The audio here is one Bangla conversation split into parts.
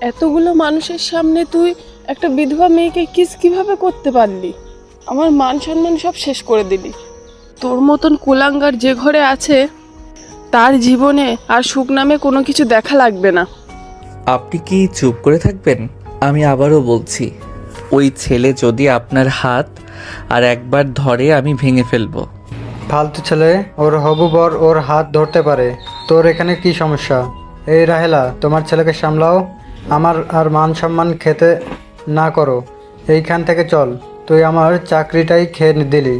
এতগুলো মানুষের সামনে তুই একটা বিধবা মেয়েকে কিভাবে করতে পারলি? আমার মান সম্মান সব শেষ করে দিলি। তোর মতন কুলাঙ্গার যে ঘরে আছে তার জীবনে আর সুখ নামে কোনো কিছু দেখা লাগবে না। আপনি কি চুপ করে থাকবেন? আমি আবারও বলছি, ওই ছেলে যদি আপনার হাত আর একবার ধরে আমি ভেঙে ফেলবো। ফালতু ছেলে, ওর হবু বর ওর হাত ধরতে পারে, তোর এখানে কি সমস্যা? এই রাহেলা, তোমার ছেলেকে সামলাও, আমার আর মান সম্মান খেতে না করো। এইখান থেকে চল, তুই আমার চাকরিটাই খেয়ে দিলি।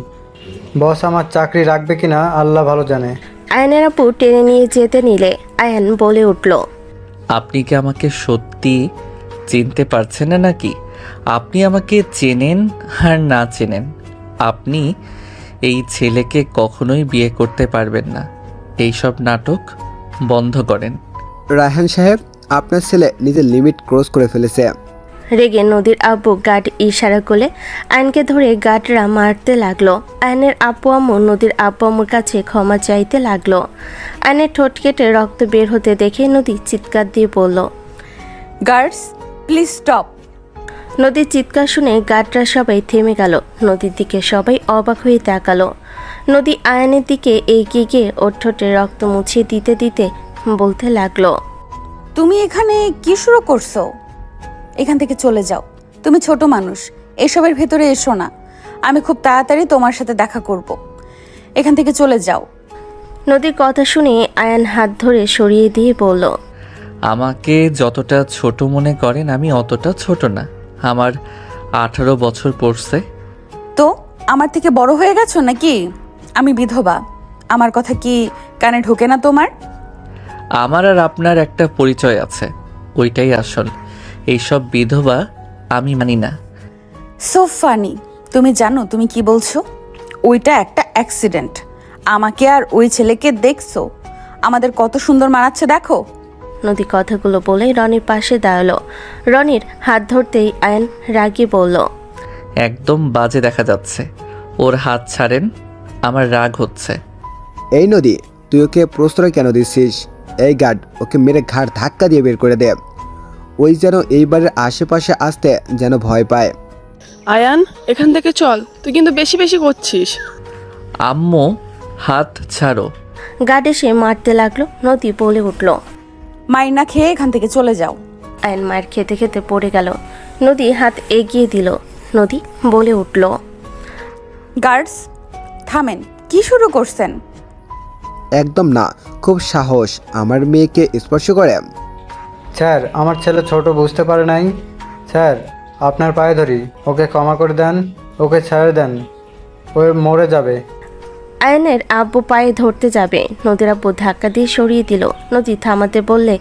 বস আমার চাকরি রাখবে কিনা আল্লাহ ভালো জানে। আয়ানের আপু টেনে নিয়ে যেতে নিলে আয়ান বলে উঠল, আপনি কি আমাকে সত্যি চিনতে পারছেন না নাকি? আপনি আমাকে চেনেন আর না চেনেন, আপনি এই ছেলেকে কখনোই বিয়ে করতে পারবেন না। এইসব নাটক বন্ধ করেন। রায়হান সাহেব, আপনার ছেলে নিজের লিমিট ক্রস করে ফেলেছে। রেগে নদীর আব্বু গার্ড ইশারা করলে আয়নকে ধরে গার্ডরা মারতে লাগলো। আয়নের আব্বু আম্মু নদীর আব্বু আম্মুর কাছে ক্ষমা চাইতে লাগলো। আয়নের ঠোঁট কেটে রক্ত বের হতে দেখে নদী চিৎকার দিয়ে বলল, গার্ডস প্লিজ স্টপ। নদীর চিৎকার শুনে গার্ডরা সবাই থেমে গেল। নদীর দিকে সবাই অবাক হয়ে তাকালো। নদী আয়নের দিকে এগিয়ে গিয়ে ওর ঠোঁটে রক্ত মুছিয়ে দিতে দিতে বলতে লাগলো, তুমি এখানে কি শুরু করছো? এখান থেকে চলে যাও, তুমি ছোট মানুষ, এসবের ভেতরে এসো না। আমি খুব তাড়াতাড়ি তোমার সাথে দেখা করব। এখান থেকে চলে যাও। নদীর কথা শুনে আয়ান হাত ধরে সরিয়ে দিয়ে বলল, আমাকে যতটা ছোট মনে করেন আমি অতটা ছোট না। আমার 18 বছর পড়ছে। তো আমার থেকে বড় হয়ে গেছো নাকি? আমি বিধবা, আমার কথা কি কানে ঢোকে না তোমার? আমার আর আপনার একটা পরিচয় আছে, ওইটাই আসল। এইসব বিধবা আমি মানি না। সো ফানি, তুমি জানো তুমি কি বলছো? ওইটা একটা অ্যাক্সিডেন্ট। আমাকে আর ওই ছেলেকে দেখছো, আমাদের কত সুন্দর মানাচ্ছে দেখো। নদী কথাগুলো বলে রনির পাশে দাঁড়ালো। রনির হাত ধরতেই আয়ান রাগী বলল, একদম বাজে দেখা যাচ্ছে, ওর হাত ছাড়েন, আমার রাগ হচ্ছে। এই নদী, তুই ওকে প্রশ্রয় কেন দিচ্ছিস? এই গার্ড, ওকে মেরে ঘাড় ধাক্কা দিয়ে বের করে দে। ওই যেন এইবারের আশেপাশে আসতে যেন ভয় পায়। আয়ান, এখান থেকে চল, তুই কিন্তু বেশি বেশি করছিস। আম্মু, হাত ছাড়ো। গার্ড এসে মারতে লাগলো। নদী বলে উঠল, মাইর না খেয়ে এখান থেকে চলে যাও। আয়ান মার খেতে খেতে পড়ে গেল। নদী হাত এগিয়ে দিল। নদী বলে উঠল, গার্ডস থামেন, কি শুরু করছেন? একদম না, খুব সাহস আমার মেয়েকে স্পর্শ করে। স্যার, আমার ছেলে ছোট, বুঝতে পারে নাই। স্যার, আপনার পায়ে ধরি, ওকে ক্ষমা করে দেন, ওকে ছেড়ে দেন, ও মরে যাবে। আয়নের আব্বু পায়ে ধরতে যাবে, নদীর আব্বু ধাক্কা দিয়ে সরিয়ে দিল। নদী থামাতে বললে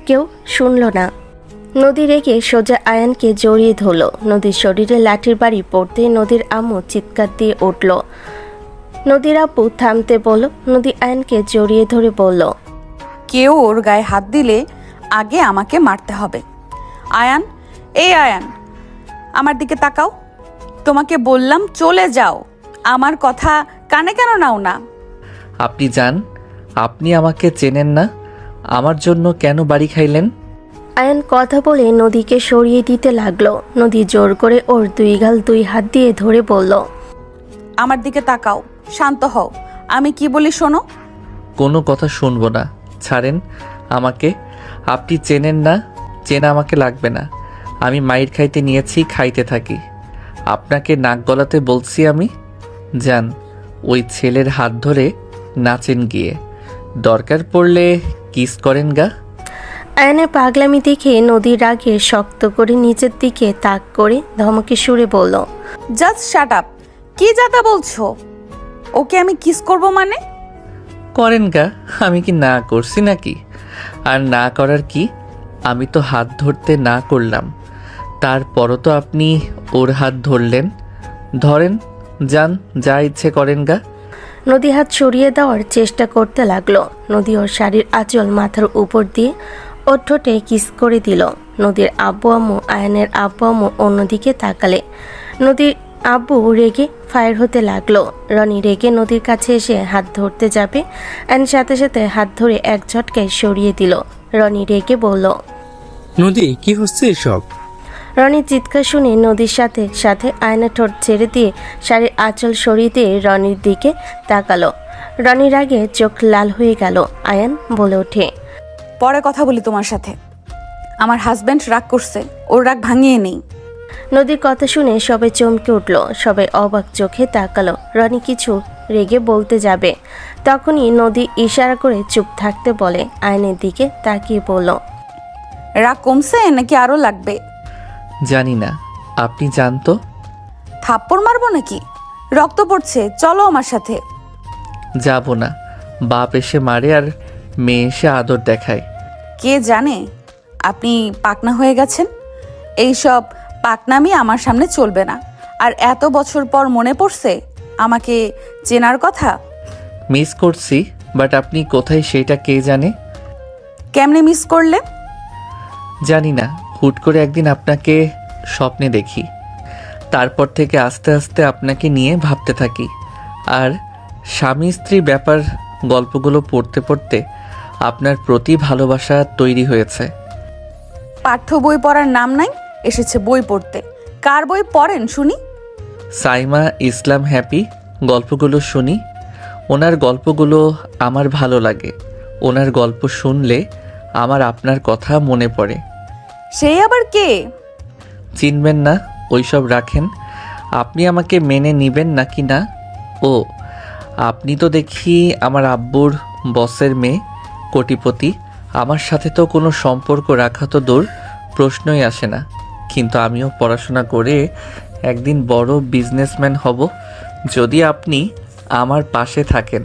কেউ শুনল না। নদী রেগে সোজা আয়ানকে জড়িয়ে ধরল। নদীর শরীরে লাঠির বাড়ি পড়তে নদীর আম্মু চিৎকার দিয়ে উঠল। নদীর আব্বু থামতে বলল। নদী আয়ানকে জড়িয়ে ধরে বলল, কেউ ওর গায়ে হাত দিলে আগে আমাকে মারতে হবে। আয়ান, এই আয়ান, আমার দিকে তাকাও। তোমাকে বললাম চলে যাও, আমার কথা কানে কেন নাও না? আপনি যান, আপনি আমাকে চেনেন না, আমার জন্য কেন বাড়ি খাইলেন? আয়ান কথা বলে নদীকে সরিয়ে দিতে লাগলো। নদী জোর করে ওর দুই গাল দুই হাত দিয়ে ধরে বলল, আমার দিকে তাকাও, শান্ত হও, আমি কি বলি শোনো। কোনো কথা শুনবো না, ছাড়েন আমাকে। আপনি চেনেন না, চেনা আমাকে লাগবে না। আমি মাইর খাইতে নিয়েছি, খাইতে থাকি। আপনাকে নাক গলাতে বলছি আমি। যান, ওই ছেলের হাত ধরে নাচেন গিয়ে, দরকার পড়লে কিস করেন গা। আয়নের পাগলামি দেখে নদীর রাগে শক্ত করে নিচের দিকে তাক করে ধমকে সুরে বলল, জাস্ট শাট আপ। কি যাতা বলছো? ওকে আমি কিস করব মানে? করেন গা, আমি কি না করছি নাকি? আর না করার কি? আমি তো হাত ধরতে না করলাম, তারপরও তো আপনি ওর হাত ধরলেন। ধরেন, যান, যা ইচ্ছে করেন গা। নদী হাত সরিয়ে দেওয়ার চেষ্টা করতে লাগলো। নদী ওর শাড়ির আঁচল মাথার উপর দিয়ে ওর ঠোঁটে কিস করে দিল। নদীর আব্বু আম্মু আয়নের আব্বু আম্মু অন্যদিকে তাকালে। নদীর আব্বু রেগে ফায়ার হতে লাগলো। রনি রেগে নদীর কাছে এসে হাত ধরতে যাবে, আয়ন সাথে সাথে হাত ধরে এক ঝটকায় সরিয়ে দিল। রনি রেগে বলল, নদী, কি হচ্ছে এসব? রনির চিৎকার শুনে নদীর সাথে সাথে আয়নের ঠোঁট ছেড়ে দিয়ে শাড়ির আঁচল সরিয়ে দিয়ে রনির দিকে তাকালো। রনির আগে চোখ লাল হয়ে গেল। আয়ান বলে ওঠে, পরে কথা বলি তোমার সাথে। আমার হাজব্যান্ড রাগ করছে, ওর রাগ ভাঙিয়ে নেই। নদীর কথা শুনে সবাই চমকে উঠল। সবাই অবাক চোখে তাকালো। রনি কিছু রেগে বলতে যাবে, তখনই নদী ইশারা করে চুপ থাকতে বলে। আয়নের দিকে তাকিয়ে বলল, রাগ কমছে নাকি আরো লাগবে? জানি না, আপনি জানতো। থাপ্পড় মারবো নাকি? রক্ত পড়ছে, চলো আমার সাথে। যাব না, বাপ এসে মারে আর মেয়ে এসে আদর দেখায়। কে জানে আপনি পাকনা হয়ে গেছেন। এইসব পাকনামি আমার সামনে চলবে না। আর এত বছর পর মনে পড়ছে আমাকে চেনার কথা। মিস করছি, বাট আপনি কোথায় সেটা কে জানে। কেমনে মিস করলে? জানি না, হুট করে একদিন আপনাকে স্বপ্নে দেখি, তারপর থেকে আস্তে আস্তে আপনাকে নিয়ে ভাবতে থাকি। আর স্বামী স্ত্রী ব্যাপার গল্পগুলো পড়তে পড়তে আপনার প্রতি ভালোবাসা তৈরি হয়েছে। পাঠ্য বই পড়ার নাম নাই, এসেছে বই পড়তে। কার বই পড়েন শুনি? সাইমা ইসলাম হ্যাপি গল্পগুলো শুনি। ওনার গল্পগুলো আমার ভালো লাগে। ওনার গল্প শুনলে আমার আপনার কথা মনে পড়ে। সেই আবার কে? চিনবেন না, ওইসব রাখেন। আপনি আমাকে মেনে নিবেন নাকি না? ও, আপনি তো দেখি আমার আব্বুর বসের মেয়ে, কোটিপতি। আমার সাথে তো কোনো সম্পর্ক রাখা তো দূর, প্রশ্নই আসে না। কিন্তু আমিও পড়াশোনা করে একদিন বড় বিজনেসম্যান হব, যদি আপনি আমার পাশে থাকেন।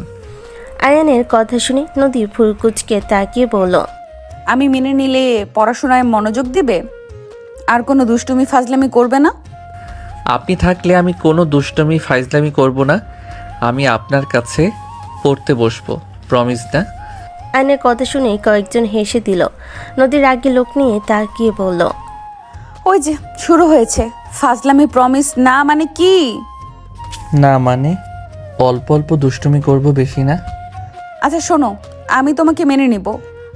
আয়ানের কথা শুনে নদী ফুলকুচকে তাকিয়ে বলল, আমি মেনে নিলে পড়াশোনায় মনোযোগ দিবে? আর কোনো দুষ্টুমি ফাজলামি করবে না? আপনি থাকলে আমি কোনো দুষ্টমি ফাইজলামি করব না। আমি আপনার কাছে পড়তে বসবো, প্রমিস না? আয়নের কথা শুনে কয়েকজন হেসে দিল। নদীর আগে লোক নিয়ে তাকিয়ে বলল, ওই যে শুরু হয়েছে ফাজলামি। প্রমিস না মানে কি? না মানে অল্প অল্প দুষ্টুমি করব, বেশি না। আচ্ছা শোনো, আমি তোমাকে মেনে নিব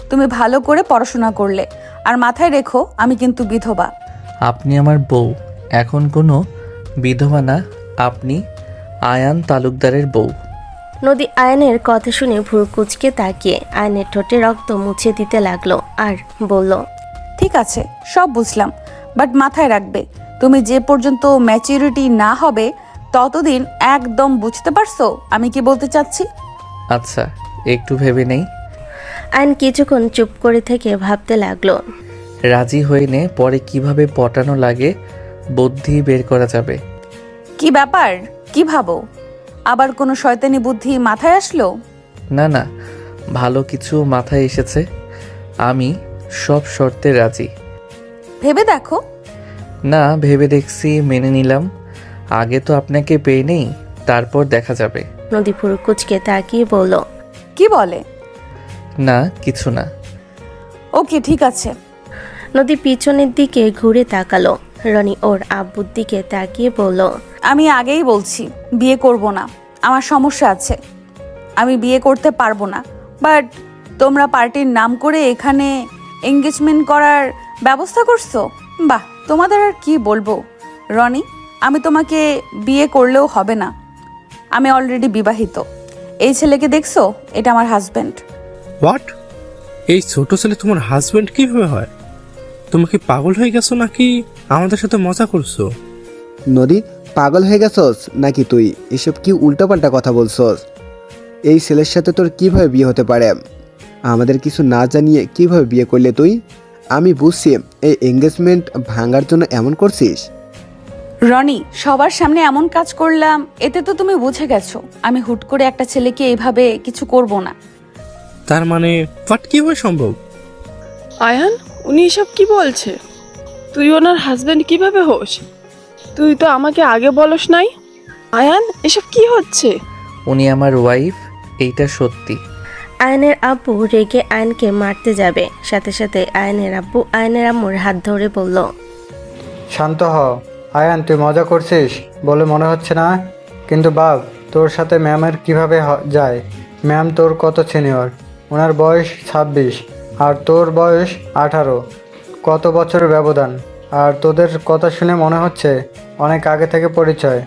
তুমি ভালো করে পড়াশোনা করলে। আর মাথায় রেখো আমি কিন্তু বিধবা। আপনি আমার বউ, এখন কোনো বিধবা না। আপনি আয়ান তালুকদারের বউ। নদী আয়নের কথা শুনে ভুরকুচকে তাকিয়ে আয়নের ঠোঁটে রক্ত মুছে দিতে লাগলো আর বলল, ঠিক আছে, সব বুঝলাম, বাট মাথায় রাখবে তুমি যে পর্যন্ত ম্যাচুরিটি না হবে ততদিন একদম বুঝতে পারছো আমি কি বলতে চাচ্ছি? আচ্ছা, একটু ভেবে নেই। আয়ন কিছুক্ষণ চুপ করে থেকে ভাবতে লাগলো। রাজি হয়ে নে, পরে কিভাবে পটানো লাগে বুদ্ধি বের করা যাবে। কি ব্যাপার, কি ভাবো? আবার কোনো শয়তানি বুদ্ধি মাথায় আসলো? না না, ভালো কিছু মাথায় এসেছে। আমি সব শর্তে রাজি। ভেবে দেখো। না, ভেবে দেখছি, মেনে নিলাম। আগে তো আপনাকে পেয়ে নেই, তারপর দেখা যাবে। নদী ভুরকুচকে তাকিয়ে বলল, কি বলে? না, কিছু না। ওকে ঠিক আছে। নদী পিছনের দিকে ঘুরে তাকালো। রনি ওর আব্বুর দিকে তাকিয়ে বলল, আমি আগেই বলছি বিয়ে করব না, আমার সমস্যা আছে, আমি বিয়ে করতে পারবো না। বাট তোমরা পার্টির নাম করে এখানে এঙ্গেজমেন্ট করার ব্যবস্থা করছো। বাহ, তোমাদের আর কি বলবো। রনি, আমি তোমাকে বিয়ে করলেও হবে না, আমি অলরেডি বিবাহিত। এই ছেলেকে দেখছো, এটা আমার হাজব্যান্ড। হোয়াট? এই ছোট ছেলে তোমার হাজবেন্ড কিভাবে হয়? তুমি কি পাগল হয়ে গেছো নাকি আমাদের সাথে মজা করছো? নদী, পাগল হয়ে গেছস নাকি তুই? এসব কি উল্টোপাল্টা কথা বলছস? এই ছেলের সাথে তোর কিভাবে বিয়ে হতে পারে? আমাদের কিছু না জানিয়ে কিভাবে বিয়ে করলে তুই? আমি বুঝছি এই এঙ্গেজমেন্ট ভাঙার জন্য এমন করছিস। রনি, সবার সামনে এমন কাজ করলাম, এতে তো তুমি বুঝে গেছো আমি হুট করে একটা ছেলেকে এইভাবে কিছু করব না। তার মানে হোয়াট, কিভাবে সম্ভব? আয়ান, উনি এসব কি বলছে? তুই ওনার হাজবেন্ড কিভাবে হোস? তুই তো আমাকে আগে বলস নাই। আয়ান, এসব কি হচ্ছে? উনি আমার ওয়াইফ, এইটা সত্যি। আয়নের আব্বু রেগে আয়নকে মারতে যাবে, সাথে সাথে আয়নের আব্বু আয়নের আম্মুর হাত ধরে বলল, শান্ত হ। আয়ান, তুই মজা করছিস বলে মনে হচ্ছে না, কিন্তু বাপ, তোর সাথে ম্যামের কিভাবে যায়? ম্যাম তোর কত সিনিয়র, ওনার বয়স 26 আর তোর বয়স 18। কত বছরের ব্যবধান, আর তোদের কথা শুনে মনে হচ্ছে অনেক আগে থেকে পরিচয়।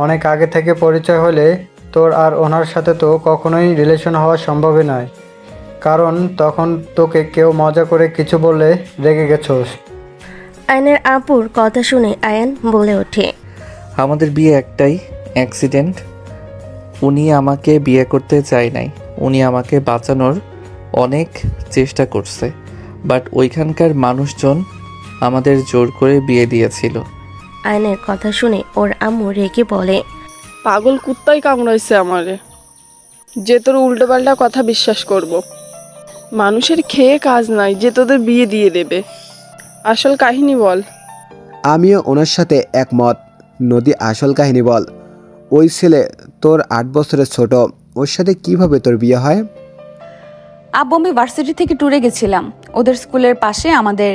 অনেক আগে থেকে পরিচয় হলে তোর আর ওনার সাথে তো কখনোই রিলেশন হওয়া সম্ভবই নয়, কারণ তখন তোকে কেউ মজা করে কিছু বললে রেগে গেছোস। আয়নের আপুর কথা শুনে আয়ান বলে ওঠে, আমাদের বিয়ে একটাই অ্যাক্সিডেন্ট। উনি আমাকে বিয়ে করতে চায় নাই, উনি আমাকে বাঁচানোর অনেক চেষ্টা করছে, বাট ওইখানকার মানুষজন আমাদের জোর করে বিয়ে দিয়েছিল। আয়নের কথা শুনে ওর আম্মু রেগে বলে, পাগল কুত্তাই কামড়াইছে আমারে, যে তোর উল্টোপাল্টা কথা বিশ্বাস করব। মানুষের খেয়ে কাজ নাই যে তোদের বিয়ে দিয়ে দেবে। আসল কাহিনী বল। আমিও ওনার সাথে একমত। নদী, আসল কাহিনী বল। ওই ছেলে তোর 8 বছরের ছোট, ওর সাথে কিভাবে তোর বিয়ে হয়? আব্বু, আমি ভার্সিটি থেকে ট্যুরে গেছিলাম। ওদের স্কুলের পাশে আমাদের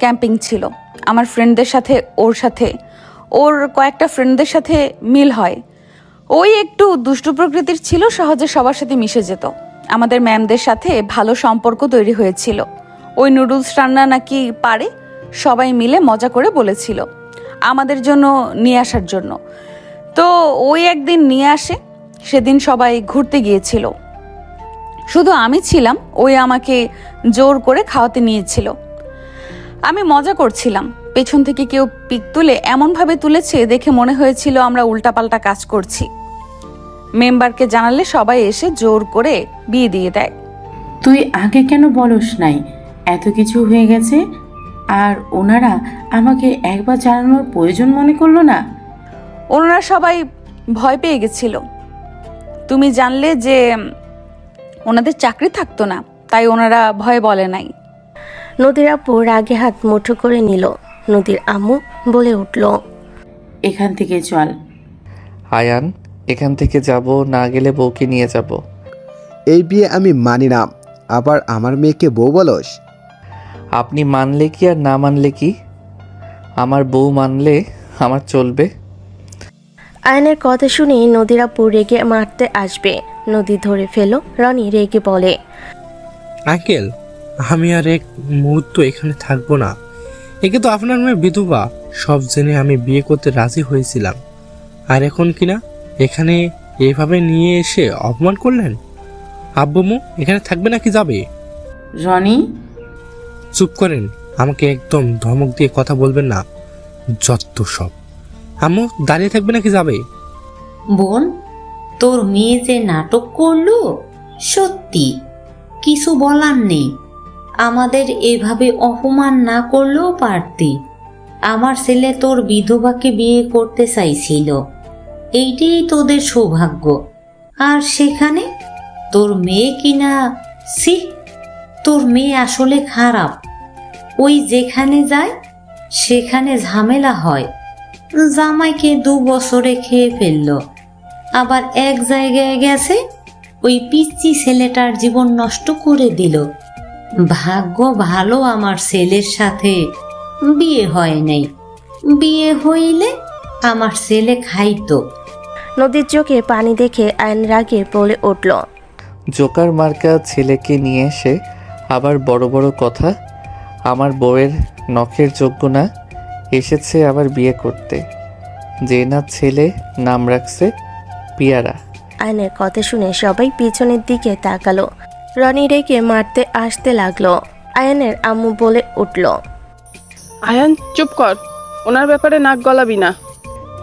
ক্যাম্পিং ছিল। আমার ফ্রেন্ডদের সাথে ওর কয়েকটা ফ্রেন্ডদের সাথে মিল হয়। ওই একটু দুষ্টু প্রকৃতির ছিল, সহজে সবার সাথে মিশে যেত। আমাদের ম্যামদের সাথে ভালো সম্পর্ক তৈরি হয়েছিল। ওই নুডলস রান্না নাকি পারে, সবাই মিলে মজা করে বলেছিল আমাদের জন্য নিয়ে আসার জন্য। তো ওই একদিন নিয়ে আসে, সেদিন সবাই ঘুরতে গিয়েছিল, শুধু আমি ছিলাম। ওই আমাকে জোর করে খাওয়াতে নিয়েছিল। আমি মজা করছিলাম, পেছন থেকে কেউ পিক তুলে এমনভাবে তুলেছে দেখে মনে হয়েছিল আমরা উল্টাপাল্টা কাজ করছি। মেম্বারকে জানালে সবাই এসে জোর করে বিয়ে দিয়ে দেয়। তুই আগে কেন বলস নাই? এত কিছু হয়ে গেছে আর ওনারা আমাকে একবার জানানোর প্রয়োজন মনে করলো না? ওনারা সবাই ভয় পেয়ে গেছিল। তুমি জানলে যে ওনাদের চাকরি থাকতো না, তাই ওনারা ভয়ে বলে নাই। নদীর আপু রাগে হাত মুঠো করে নিল। নদীর আম্মু বলে উঠল, এখান থেকে চল। আয়ান, এখান থেকে যাব না গেলে বউকে নিয়ে যাব। এই বিয়ে আমি মানি না, আবার আমার মেয়েকে বউ বলস? আপনি মানলে কি আর না মানলে কি? আমার বউ মানলে আমার চলবে। আয়নের কথা শুনে নদীর আপু রেগে মারতে আসবে। নদী ধরে ফেলো। রনি রেগে বলে, আঙ্কেল, আমি আর এক মুহূর্ত এখানে থাকবো না। একে তো আপনার মেয়ে বিধবা, সব জেনে আমি বিয়ে করতে রাজি হয়েছিলাম, আর এখন কিনা এখানে এইভাবে নিয়ে এসে অপমান করলেন। আব্বুমু এখানে থাকবে নাকি যাবে? রনি, চুপ করেন, আমাকে একদম ধমক দিয়ে কথা বলবেন না, যত সব। আম্মু দাঁড়িয়ে থাকবে নাকি যাবে? বোন, তোর মেয়ে যে নাটক করলো, সত্যি কিছু বলার নেই। আমাদের এভাবে অপমান না করলেও পারতি। আমার ছেলে তোর বিধবাকে বিয়ে করতে চাইছিল, এইটাই তোদের সৌভাগ্য। আর সেখানে তোর মেয়ে কিনা, সি, তোর মেয়ে আসলে খারাপ। ওই যেখানে যায় সেখানে ঝামেলা হয়। জামাইকে 2 বছরে খেয়ে ফেললো, আবার এক জায়গায় গেছে ওই পিচ্চি ছেলেটার জীবন নষ্ট করে দিল। ভাগ্য ভালো আমার ছেলের সাথে বিয়ে হয় নাই, বিয়ে হইলে আমার ছেলে খাইতো। নদীর চোখে পানি দেখে আয়ন রাগে বলে উঠল, জোকার মার্কা ছেলেকে নিয়ে এসে আবার বড় বড় কথা। আমার বউয়ের নখের যোগ্য না, এসেছে আবার বিয়ে করতে। যে না ছেলে নাম রাখছে পিয়ারা। আয়নের কথা শুনে সবাই পিছনের দিকে তাকালো। রনি রেগে মারতে আসতে লাগলো। আয়নের আম্মু বলে উঠল, আয়ান চুপ কর, ওনার ব্যাপারে নাক গলাবি না।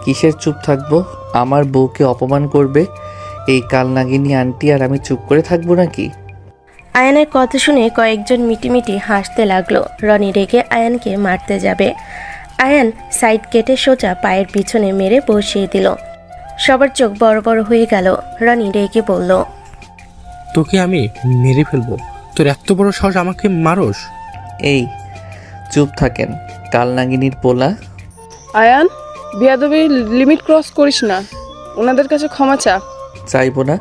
কিসের চুপ থাকবো? আমার বউকে অপমান করবে এই কালনাগিনী আন্টি, আর আমি চুপ করে থাকবো নাকি? আয়নের কথা শুনে কয়েকজন মিটিমিটি হাসতে লাগলো। রনি রেগে আয়ানকে মারতে যাবে। আয়ান সাইড কেটে সোজা পায়ের পিছনে মেরে বসিয়ে দিল। সবার চোখ বড় বড় হয়ে গেল। রনি রেগে বলল, তোকে আমি মেরে ফেলবো। তোর এত বড় সাহস, আমাকে মারোস? এই চুপ থাকেন কালনাগিনীর পোলা। আয়ান, বেয়াদবির লিমিট ক্রস করিস না। ওনাদের কাছে ক্ষমা চা। চাইবো না।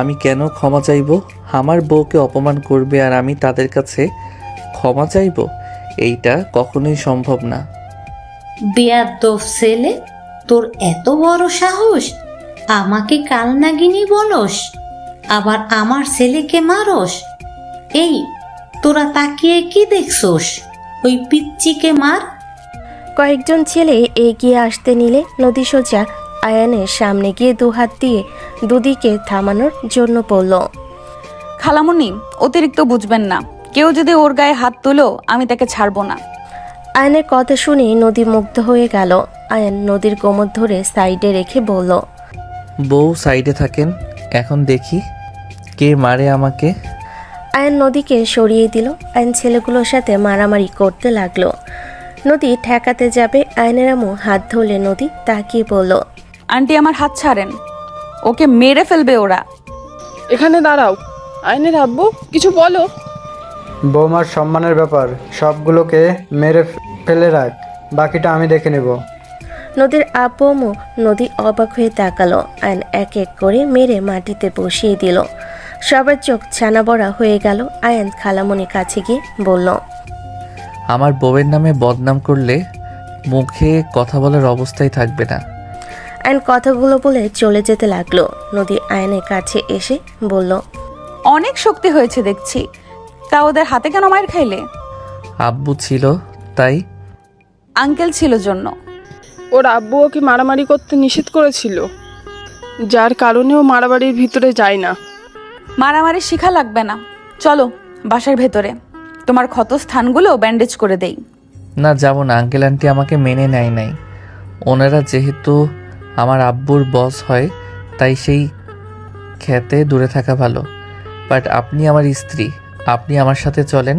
আমি কেন ক্ষমা চাইবো? আমার বউকে অপমান করবে আর আমি তাদের কাছে ক্ষমা চাইবো? এইটা কখনোই সম্ভব না। বেয়াদব ছেলে, তোর এত বড় সাহস, আমাকে কালনাগিনী বলস, আবার আমার ছেলেকে মারস। এই তোরা তাকিয়ে কি দেখছস? ওই পিচ্চিকে মার। কয়েকজন ছেলে এগিয়ে আসতে নিলে নদী সোজা আয়ানের সামনে গিয়ে দুহাত দিয়ে দুদিকে থামানোর জন্য বলল, খালামুনি অতিরিক্ত বুঝবেন না, কেউ যদি ওর গায়ে হাত তোলো আমি তাকে ছাড়বো না। আয়নের কথা শুনে নদী মুগ্ধ হয়ে গেল। আয়ান নদীর কোমর ধরে সাইডে রেখে বলল, বউ সাইডে থাকেন, এখন দেখি কে মারে আমাকে। আয়ান নদীকে সরিয়ে দিল। আয়ন ছেলেগুলোর সাথে মারামারি করতে লাগলো। নদী ঠেকাতে যাবে, আয়নের আম্মু হাত ধরলে নদী তাকিয়ে বলল, আন্টি আমার হাত ছাড়েন, ওকে মেরে ফেলবে ওরা। এখানে দাঁড়াও। আয়নের আব্বু কিছু বলো। বৌমার সম্মানের ব্যাপার, সবগুলোকে মেরে ফেলে রাখ, বাকিটা আমি দেখে নেব। নদীর আব্বু আম্মু নদী অবাক হয়ে তাকালো। আয়ন এক এক করে মেরে মাটিতে বসিয়ে দিল। সবার চোখ ছানা বড়া হয়ে গেল। আয়ন খালামণির কাছে গিয়ে বলল, আমার বউয়ের নামে বদনাম করলে মুখে কথা বলার অবস্থায় থাকবে না। আয়ন কথাগুলো বলে চলে যেতে লাগলো। নদী আয়নের কাছে এসে বলল, অনেক শক্তি হয়েছে দেখছি, তা ওদের হাতে কেন মার খাইলে? আব্বু ছিল তাই। আঙ্কেল ছিল জন্য। ওর আব্বু ওকে মারামারি করতে নিষেধ করেছিল, যার কারণে ও মারামারির ভিতরে যায় না। মারামারি শিখা লাগবে না, চলো বাসার ভেতরে, তোমার ক্ষত স্থানগুলো ব্যান্ডেজ করে দেই। না, যাব না, আঙ্কেল আন্টি আমাকে মেনে নেয় নাই। ওনারা যেহেতু আমার আব্বুর বস হয় তাই সেই খেতে দূরে থাকা ভালো। বাট আপনি আমার স্ত্রী, আপনি আমার সাথে চলেন।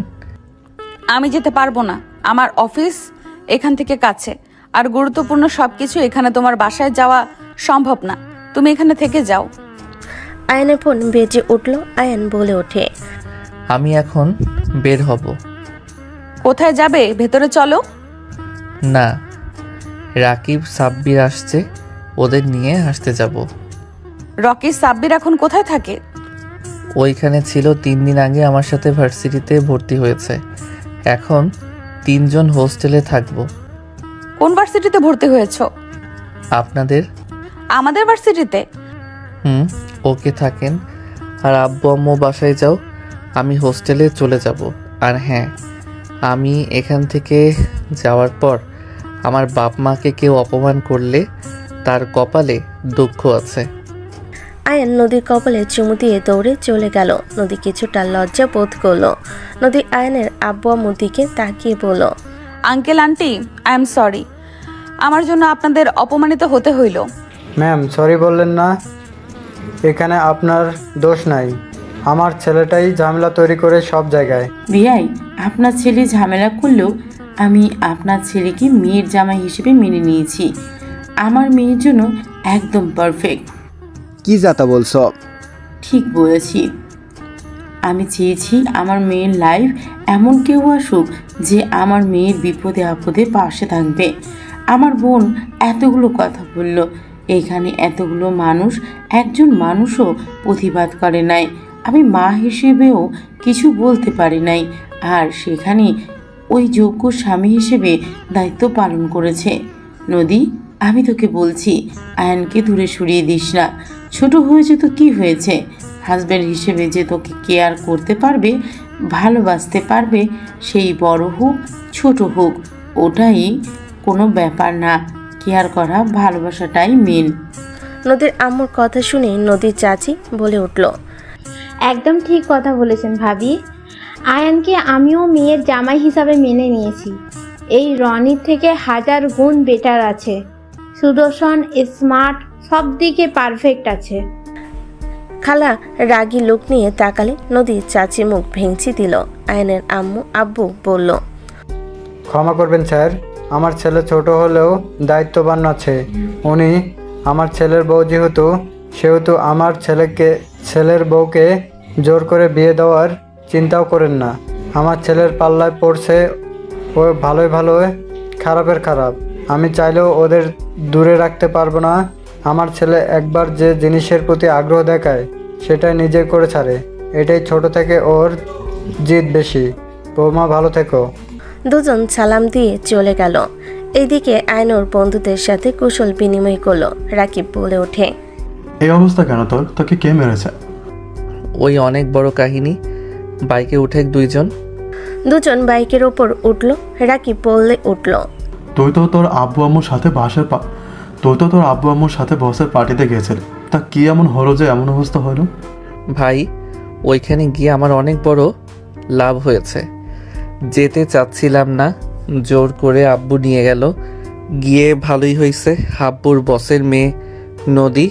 আমি যেতে পারবো না, আমার অফিস এখান থেকে কাছে, আর গুরুত্বপূর্ণ সবকিছু এখানে তোমার বাসায় যাওয়া সম্ভব না, তুমি এখানে থেকে যাও। আয়নের ফোন বেজে উঠল। আয়ন বলে ওঠে, আমি এখন বের হব। কোথায় যাবে? ভেতরে চলো। না, রাকিব সাব্বির আসছে, ওদের নিয়ে আসতে যাব। রকি সাব্বির এখন কোথায় থাকে? ওইখানে ছিল 3 দিন আগে, আমার সাথে ভার্সিটিতে ভর্তি হয়েছে। এখন 3 জন হোস্টেলে থাকবো। কোন ভার্সিটিতে ভর্তি হয়েছো? আপনাদের। আমাদের ভার্সিটিতে? ওকে থাকেন, আর আব্বু আম্মু বাসায় যাও, আমি হোস্টেলে চলে যাব। আর হ্যাঁ, আমি এখান থেকে যাওয়ার পর আমার বাপ মাকে কেউ অপমান করলে তার কপালে দুঃখ আছে। আয়ন নদীর কপালে চুমু দিয়ে দৌড়ে চলে গেল। নদী কিছুটা লজ্জা বোধ করলো। নদী আয়নের আব্বু আম্মুর দিকে তাকিয়ে বলল, uncle aunty, I am sorry, আমার জন্য আপনাদের অপমানিত হতে হইল। ম্যাম, সরি বললেন না, এখানে আপনার দোষ নাই, আমার ছেলেটাই ঝামেলা তৈরি করে সব জায়গায়। বিয়াই, আপনার ছেলে ঝামেলা করলেও আমি আপনার ছেলেকে মেয়ের জামাই হিসেবে মেনে নিয়েছি। আমার মেয়ের জন্য একদম পারফেক্ট। কি যাতা বলছো? ঠিক বলেছি। আমি চেয়েছি আমার মেয়ের লাইফ এমন কেউ আসুক যে আমার মেয়ের বিপদে আপদে পাশে থাকবে। আমার বোন এতগুলো কথা বলল, এখানে এতগুলো মানুষ, একজন মানুষও প্রতিবাদ করে নাই। আমি মা হিসেবেও কিছু বলতে পারি নাই, আর সেখানে ওই যোগ্য স্বামী হিসেবে দায়িত্ব পালন করেছে। নদী, আমি তোকে বলছি, আয়নকে দূরে সরিয়ে দিস না। ছোট হয়েছে তো কি হয়েছে, হাজব্যান্ড হিসেবে যে তোকে কেয়ার করতে পারবে, ভালোবাসতে পারবে, সেই বড় হোক ছোট হোক, ওটাই কোনো ব্যাপার না। কেয়ার করা, ভালোবাসাটাই মেন। নদীর আম্মুর কথা শুনে নদীর চাচি বলে উঠল, একদম ঠিক কথা বলেছেন ভাবি। আয়ানকে আমিও মেয়ের জামাই হিসাবে মেনে নিয়েছি। এই রনির থেকে 1000 গুণ বেটার আছে। সুদর্শন, স্মার্ট, সব দিকে পারফেক্ট আছে। খালা রাগী লোক নিয়ে তাকালে নদীর চাচি মুখ ভেঙচি দিল। আয়নের আব্বু বলল, ক্ষমা করবেন স্যার, আমার ছেলে ছোট হলেও দায়িত্ববান আছে। উনি আমার ছেলের বউ, সেহেতু আমার ছেলের বউকে জোর করে বিয়ে দেওয়ার চিন্তাও করেন না। আমার ছেলের পাল্লায় পড়ছে ও ভালোই খারাপের খারাপ। আমি চাইলেও ওদের দূরে রাখতে পারবো না। আমার ছেলে একবার যে জিনিসের প্রতি আগ্রহ দেখায় সেটাই নিজে করে ছাড়ে। এটাই ছোট থেকে ওর জিদ বেশি। বৌমা, ভালো থেকো। দুজন সালাম দিয়ে চলে গেল। এইদিকে আয়নুর বন্ধুদের সাথে কুশল বিনিময় করলো। রাকিব বলে ওঠে, এই অবস্থা কেন তোর? তোকে কে মেরেছে? ওই অনেক বড় কাহিনী। বাইকে উঠে 2 জন। দুজন বাইকের ওপর উঠল। রাকিব বললে উঠল, তুই তো তোর আব্বু আম্মুর সাথে বসের পার্টিতে গেছিলি, তা কি এমন হলো যে এমন অবস্থা হলো? ভাই, ওইখানে গিয়ে আমার অনেক বড় লাভ হয়েছে। যেতে চাচ্ছিলাম না, জোর করে আব্বু নিয়ে গেল। গিয়ে ভালোই হয়েছে। আব্বুর বসের মেয়ে নদী।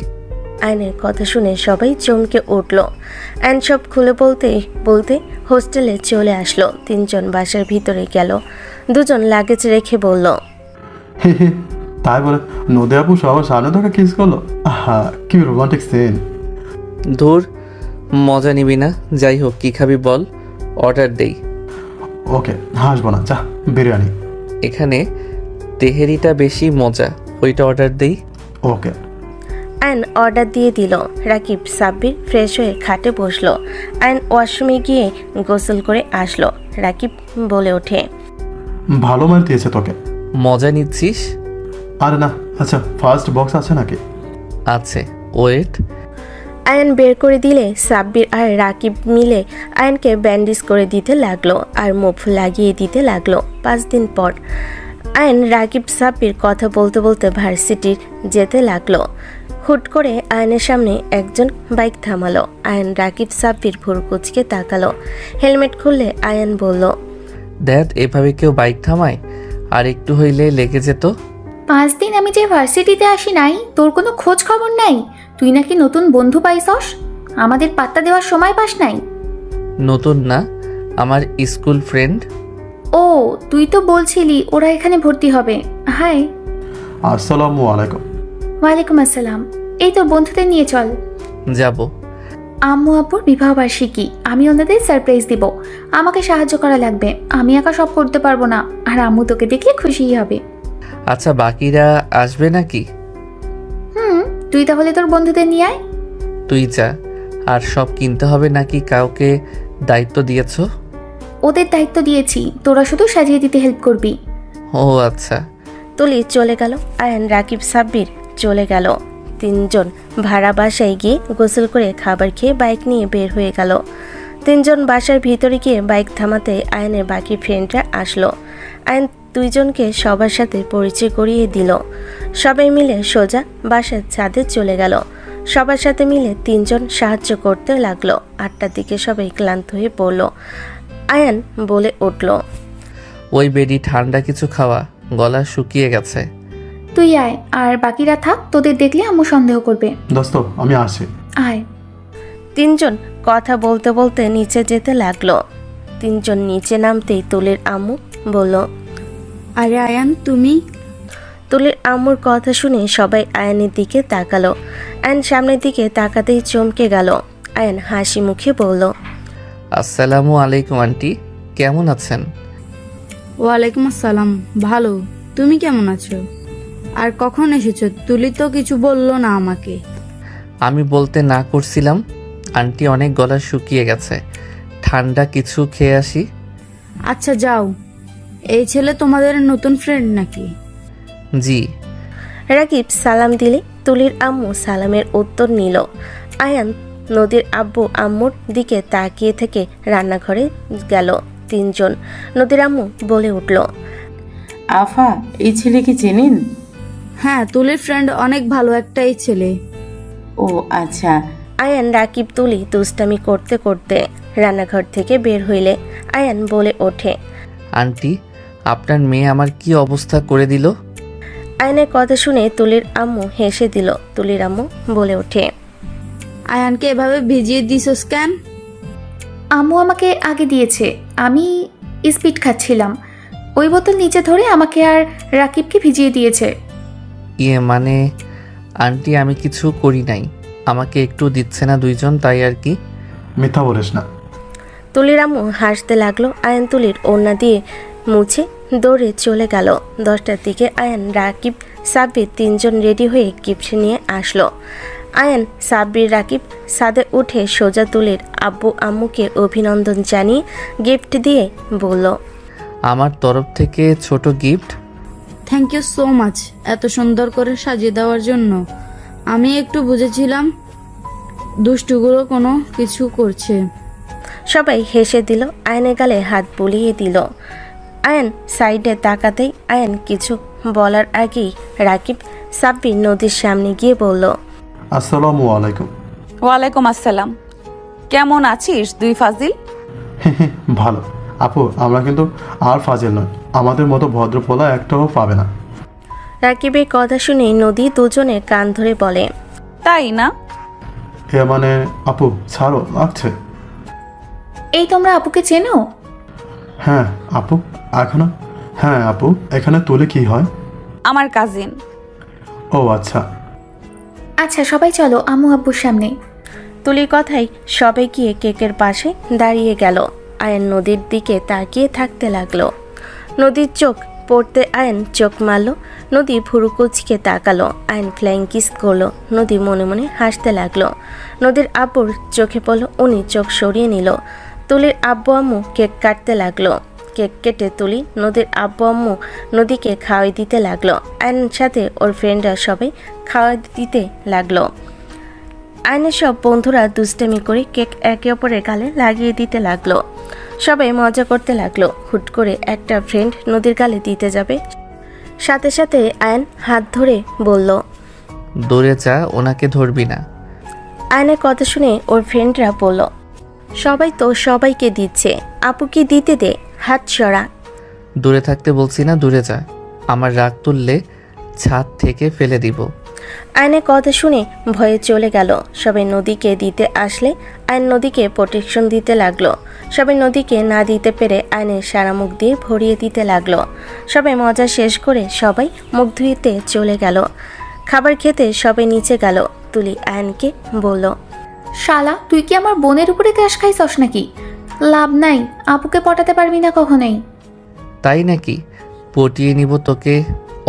আয়নের কথা শুনে সবাই চমকে উঠল। আয়ন সব খুলে বলতে বলতে হোস্টেলে চলে আসলো। তিনজন বাসার ভিতরে গেল। দুজন লাগেজ রেখে বলল, হে হে, তাই বলে নদী আপু সবার সামনে তোকে কিস করলো? আহা, কি রোমান্টিক সিন। ধুর, মজা নিবি না? যাই হোক, কি খাবি বল, অর্ডার দেই। ওকে, হাসবো না, যা বিরিয়ানি। এখানে তেহেরিটা বেশি মজা, ওইটা অর্ডার দেই। ওকে। আয়ন অর্ডার দিয়ে দিল। রাকিব সাব্বির ফ্রেশ হয়ে খাটে বসলো। আয়ন ওয়াশরুমে গিয়ে গোসল করে আসলো। রাকিব বলে ওঠে, ভালো মার দিয়েছে তোকে। মজা নিচ্ছিস? আরে না, আচ্ছা ফার্স্ট বক্স আছে নাকি? আছে, ওয়েট। আয়ন বের করে দিলে সাব্বির আর রাকিব মিলে আয়নকে ব্যান্ডেজ করে দিতে লাগলো আর মুভ লাগিয়ে দিতে লাগলো। 5 দিন পর আয়ন রাকিব সাব্বির কথা বলতে বলতে ভার্সিটির যেতে লাগলো। হুট করে আয়নের সামনে একজন বাইক থামালো। আয়ন রাকিব সাব্বির ভুরু কুচকে তাকালো। হেলমেট খুললে আয়ন বলল, দ্যাট, এভাবে কেউ বাইক থামায়? আর একটু হইলে লেগে যেত। 5 দিন আমি যে ভার্সিটিতে আসি নাই, তোর কোনো খোঁজ খবর নাই? তুই নাকি নতুন বন্ধু পাইছস, আমাদের পাত্তা দেওয়ার সময় পাস নাই? নতুন না, আমার স্কুল ফ্রেন্ড। ও, তুই তো বলছিলি ওরা এখানে ভর্তি হবে। হাই। আসসালামু আলাইকুম। ওয়ালাইকুম আসসালাম। এই তোর বন্ধুদের নিয়ে চল। যাব। আম্মু আব্বুর বিবাহবার্ষিকী, আমি ওনাদের সারপ্রাইজ দিব। আমাকে সাহায্য করা লাগবে, আমি একা সব করতে পারবো না। আর আম্মু তোকে দেখলে খুশিই হবে। আচ্ছা, বাকিরা আসবে নাকি? তুই তাহলে তোর বন্ধুদের নিয়ে আয়। তুই যা। আর সব কিনতে হবে নাকি কাউকে দায়িত্ব দিয়েছ? ওদের দায়িত্ব দিয়েছি, তোরা শুধু সাজিয়ে দিতে হেল্প করবি। ও আচ্ছা। তুলি চলে গেল। আয়ন রাকিব সাব্বির চলে গেল। তিনজন ভাড়া বাসায় গিয়ে গোসল করে খাবার খেয়ে বাইক নিয়ে বের হয়ে গেল। তিনজন বাসার ভিতরে গিয়ে বাইক থামাতে আয়নের বাকি ফ্রেন্ডরা আসলো। আয়ন দুইজনকে সবার সাথে পরিচয় করিয়ে দিল। সবাই মিলে সোজা বাসার ছাদে চলে গেল। সবার সাথে মিলে তিনজন সাহায্য করতে লাগলো। 8টার দিকে সবাই ক্লান্ত হয়ে পড়ল। আয়ান বলে উঠল, ওই বেডি ঠান্ডা কিছু খাওয়া, গলা শুকিয়ে গেছে। তুই আয়, আর বাকিরা থাক, তোদের দেখলে আম্মু সন্দেহ করবে। দোস্ত, আমি আসি। আয়। তিনজন কথা বলতে বলতে নিচে যেতে লাগলো। তিনজন নিচে নামতেই তুলির আম্মু বলল, আরে আয়ান, তুমি? তুলির আম্মুর কথা শুনে সবাই আয়ানের দিকে তাকালো। আয়ান সামনের দিকে তাকাতেই চমকে গেল। আয়ান হাসি মুখে বলল, আসসালামু আলাইকুম আন্টি, কেমন আছেন? ওয়ালাইকুম আসসালাম, ভালো। তুমি কেমন আছো? আর কখন এসেছো? তুলি তো কিছু বললো না আমাকে। আমি বলতে না করছিলাম, আন্টি অনেক গলা শুকিয়ে গেছে, ঠান্ডা কিছু খেয়ে আসি। আচ্ছা যাও। এই ছেলে তোমাদের নতুন ফ্রেন্ড নাকি? জি। রাকিব সালাম দিলে তুলির আম্মু সালামের উত্তর নিল। আয়ান নদীর আব্বু আম্মুর দিকে তাকিয়ে থেকে রান্নাঘরে গেল। তিনজন। নদীর আম্মু বলে উঠল, আফা, এই ছেলেকে চেনেন? হ্যাঁ, তুলির ফ্রেন্ড, অনেক ভালো একটা এই ছেলে। ও আচ্ছা। আয়ান রাকিব তুলি দুষ্টামি করতে করতে রান্নাঘর থেকে বের হইলে আয়ান বলে ওঠে, আন্টি, আপনার মেয়ে আমার কি অবস্থা করে দিল। আয়ানের কথা শুনে তুলির আম্মু হেসে দিল। তুলির আম্মু বলে ওঠে, আয়ানকে এভাবে ভিজিয়ে দিছস কেন? আম্মু আমাকে আগে দিয়েছে, আমি স্পিড খাচ্ছিলাম, ওই বোতল নিচে ধরে আমাকে আর রাকিবকে ভিজিয়ে দিয়েছে। ইয়ে মানে আন্টি, আমি কিছু করি নাই, আমাকে একটু দিচ্ছে না দুইজন, তাই আর কি। মিথ্যা বলিস না। তুলির আম্মু হাসতে লাগলো। আয়ান তুলির ওড়না দিয়ে মুছে দৌড়ে চলে গেল। 10টার দিকে আয়ান রাকিব সাব্বির তিনজন রেডি হয়ে গিফট নিয়ে আসলো। আয়ান সাব্বির রাকিব ছাদে উঠে সোজা তুলির আব্বু আম্মুকে অভিনন্দন জানিয়ে গিফট দিয়ে বলল, আমার তরফ থেকে ছোট gift. Thank you so much এত সুন্দর করে সাজিয়ে দেওয়ার জন্য। আমি একটু বুঝেছিলাম দুষ্টুগুলো কোনো কিছু করছে। সবাই হেসে দিল। আয়নের গালে হাত বুলিয়ে দিল। আয়ান সাইডে তাকাতেই আয়ান কিছু বলার আগেই রাকিব সাব্বির নদীর সামনে গিয়ে বলল, আসসালামু আলাইকুম। ওয়ালাইকুম আসসালাম। কেমন আছিস দুই ফাজিল? ভালো আপু, আমরা কিন্তু আর ফাজিল নয়, আমাদের মতো ভদ্রপোলা একটাও পাবে না। রাকিবের কথা শুনে নদী দুজনের কান ধরে বলে, তাই না? এ মানে আপু ছাড়ো, লাগছে। এই তোমরা আপুকে চেনো? হ্যাঁ আপু, এখনো হ্যাঁ আপু, এখানে তুলে কি হয়? আমার কাজিন। ও আচ্ছা। আচ্ছা সবাই চলো আম্মু আব্বুর সামনে। তুলির কথাই সবাই গিয়ে কেকের পাশে দাঁড়িয়ে গেল। আয়ন নদীর দিকে তাকিয়ে থাকতে লাগলো। নদীর চোখ পড়তে আয়ন চোখ মারল। নদী ভুরু কুচকে তাকালো। আয়ন ফ্লাইং কিস করলো। নদী মনে মনে হাসতে লাগলো। নদীর আব্বুর চোখে পড়ল, উনি চোখ সরিয়ে নিল। তুলির আব্বু আম্মু কেক কাটতে লাগলো। কেক কেটে তুলি নদীর আব্বু আম্মু নদীকে খাওয়াই দিতে লাগলো। আয়নের সাথে ওর ফ্রেন্ডরা সবাই খাওয়াই দিতে লাগলো। আয়নের সব বন্ধুরা দুষ্টামি করে কেক একে অপরের গালে লাগিয়ে দিতে লাগলো। সবাই মজা করতে লাগলো। হুট করে একটা ফ্রেন্ড নদীর গালে দিতে যাবে, সাথে সাথে আয়ন হাত ধরে বলল, দূরে যা, ওনাকে ধরবি না। আয়নের কথা শুনে ওর ফ্রেন্ডরা বলল, সবাই তো সবাইকে দিচ্ছে, আপুকে দিতে দে, হাত সরা। দূরে থাকতে বলছি না, দূরে যা। আমার রাগ তুললে ছাদ থেকে ফেলে দিব। আয়নের কথা শুনে ভয়ে চলে গেল। সবাই নদীকে দিতে আসলে আয়ন নদীকে প্রোটেকশন দিতে লাগলো। সবাই নদীকে না দিতে পেরে আয়নের সারা মুখ দিয়ে ভরিয়ে দিতে লাগলো। সবাই মজা শেষ করে সবাই মুখ ধুইতে চলে গেল। খাবার খেতে সবাই নিচে গেল। তুলি আয়নকে বলল, শালা তুই কি আমার বোনের উপরে ক্রাশ খাইছস নাকি? লাভ নাই, আপুকে পটাতে পারবি না কখনোই। তাই নাকি? পটিয়ে নিব তোকে,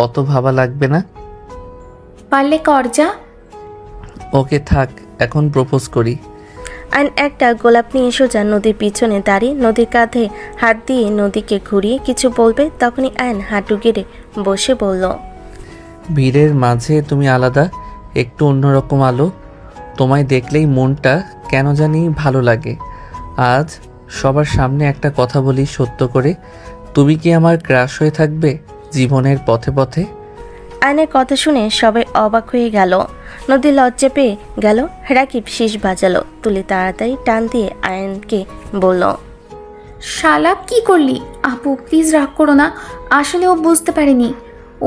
অত ভাবা লাগবে না। পারলে কর যা। ওকে থাক, এখন প্রপোজ করি। আয়ন একটা গোলাপ নিয়ে সোজা নদীর পিছনে দাঁড়িয়ে নদীর কাঁধে হাত দিয়ে নদীকে ঘুরিয়ে কিছু বলবে, তখনই আয়ন হাঁটু গেড়ে বসে বলল, ভিড়ের মাঝে তুমি আলাদা, একটু অন্যরকম আলো। তোমায় দেখলেই মনটা কেন জানি ভালো লাগে। আজ সবার সামনে একটা কথা বলি সত্য করে, তুমি কি আমার ক্রাশ হয়ে থাকবে জীবনের পথে পথে? আয়নের কথা শুনে সবাই অবাক হয়ে গেল। নদী লজ্জা পেয়ে গেল। রাকিব শীষ বাজালো। তুলি তাড়াতাড়ি টান দিয়ে আয়নকে বলল, শালা কি করলি? আপু প্লিজ রাগ করো না, আসলে ও বুঝতে পারেনি।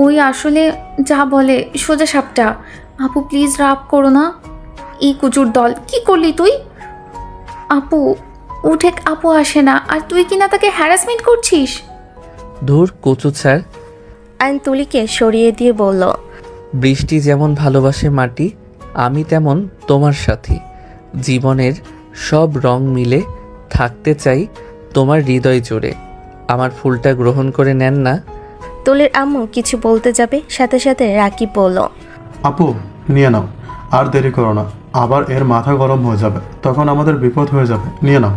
ওই আসলে যা বলে সোজা সাপটা। আপু প্লিজ রাগ করো না। এই কুচুর দল, কি করলি তুই? আপু উঠে, আপু আসে না আর তুই কিনা তাকে হ্যারাসমেন্ট করছিস। ধুর কচু ছাড়। আয়ন তুলিকে সরিয়ে দিয়ে বলল, বৃষ্টি যেমন ভালোবাসে মাটি, আমি তেমন তোমার সাথী। জীবনের সব রং মিলে থাকতে চাই তোমার হৃদয় জুড়ে। আমার ফুলটা গ্রহণ করে নেন না। তুলির আম্মু কিছু বলতে যাবে, সাথে সাথে রাকিব বলল, আপু নিয়ে নাও, আর দেরি করো না, আবার এর মাথা গরম হয়ে যাবে, তখন আমাদের বিপদ হয়ে যাবে, নিয়ে নাও।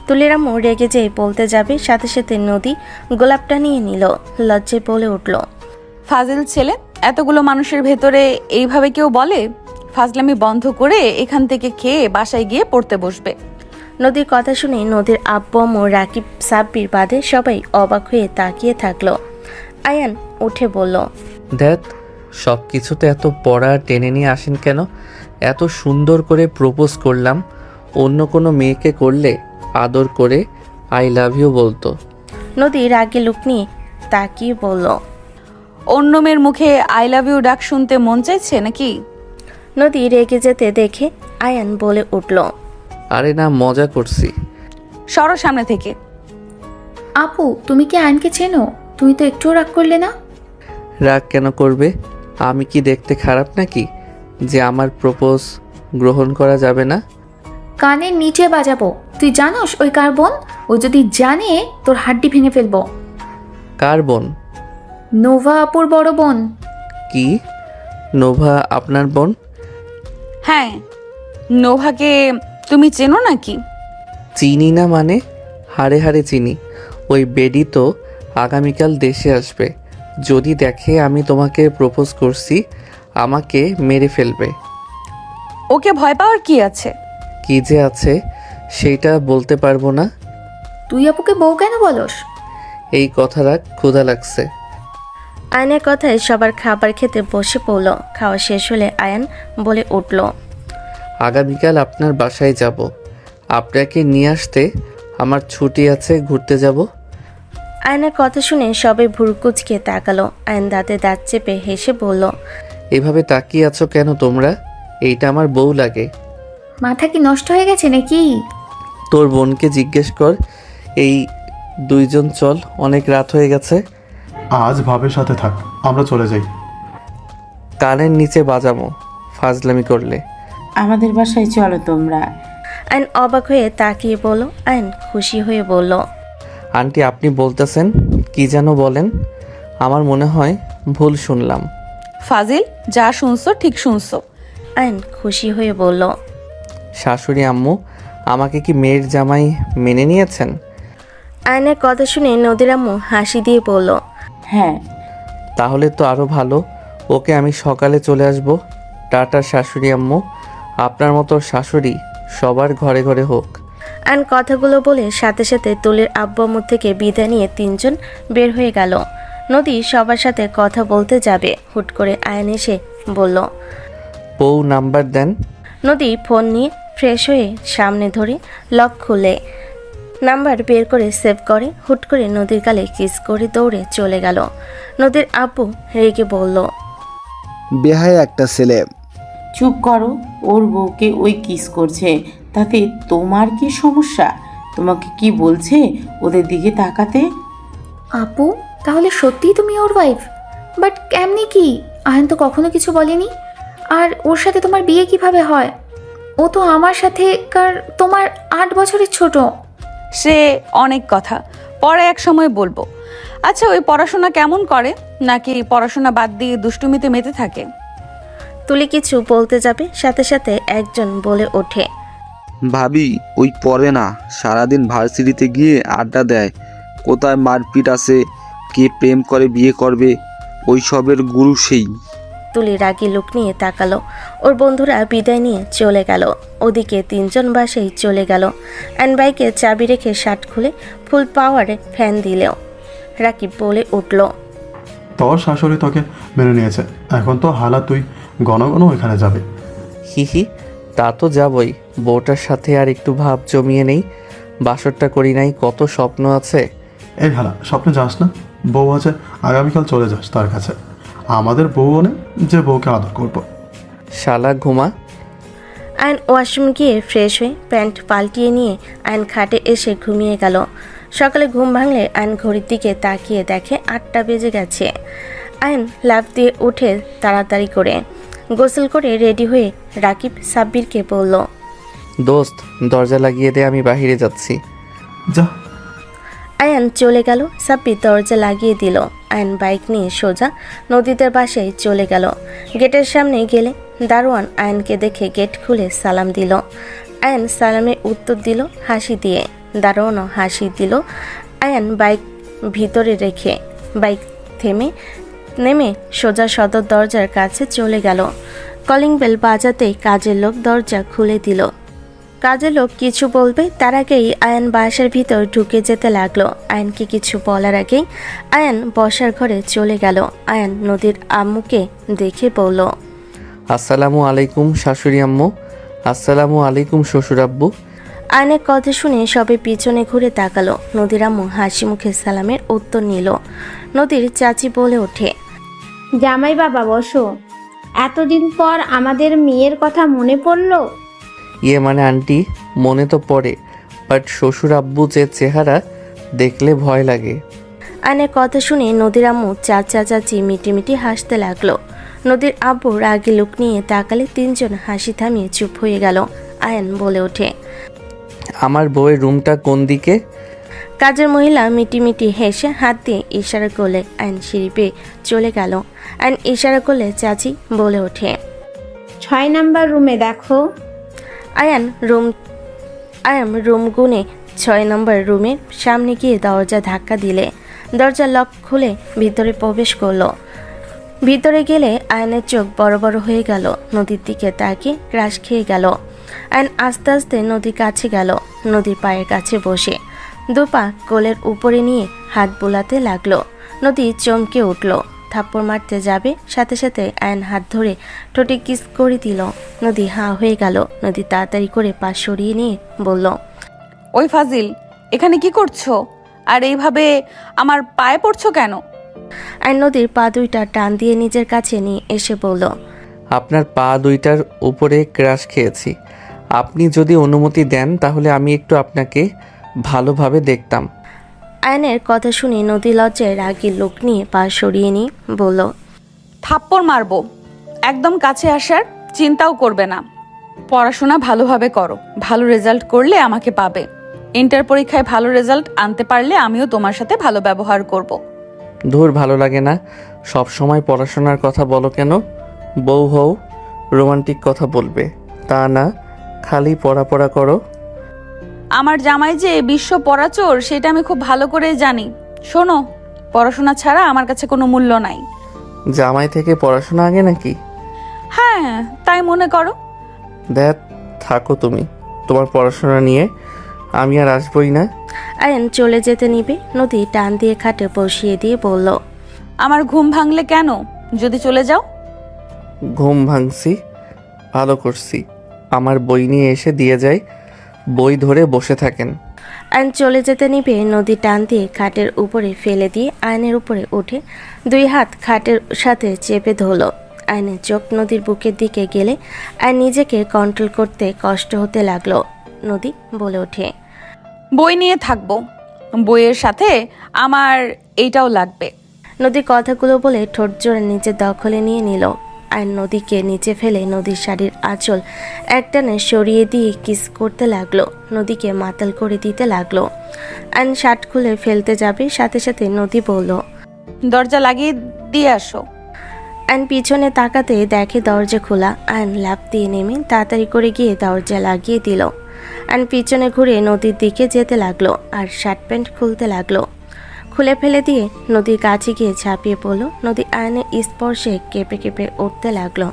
তুলির আম্মু রেগে যেয়ে বলতে যাবে, সাথে সাথে নদী গোলাপটা নিয়ে নিল। লজ্জায় বলে উঠল, ফাজিল ছেলে, এতগুলো মানুষের ভেতরে এইভাবে কেউ বলে? ফাজলামি বন্ধ করে এখান থেকে খেয়ে বাসায় গিয়ে পড়তে বসবে। নদীর কথা শুনে নদীর আব্বু আম্মু রাকিব সাব্বির বাদে সবাই অবাক হয়ে তাকিয়ে থাকলো। আয়ান উঠে বলল, দেখ, সব কিছুতে এত পড়া টেনে নিয়ে আসেন কেন? এত সুন্দর করে প্রপোজ করলাম, অন্য কোনো মেয়েকে করলে আদর করে আই লাভ ইউ বলতো। নদী রাগে লুক নিয়ে তাকিয়ে বলল, অন্য মেয়ের মুখে আই লাভ ইউ ডাক শুনতে মন চাইছে নাকি? নদী রেগে যেতে দেখে আয়ান বলে উঠল, আরে না, মজা করছি। সরো সামনে থেকে। আপু তুমি কি আয়নকে চেনো? তুমি তো একটুও রাগ করলে না। রাগ কেন করবে? আমি কি দেখতে খারাপ নাকি যে আমার প্রপোজ গ্রহণ করা যাবে না? কানের নিচে বাজাবো। তুই জানোস ওই কার বোন? ও যদি জানে তোর হাড্ডি ভেঙে ফেলবো। কার বোন? নোভা আপুর বড় বোন। কি? নোভা আপনার বোন? হ্যাঁ, নোভাকে তুমি চেনো নাকি? চিনি না মানে? হাড়ে হাড়ে চিনি। ওই বেডি তো আগামীকাল দেশে আসবে। যদি দেখে আমি তোমাকে প্রপোজ করছি, আমাকে মেরে ফেলবে। ওকে ভয় পাওয়ার কি আছে? কি যে আছে, সেইটা বলতে পারবো না। তুই আপুকে বউ কেন বলস? এই কথা রাখ, ক্ষুধা লাগছে। আয়নের কথায় সবার খাবার খেতে বসে পড়ল। খাওয়া শেষ হলে আয়ান বলে উঠল, আগামীকাল আপনার বাসায় যাব। আপনাকে নিয়ে আসতে আমার ছুটি আছে, ঘুরতে যাব। আয়নের কথা শুনে সবাই ভুরুকুচকে তাকালো। আয়ন দাঁতে দাঁত চেপে হেসে বলল, এভাবে তাকিয়ে আছো কেন তোমরা? এইটা আমার বউ লাগে। মাথা কি নষ্ট হয়ে গেছে নাকি? তোর বোনকে জিজ্ঞেস কর। এই দুইজন চল, অনেক রাত হয়ে গেছে। আজ ভাবের সাথে থাক, আমরা চলে যাই। কানের নিচে বাজামো ফাজলামি করলে। আমাদের বাসায় চলো তোমরা। আয়ন অবাক হয়ে তাকিয়ে বলল। আয়ন খুশি হয়ে বলল, আন্টি আপনি বলতেছেন কি যেন বলেন? আমার মনে হয় ভুল শুনলাম। ফাজিল, যা শুনছো ঠিক শুনছো। আয়ন খুশি হয়ে বলল, শাশুড়ি আম্মু আমাকে কি মেয়ের জামাই মেনে নিয়েছেন? আয়নের কথা শুনে নদীর আম্মু হাসি দিয়ে বলল, হ্যাঁ। তাহলে তো আরও ভালো। ওকে আমি সকালে চলে আসব। টাটা শাশুড়ি আম্মু। আপনার মতো শাশুড়ি সবার ঘরে ঘরে হোক। আয়ন কথাগুলো বলে সাথে সাথে তুলির আব্বু আম্মু থেকে বিদায় নিয়ে তিনজন বের হয়ে গেল। নদী সবার সাথে কথা বলতে যাবে, হুট করে আয়ন এসে বলল, বউ নাম্বার দেন। নদী ফোন নিয়ে ফ্রেশ হয়ে সামনে ধরে লক খুলে নাম্বার বের করে সেভ করে। হুট করে নদীর গালে কিস করে দৌড়ে চলে গেল। নদীর আব্বু রেগে বলল, বেহায়া একটা ছেলে। চুপ করো, ওর বউকে ওই কিস করছে, তাতে তোমার কি সমস্যা? তোমাকে কি বলছে ওদের দিকে তাকাতে? আপু, তাহলে সত্যিই তুমি ওর ওয়াইফ? বাট কেমনি কি? আয়ন তো কখনো কিছু বলেনি। আর ওর সাথে তোমার বিয়ে কিভাবে হয়? ও তো আমার সাথে তোমার 8 বছরের ছোট। সে অনেক কথা, পরে এক সময় বলবো। আচ্ছা, ওই পড়াশোনা কেমন করে? নাকি পড়াশোনা বাদ দিয়ে দুষ্টুমিতে মেতে থাকে? তুলি কিছু বলতে যাবে, সাথে সাথে একজন বলে ওঠে, ভাবি ওই পড়ে না, সারাদিন ভার্সিটিতে গিয়ে আড্ডা দেয়। কোথায় মারপিট আছে, কে প্রেম করে বিয়ে করবে, ওই সবের গুরু সেই। তুলি রাগী লুক নিয়ে তাকালো। ওর বন্ধুরা বিদায় নিয়ে চলে গেল। ওদিকে তিনজন বাসেই চলে গেল। অ্যান্ড বাইকে চাবি রেখে শার্ট খুলে ফুল পাওয়ারে ফ্যান দিলেও রাকিব বলে উঠল, তোর শাশুড়ি তোকে মেনে নিয়েছে, এখন তো হালা তুই ঘন ঘন ওইখানে যাবে। হিহি, তা তো যাবই। বউটার সাথে আর একটু ভাব জমিয়ে নেই। বাসরটা করি নাই, কত স্বপ্ন আছে। এই হালা, স্বপ্নে যাস না। বউ আছে, আগামীকাল চলে যাস তার কাছে। আমাদের বউ অনেক, যে বউকে আদর করবো। শালা ঘুমা। আয়ন ওয়াশরুম গিয়ে ফ্রেশ হয়ে প্যান্ট পাল্টিয়ে নিয়ে আয়ন খাটে এসে ঘুমিয়ে গেল। সকালে ঘুম ভাঙলে আয়ন ঘড়ির দিকে তাকিয়ে দেখে 8টা বেজে গেছে। আয়ন লাফ দিয়ে উঠে তাড়াতাড়ি করে গোসল করে রেডি হয়ে রাকিব সাব্বিরকে বলল, দোস্ত দরজা লাগিয়ে দে, আমি বাহিরে যাচ্ছি। যা। আয়ান চলে গেল। সাব্বির দরজা লাগিয়ে দিল। আয়ন বাইক নিয়ে সোজা নদীদের বাসায় চলে গেল। গেটের সামনে গেলে দারোয়ান আয়নকে দেখে গেট খুলে সালাম দিল। আয়ন সালামের উত্তর দিল হাসি দিয়ে। দারোয়ানও হাসি দিল। আয়ন বাইক ভিতরে রেখে বাইক নেমে সোজা সদর দরজার কাছে চলে গেল। কলিং বেল বাজাতেই কাজের লোক দরজা খুলে দিল। কাজের লোক কিছু বলবে তার আগেই আয়ন বাসার ভিতর ঢুকে যেতে লাগলো। আয়নকে কিছু বলার আগেই আয়ন বসার ঘরে চলে গেল। আয়ন নদীর আম্মুকে দেখে বলল, আসসালামু আলাইকুম শাশুড়ি আম্মু। আসসালামু আলাইকুম শ্বশুর আব্বু। আয়নের কথা শুনে সবে পিছনে ঘুরে তাকালো। নদীর আম্মু হাসি মুখে সালামের উত্তর নিল। নদীর চাচি বলে ওঠে, জামাই বাবা বসো। এতদিন পর আমাদের মেয়ের কথা মনে পড়লো? ইয়ে মানে আন্টি, মনে তো পড়ে, বাট শ্বশুর আব্বু যে চেহারা দেখলে ভয় লাগে। আয়নের কথা শুনে নদীর আম্মু চাচা চাচি মিটিমিটি হাসতে লাগলো। নদীর আব্বু রাগী লুক নিয়ে তাকালে তিনজন হাসি থামিয়ে চুপ হয়ে গেল। আয়ন বলে ওঠে, আমার বউয়ের রুমটা কোন দিকে? কাজের মহিলা মিটিমিটি হেসে হাত দিয়ে ইশারা করলে আয়ন সিঁড়ি পেয়ে চলে গেল। আয়ন ইশারা করলে চাচি বলে ওঠে, 6 নাম্বার রুমে দেখো। আয়ান রুম গুনে 6 নম্বর রুমের সামনে গিয়ে দরজা ধাক্কা দিলে দরজা লক খুলে ভিতরে প্রবেশ করলো। ভিতরে গেলে আয়নের চোখ বড় বড় হয়ে গেল। নদীর দিকে তাকিয়ে ক্রাশ খেয়ে গেল। আয়ন আস্তে আস্তে নদীর কাছে গেল, নদীর পায়ের কাছে বসে দুপা কোলের উপরে নিয়ে হাত বোলাতে লাগলো। নদী চমকে উঠল, থাপ্পড় মারতে যাবে, সাথে সাথে আয়ন হাত ধরে ঠোঁটে কিস করে দিল। নদী হাঁ হয়ে গেল। নদী তাড়াতাড়ি করে পা সরিয়ে নিয়ে বলল, ওই ফাজিল, এখানে কি করছো? আর এইভাবে আমার পায়ে পড়ছো কেন? আয়ন নদীর পা দুইটা টান দিয়ে নিজের কাছে নিয়ে এসে বলল, আপনার পা দুইটার উপরে ক্রাশ খেয়েছি। আপনি যদি অনুমতি দেন তাহলে আমি একটু আপনাকে ভালোভাবে দেখতাম। আয়নের কথা শুনে নদী লজ্জায় রাগী লোক নিয়ে পা সরিয়ে নিয়ে বলল, থাপ্পড় মারবো, একদম কাছে আসার চিন্তাও করবে না। পড়াশোনা ভালোভাবে করো, ভালো রেজাল্ট করলে আমাকে পাবে। ইন্টার পরীক্ষায় ভালো রেজাল্ট আনতে পারলে আমিও তোমার সাথে ভালো ব্যবহার করব। ধুর, ভালো লাগে না। সব সময় পড়াশোনার কথা বলো কেন? বউ হও, রোমান্টিক কথা বলবে, তা না খালি পড়া করো। আমার জামাই যে বিশ্ব পড়াচোর সেটা আমি খুব ভালো করেই জানি। শোনো, পড়াশোনা ছাড়া আমার কাছে কোনো মূল্য নাই। জামাই থেকে পড়াশোনা আগে নাকি? হ্যাঁ, তাই মনে করো। দেখ, থাকো তুমি তোমার পড়াশোনা নিয়ে, আমি আর আসবই না। আয়ন চলে যেতে নিবে, নদী টান দিয়ে খাটে বসিয়ে দিয়ে বলল, আমার ঘুম ভাঙলে কেন যদি চলে যাও? ঘুম ভাঙছি, ভালো করছি। আমার বই নিয়ে এসে দিয়ে যায়, বই ধরে বসে থাকেন। আয়ন চলে যেতে নিবে, নদী টান দিয়ে খাটের উপরে ফেলে দিয়ে আয়নের উপরে উঠে দুই হাত খাটের সাথে চেপে ধরল। আয়নের চোখ নদীর বুকের দিকে গেলে আয়ন নিজেকে কন্ট্রোল করতে কষ্ট হতে লাগলো। নদী বলে ওঠে, বই নিয়ে থাকবো, বইয়ের সাথে আমার এইটাও লাগবে। নদী কথাগুলো বলে ঠোঁট জোড়া নিজের দখলে নিয়ে নিল। আয়ন নদীকে নিচে ফেলে নদীর শাড়ির আঁচল একটানে সরিয়ে দিয়ে কিস করতে লাগলো, নদীকে মাতাল করে দিতে লাগলো। আয়ন শার্ট খুলে ফেলতে যাবে, সাথে সাথে নদী বলল, দরজা লাগিয়ে দিয়ে আসো। আয়ন পিছনে তাকাতে দেখে দরজা খোলা। আয়ন লাফ দিয়ে নেমে তাড়াতাড়ি করে গিয়ে দরজা লাগিয়ে দিল। আয়ন পিছনে ঘুরে নদীর দিকে যেতে লাগলো আর শার্ট প্যান্ট খুলতে লাগলো। খুলে ফেলে দিয়ে নদীর কাছে গিয়ে ঝাঁপিয়ে পড়ল। নদী আয়নের স্পর্শে কেঁপে কেঁপে উঠতে লাগলো।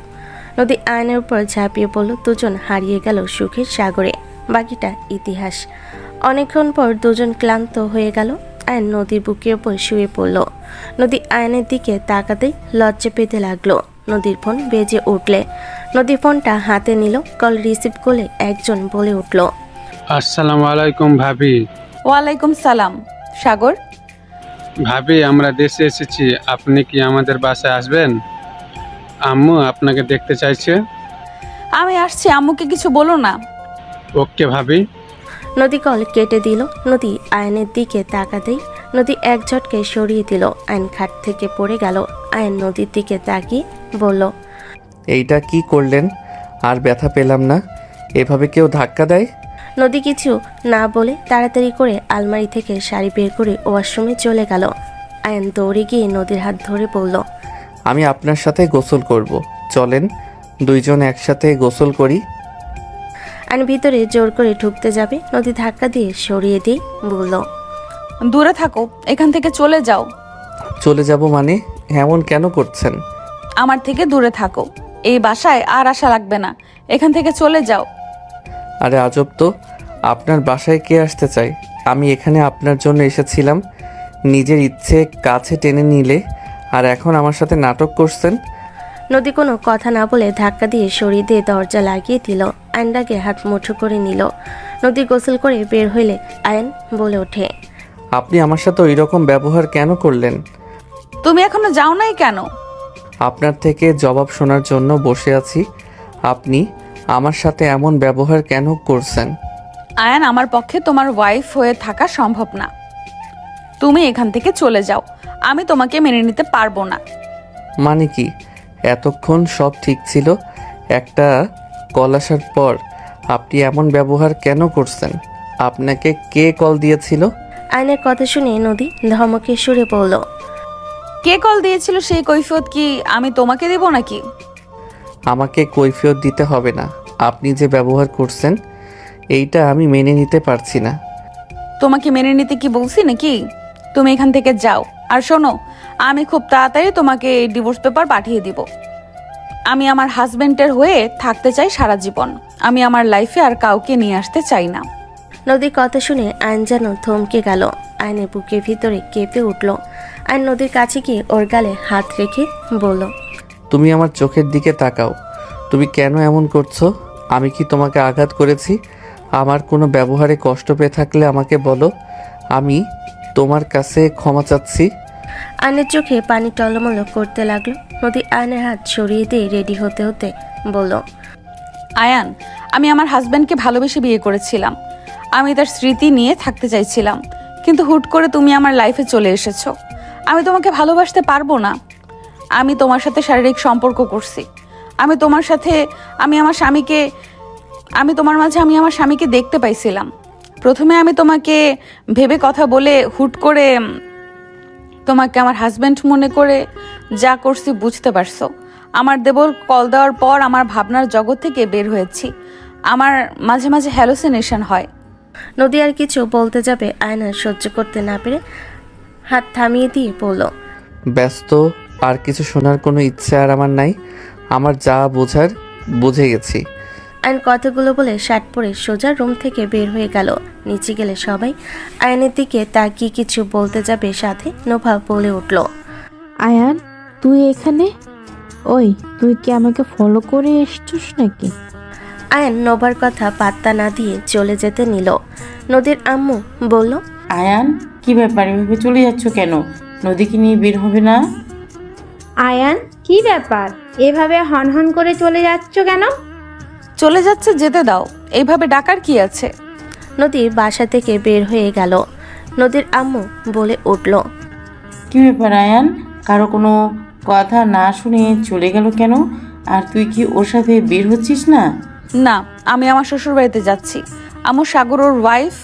নদী আয়নের উপর ঝাঁপিয়ে পড়ল। দুজন হারিয়ে গেল সুখের সাগরে। বাকিটা ইতিহাস। অনেকক্ষণ পর দুজন ক্লান্ত হয়ে গেল। আয়ন নদীর বুকের উপর শুয়ে পড়ল। নদী আয়নের দিকে তাকাতেই লজ্জা পেতে লাগলো। নদীর ফোন বেজে উঠলে নদী ফোনটা হাতে নিল। কল রিসিভ করলে একজন বলে উঠল, আসসালামু আলাইকুম ভাবি। ওয়ালাইকুম সালাম। সাগর? ভাবি, আমরা দেশে এসেছি, আপনি কি আমাদের বাসায় আসবেন? আম্মু আপনাকে দেখতে চাইছে। আমি আসছি, আম্মুকে কিছু বলো না। ওকে ভাবি। নদী কল কেটে দিল। নদী আয়নের দিকে তাকাতেই নদী এক ঝটকে সরিয়ে দিল। আয়ন খাট থেকে পড়ে গেল। আয়ন নদীর দিকে তাকিয়ে বলল, এইটা কি করলেন? আর ব্যথা পেলাম না। এভাবে কেউ ধাক্কা দেয়? নদী কিছু না বলে তাড়াতাড়ি করে আলমারি থেকে শাড়ি বের করে ওয়াশরুমে চলে গেল। আয়ন দৌড়ে গিয়ে নদীর হাত ধরে বলল, আমি আপনার সাথে গোসল করব, চলেন দুইজন একসাথে গোসল করি। আয়ন ভিতরে জোর করে ঢুকতে যাবে, নদী ধাক্কা দিয়ে সরিয়ে দিয়ে বলল, দূরে থাকো, এখান থেকে চলে যাও। চলে যাব মানে? এমন কেন করছেন? আমার থেকে দূরে থাকো, এই বাসায় আর আশা লাগবে না, এখান থেকে চলে যাও। আরে আজব তো, আপনার বাসায় কে আসতে চায়? আমি এখানে আপনার জন্য এসেছিলাম, নিজের ইচ্ছে কাছে টেনে নিলে আর এখন আমার সাথে নাটক করছেন। নদী কোনো কথা না বলে ধাক্কা দিয়ে সরিয়ে দিয়ে দরজা লাগিয়ে দিল। আয়নটাকে হাত মুঠো করে নিল। নদী গোসল করে বের হইলে আয়ন বলে ওঠে, আপনি আমার সাথে ওই রকম ব্যবহার কেন করলেন? তুমি এখনো যাও নাই কেন? আপনার থেকে জবাব শোনার জন্য বসে আছি। আপনি আমার সাথে এমন ব্যবহার কেন করছেন? আয়ান, আমার পক্ষে তোমার ওয়াইফ হয়ে থাকা সম্ভব না। তুমি এখান থেকে চলে যাও, আমি তোমাকে মেনে নিতে পারবো না। মানে কি? এতক্ষণ সব ঠিক ছিল, একটা কল আসার পর আপনি এমন ব্যবহার কেন করছেন? আপনাকে কে কল দিয়েছিল? আয়নের কথা শুনে নদী ধমকে সুরে পড়ল, কে কল দিয়েছিল সেই কৈফিয়ত কি আমি তোমাকে দেব নাকি? আমাকে কৈফিয়ত দিতে হবে না। আপনি যে ব্যবহার করছেন এইটা আমি মেনে নিতে পারছি না। তোমাকে মেনে নিতে কি বলছি নাকি? তুমি এখান থেকে যাও। আর শোনো, আমি খুব তাড়াতাড়ি তোমাকে ডিভোর্স পেপার পাঠিয়ে দিব। আমি আমার হাজবেন্ডের হয়ে থাকতে চাই সারা জীবন। আমি আমার লাইফে আর কাউকে নিয়ে আসতে চাই না। নদীর কথা শুনে আয়ন যেন থমকে গেল। আয়নের বুকের ভিতরে কেঁপে উঠল। আয়ন নদীর কাছে গিয়ে ওর গালে হাত রেখে বলল, তুমি আমার চোখের দিকে তাকাও। তুমি কেন এমন করছো? আমি কি তোমাকে আঘাত করেছি? আমার কোনো ব্যবহারে কষ্ট পেয়ে থাকলে আমাকে বলো, আমি তোমার কাছে ক্ষমা চাচ্ছি। আয়নের চোখে পানি টলমল করতে লাগলো। নদী আয়নের হাত সরিয়ে দিয়ে রেডি হতে হতে বলল, আয়ান, আমি আমার হাজবেন্ডকে ভালোবেসে বিয়ে করেছিলাম। আমি তার স্মৃতি নিয়ে থাকতে চাইছিলাম, কিন্তু হুট করে তুমি আমার লাইফে চলে এসেছো। আমি তোমাকে ভালোবাসতে পারবো না। আমি তোমার সাথে শারীরিক সম্পর্ক করছি। আমি তোমার স্বামীকে দেখতে পাইছিলাম। প্রথমে আমি তোমাকে ভেবে কথা বলে হুট করে তোমাকে আমার হাজবেন্ড মনে করে যা করছি বুঝতে পারছো। আমার দেবর কল দেওয়ার পর আমার ভাবনার জগৎ থেকে বের হয়েছি। আমার মাঝে মাঝে হ্যালুসিনেশন হয়। নদী আর কিছু বলতে যাবে, আয়না সহ্য করতে না পেরে হাত থামিয়ে দিয়ে বলল, ব্যস্ত, আর কিছু শোনার কোনো ইচ্ছে আর আমার নাই। আমার যা বোঝার বুঝে গেছি। আয়ন কথাগুলো বলে শার্ট পরে সোজা রুম থেকে বের হয়ে গেল। নিচে গেলে সবাই আয়নের দিকে তাকিয়ে কিছু বলতে যাবে, সাথে নোভা বলে উঠল, আয়ান, তুই এখানে? ওই, তুই কি আমাকে ফলো করে এসছিস নাকি? আয়ন নোভার কথা পাত্তা না দিয়ে চলে যেতে নিল। নদীর আম্মু বলল, আয়ান, কি ব্যাপার, এভাবে চলে যাচ্ছ কেন? নদীকে নিয়ে বের হবে না? আয়ান, কি ব্যাপার, এভাবে হনহন করে চলে যাচ্ছ কেন? চলে যাচ্ছে, যেতে দাও। এইভাবে ডাকার কি আছে? নদীর বাসা থেকে বের হয়ে গেল। নদীর আম্মু বলে উঠল, কি ব্যাপার আয়ান, কারো কোনো কথা না শুনে চলে গেল কেন? আর তুই কি ওর সাথে বের হচ্ছিস না? না, আমি আমার শ্বশুর বাড়িতে যাচ্ছি। আমার সাগর ওর ওয়াইফ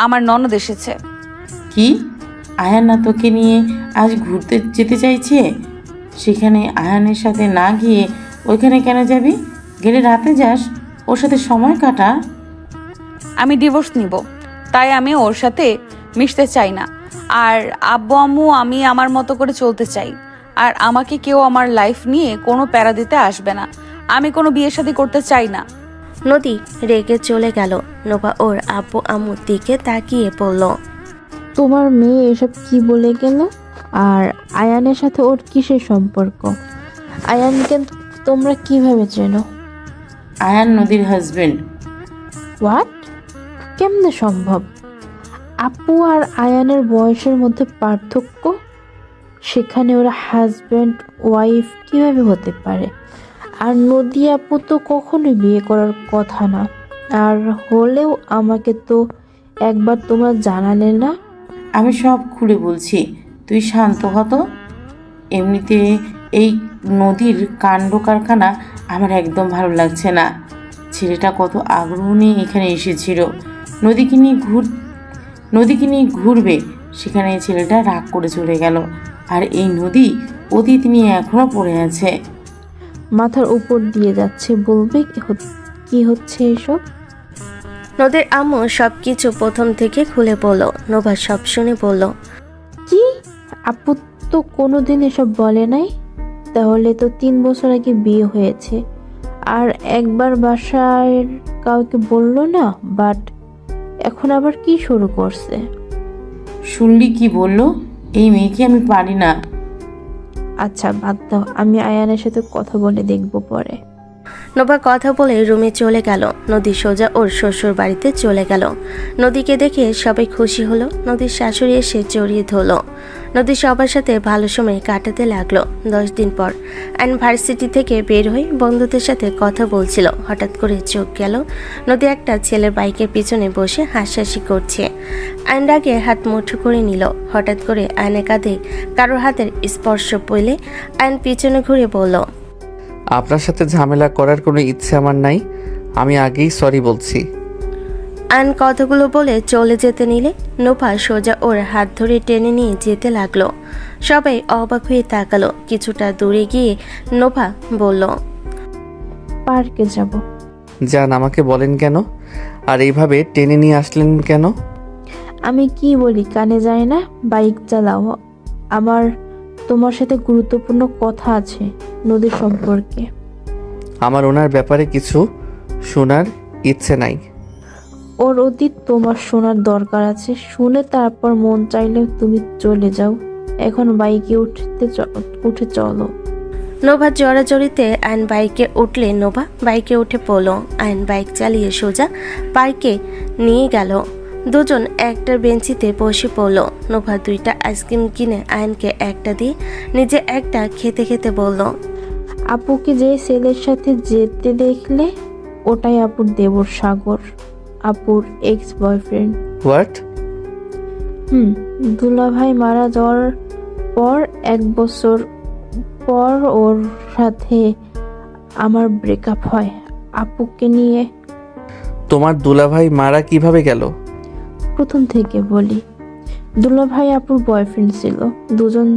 আমার ননদ এসেছে। কি, আয়ান না তোকে নিয়ে আজ ঘুরতে যেতে চাইছে? সেখানে আয়ানের সাথে না গিয়ে ওইখানে কেন যাবি? গেলে রাতে যাস, ওর সাথে সময় কাটা। আমি ডিভোর্স নিব, তাই আমি ওর সাথে মিশতে চাই না। আর আব্বু আম্মু, আমি আমার মতো করে চলতে চাই। আর আমাকে কেউ আমার লাইফ নিয়ে কোনো প্যারা দিতে আসবে না। আমি কোনো বিয়ে শাদী করতে চাই না। নদী রেগে চলে গেল। নোভা ওর আব্বু আম্মুর দিকে তাকিয়ে বলল, তোমার মেয়ে এসব কি বলে গেল? আর আয়ানের সাথে ওর কিসের সম্পর্ক? আয়ানকে তোমরা কিভাবে চেনো? আয়ান নদীর হাজবেন্ড। হোয়াট? কেমনে সম্ভব? আপু আর আয়ানের বয়সের মধ্যে পার্থক্য, সেখানে ওরা হাজব্যান্ড ওয়াইফ কিভাবে হতে পারে? আর নদী আপু তো কখনোই বিয়ে করার কথা না। আর হলেও আমাকে তো একবার তোমরা জানালে না। আমি সব খুলে বলছি, তুই শান্ত হতো। এমনিতে এই নদীর কাণ্ড কারখানা আমার একদম ভালো লাগছে না। ছেলেটা কত আগ্রহ নিয়ে এখানে এসেছিল নদীকে নিয়ে ঘুরবে, সেখানে ছেলেটা রাগ করে চলে গেল। আর এই নদী অতীত নিয়ে এখনো পড়ে আছে। মাথার উপর দিয়ে যাচ্ছে, বলবে কি হচ্ছে এসব? নদীর আম্মু সবকিছু প্রথম থেকে খুলে বলল। নোভা সব শুনে বলল, কি? আপু তো কোনোদিন এসব বলে নাই। তাহলে তো 3 বছর আগে বিয়ে হয়েছে, আর একবার বাসায় কাউকে বললো না, বাট এখন আবার কি শুরু করছে? শুনলি কি বললো? এই মেয়েকে আমি পারি না। আচ্ছা বাদ দাও, আমি আয়ানের সাথে কথা বলে দেখবো পরে। নোভা কথা বলে রুমে চলে গেল। নদী সোজা ওর শ্বশুর বাড়িতে চলে গেল। নদীকে দেখে সবাই খুশি হলো। নদীর শাশুড়ি এসে জড়িয়ে ধরলো। নদী সবার সাথে ভালো সময় কাটাতে লাগলো। 10 দিন পর ইউনিভার্সিটি থেকে বের হয়ে বন্ধুদের সাথে কথা বলছিল। হঠাৎ করে চোখ গেল নদী একটা ছেলের বাইকের পিছনে বসে হাসাহাসি করছে। আয়ন আগে হাত মুঠো করে নিল। হঠাৎ করে আয়নের কাঁধে কারোর হাতের স্পর্শ পেলে আয়ন পিছনে ঘুরে বলল, আপনার সাথে ঝামেলা করার কোনো ইচ্ছে আমার নাই। আমি আগেই সরি বলছি। আয়ন কথাগুলো বলে চলে যেতে নিলে নোভা সোজা ওর হাত ধরে টেনে নিয়ে যেতে লাগলো। সবাই অবাক হয়ে তাকালো। কিছুটা দূরে গিয়ে নোভা বলল, পার্কে যাব। যান, আমাকে বলেন কেন? আর এইভাবে টেনে নিয়ে আসলেন কেন? আমি কি বলি কানে যায় না? বাইক চালাও, আমার তোমার সাথে গুরুত্বপূর্ণ কথা আছে নদীর সম্পর্কে। আমার ওনার ব্যাপারে কিছু শোনার ইচ্ছে নাই। ওর অতীত তোমার শোনার দরকার আছে, শুনে তারপর মন চাইলে তুমি চলে যাও। এখন বাইকে উঠে চলো। নোভা জড়াজড়িতে আয়ন বাইকে উঠলে নোভা বাইকে উঠে পড়লো। আয়ন বাইক চালিয়ে সোজা পার্কে নিয়ে গেল। দুজন একটা বেঞ্চিতে বসে পড়লো। নোভা 2টা আইসক্রিম কিনে আয়নকে একটা দিয়ে নিজে একটা খেতে খেতে বলল, আপুকে যে ছেলের সাথে যেতে দেখলে ওটাই আপুর দেবর সাগর, আপুর এক্স বয়ফ্রেন্ড। হোয়াট? দুলাভাই মারা যাওয়ার পর 1 বছর পর ওর সাথে আমার ব্রেকআপ হয় আপুকে নিয়ে। তোমার দুলাভাই মারা কিভাবে গেল? প্রথম থেকে বলি, দুলাভাই আপুর বয়ফ্রেন্ড ছিল। দুজন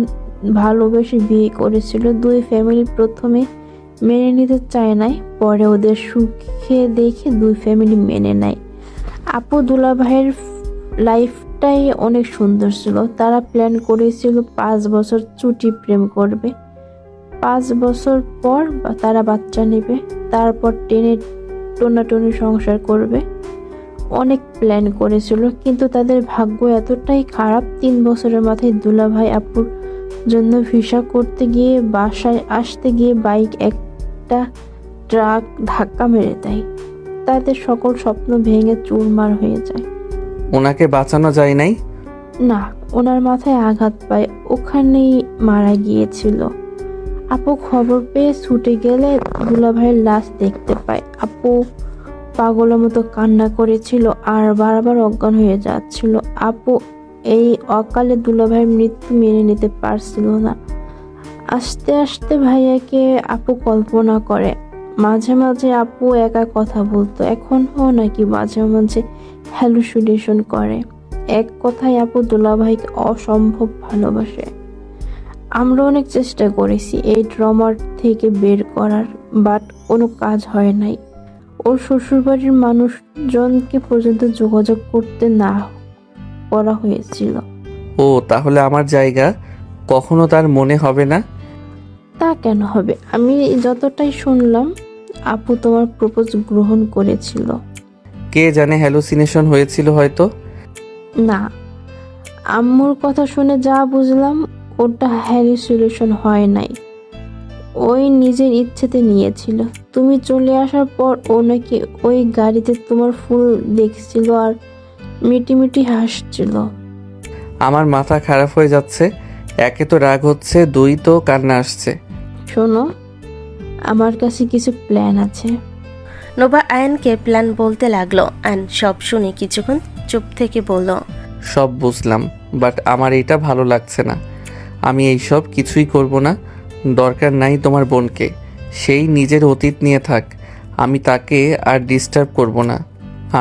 ভালোবেসে বিয়ে করেছিল। 2 ফ্যামিলি প্রথমে মেনে নিতে চায় নাই, পরে ওদের সুখে দেখে 2 ফ্যামিলি মেনে নেয়। আপু দুলাভাইয়ের লাইফটাই অনেক সুন্দর ছিল। তারা প্ল্যান করেছিল 5 বছর চুটি প্রেম করবে, 5 বছর পর তারা বাচ্চা নেবে, তারপর টোনাটুনি সংসার করবে। অনেক প্ল্যান করেছিল, কিন্তু তাদের ভাগ্য এতটাই খারাপ, 3 বছরের মাথায় দুলাভাই আপুর জন্য ভিসা করতে গিয়ে বাসায় আসতে গিয়ে বাইক একটা ট্রাক ধাক্কা মেরে দেয়। তাদের সকল স্বপ্ন ভেঙে চুরমার হয়ে যায়। ওনাকে বাঁচানো যায় নাই? না, ওনার মাথায় আঘাত পায়, ওখানেই মারা গিয়েছিল। আপু খবর পেয়ে ছুটে গেলে দুলাভাইয়ের লাশ দেখতে পায়। আপু পাগলের মতো কান্না করেছিল আর বারবার অজ্ঞান হয়ে যাচ্ছিল। আপু এই অকালে দুলাভাইয়ের মৃত্যু মেনে নিতে পারছিল না। আস্তে আস্তে ভাইয়াকে আপু কল্পনা করে। মাঝে মাঝে আপু একা কথা বলতো, এখনও নাকি মাঝে মাঝে হ্যালুসিনেশন করে। এক কথায় আপু দুলাভাইকে অসম্ভব ভালোবাসে। আমরা অনেক চেষ্টা করেছি এই ট্রমার থেকে বের করার, বাট কোনো কাজ হয় নাই। ওর শ্বশুরবাড়ির মানুষজনকে পর্যন্ত যোগাযোগ করতে না করা হয়েছিল। ও তাহলে আমার জায়গা কখনো তার মনে হবে না? তা কেন হবে? আমি যতটাই শুনলাম আপু তোমার প্রপোজ গ্রহণ করেছিল। কে জানে, হ্যালুসিনেশন হয়েছিল হয়তো। না, আম্মুর কথা শুনে যা বুঝলাম ওটা হ্যালুসিনেশন হয় নাই, ওই নিজের ইচ্ছেতে নিয়েছিল। তুমি চলে আসার পর ও নাকি ওই গাড়িতে তোমার ফুল দেখছিল আর মিটিমিটি হাসছিল। আমার মাথা খারাপ হয়ে যাচ্ছে। একে তো রাগ হচ্ছে, 2 তো কান্না আসছে। শোনো, আমার কাছে কিছু প্ল্যান আছে। নোভা আয়নকে প্ল্যান বলতে লাগলো। আয়ন সব শুনে কিছুক্ষণ চুপ থেকে বলল, সব বুঝলাম, বাট আমার এটা ভালো লাগছে না। আমি এইসব কিছুই করব না। দরকার নাই তোমার বোনকে, সেই নিজের অতীত নিয়ে থাক। আমি তাকে আর ডিস্টার্ব করব না।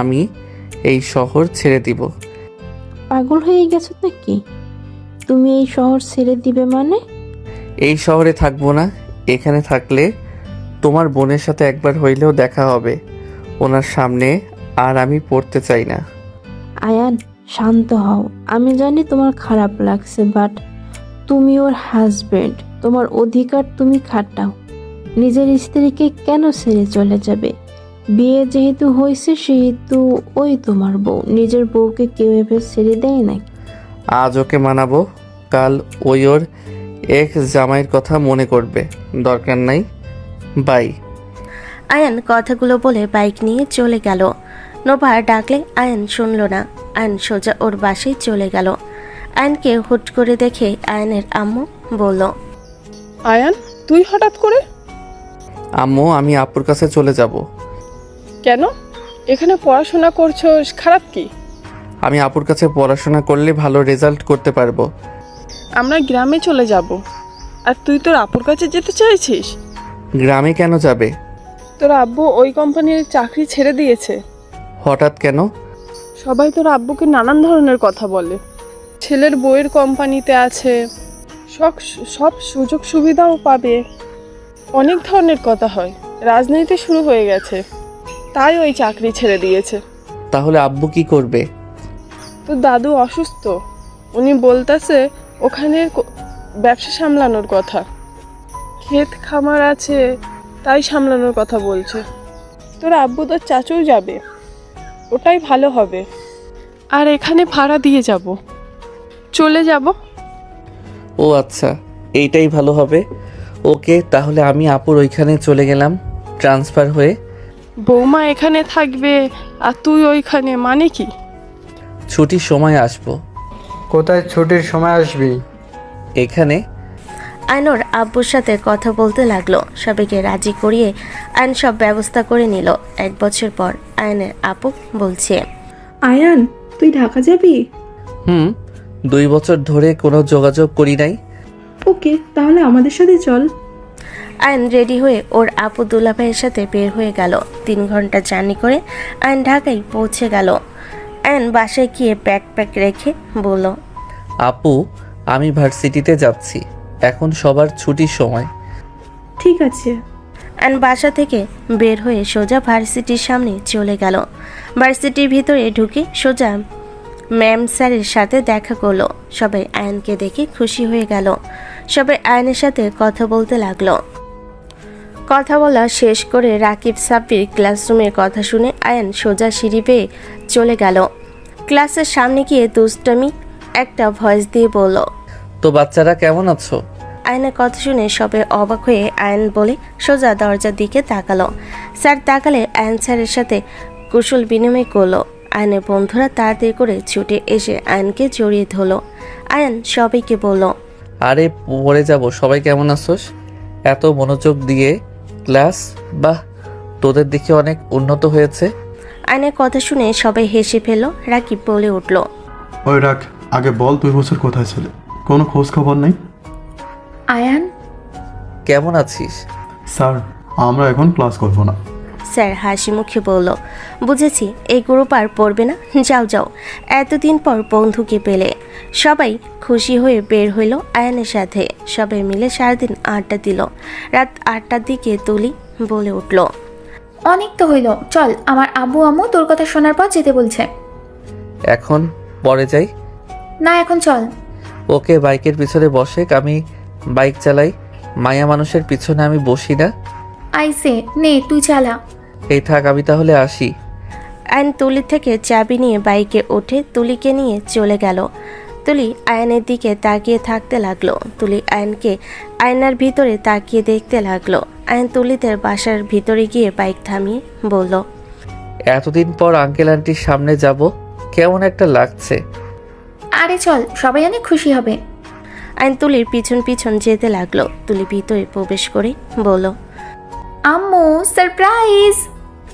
আমি এই শহর ছেড়ে দিব। পাগল হয়ে গেছো নাকি? তুমি এই শহর ছেড়ে দিবে মানে? এই শহরে থাকবো না। এখানে থাকলে তোমার বোনের সাথে একবার হইলেও দেখা হবে ওনার সামনে, আর আমি পড়তে চাই না। আয়ান, শান্ত হও। আমি জানি তোমার খারাপ লাগছে, বাট তুমি ওর হাজবেন্ড, তোমার অধিকার তুমি খাটাও। নিজের স্ত্রীকে কেন ছেড়ে চলে যাবে? বিয়ে যেহেতু হয়েছে সেহেতু ওই তোমার বউ। নিজের বউকে কেউ এভাবে ছেড়ে দেয় নাকি? আজ ওকে মানাবো, কাল ওই ওর এক্স জামাইয়ের কথা মনে করবে। দরকার নাই। বাই। আয়ান কথাগুলো বলে বাইক নিয়ে চলে গেল। নোভা ডাকলে আয়ান শুনল না। আয়ান সোজা ওর বাসায় চলে গেল। আয়ানকে হুট করে দেখে আয়ানের আম্মু বলল, আয়ান, তুই হঠাৎ করে? আম্মু, আমি আপুর কাছে চলে যাব। কেন? এখানে পড়াশোনা করছো, খারাপ কি? আমি আপুর কাছে পড়াশোনা করলে ভালো রেজাল্ট করতে পারবো। আমরা গ্রামে চলে যাব। আর তুই তোর আপুর কাছে যেতে চাইছিস? গ্রামে কেন যাবে? তোর আব্বু ওই কোম্পানির চাকরি ছেড়ে দিয়েছে। হঠাৎ কেন? সবাই তোর আব্বুকে নানান ধরনের কথা বলে। ছেলের বউয়ের কোম্পানিতে আছে, সব সুযোগ সুবিধাও পাবে, অনেক ধরনের কথা হয়। রাজনীতি শুরু হয়ে গেছে, তাই ওই চাকরি ছেড়ে দিয়েছে। তাহলে আব্বু কি করবে? তোর দাদু অসুস্থ, উনি বলতেছে ব্যবসা সামলানোর কথা। ক্ষেত খামার আছে তাই সামলানোর কথা বলছে। তোর আব্বু তোর চাচুও যাবে, ওটাই ভালো হবে। আর এখানে ভাড়া দিয়ে চলে যাব। ও আচ্ছা, এইটাই ভালো হবে। ওকে, তাহলে আমি আপুর ওইখানে চলে গেলাম ট্রান্সফার হয়ে। বৌমা এখানে থাকবে আর তুই ওইখানে, মানে কি? ছুটির সময় আসবো। কোথায় ছুটির সময় আসবি? এখানে। আয়নোর আব্বুর সাথে কথা বলতে লাগলো। সবাইকে রাজি করিয়ে আয়ন সব ব্যবস্থা করে নিল। 1 বছর পর আয়নের আপু বলছে, আয়ান, তুই ঢাকা যাবি? 2 বছর ধরে কোনো যোগাযোগ করি নাই। ওকে, তাহলে আমাদের সাথে চল। আয়ন রেডি হয়ে ওর আপু দুলাভাইয়ের সাথে বের হয়ে গেল। 3 ঘন্টা জার্নি করে আয়ন ঢাকায় পৌঁছে গেল। আয়ন বাসায় গিয়ে ব্যাকপ্যাক রেখে বলল, আপু, আমি ভার্সিটিতে যাচ্ছি, এখন সবার ছুটির সময়। ঠিক আছে। আয়ন বাসা থেকে বের হয়ে সোজা ভার্সিটির সামনে চলে গেল। ভার্সিটির ভিতরে ঢুকে সোজা ম্যাম স্যারের সাথে দেখা করলো। সবাই আয়নকে দেখে খুশি হয়ে গেল। সবাই আয়নের সাথে কথা বলতে লাগলো। কথা বলা শেষ করে রাকিব সাব্বির ক্লাসরুমের কথা শুনে আয়ন সোজা সিঁড়ি বেয়ে চলে গেল। ক্লাসের সামনে গিয়ে দুষ্টামি একটা ভয়েস দিয়ে বলল, তো বাচ্চারা কেমন আছো? আয়নের কথা শুনে সবাই অবাক হয়ে আয়ন বলে সোজা দরজার দিকে তাকালো। স্যার তাকালে আয়ন স্যারের সাথে কুশল বিনিময় করলো। আয়নের বন্ধুরা তাড়াতাড়ি করে ছুটে এসে আয়নকে জড়িয়ে ধরলো। আয়ন সবাইকে বলল, আরে পড়ে যাব, সবাই কেমন আছোস? এত মনোযোগ দিয়ে ক্লাস, বাহ, তোদের দেখে অনেক উন্নত হয়েছে। আয়নের কথা শুনে সবাই হেসে ফেলল। রাকিব বলে উঠল, ওই রাখ, আগে বল 2 বছর কোথায় ছিলে? কোনো খোঁজ খবর নেই? আয়ান, কেমন আছিস? স্যার, আমরা এখন ক্লাস করব না। স্যার হাসি মুখে বলল, বুঝেছি, এই গ্রুপ আর পড়বে না, যাও যাও। এতদিন পর বন্ধুকে পেলে। সবাই খুশি হয়ে বের হইল আয়নের সাথে। সবাই মিলে সারাদিন আড্ডা দিল। রাত 8টার দিকে তুলি বলে উঠল, অনেক তো হইল, চল, আমার আব্বু আম্মু তোর কথা শোনার পর যেতে বলছে। এখন পরে যাই? না, এখন চল। ওকে, বাইকের পিছনে বসে, আমি বাইক চালাই। মায়া মানুষের পিছনে আমি বসি না। আইসে নে, তুই চালা। এই থাক, আমি তাহলে আসি। আয়ন তুলি থেকে চাবি নিয়ে বাইকে উঠে তুলিকে নিয়ে চলে গেল। তুলি আয়নের দিকে তাকিয়ে থাকতে লাগলো। তুলি আয়নকে আয়নার ভিতরে তাকিয়ে দেখতে লাগলো। আয়ন তুলিদের বাসার ভিতরে গিয়ে বাইক থামিয়ে বলল, এতদিন পর আঙ্কেল আন্টির সামনে যাব, কেমন একটা লাগছে। আরে চল, সবাই অনেক খুশি হবে। আয়ন তুলির পিছন পিছন যেতে লাগলো। তুলি ভিতরে প্রবেশ করে বলল, আম্মু সারপ্রাইজ।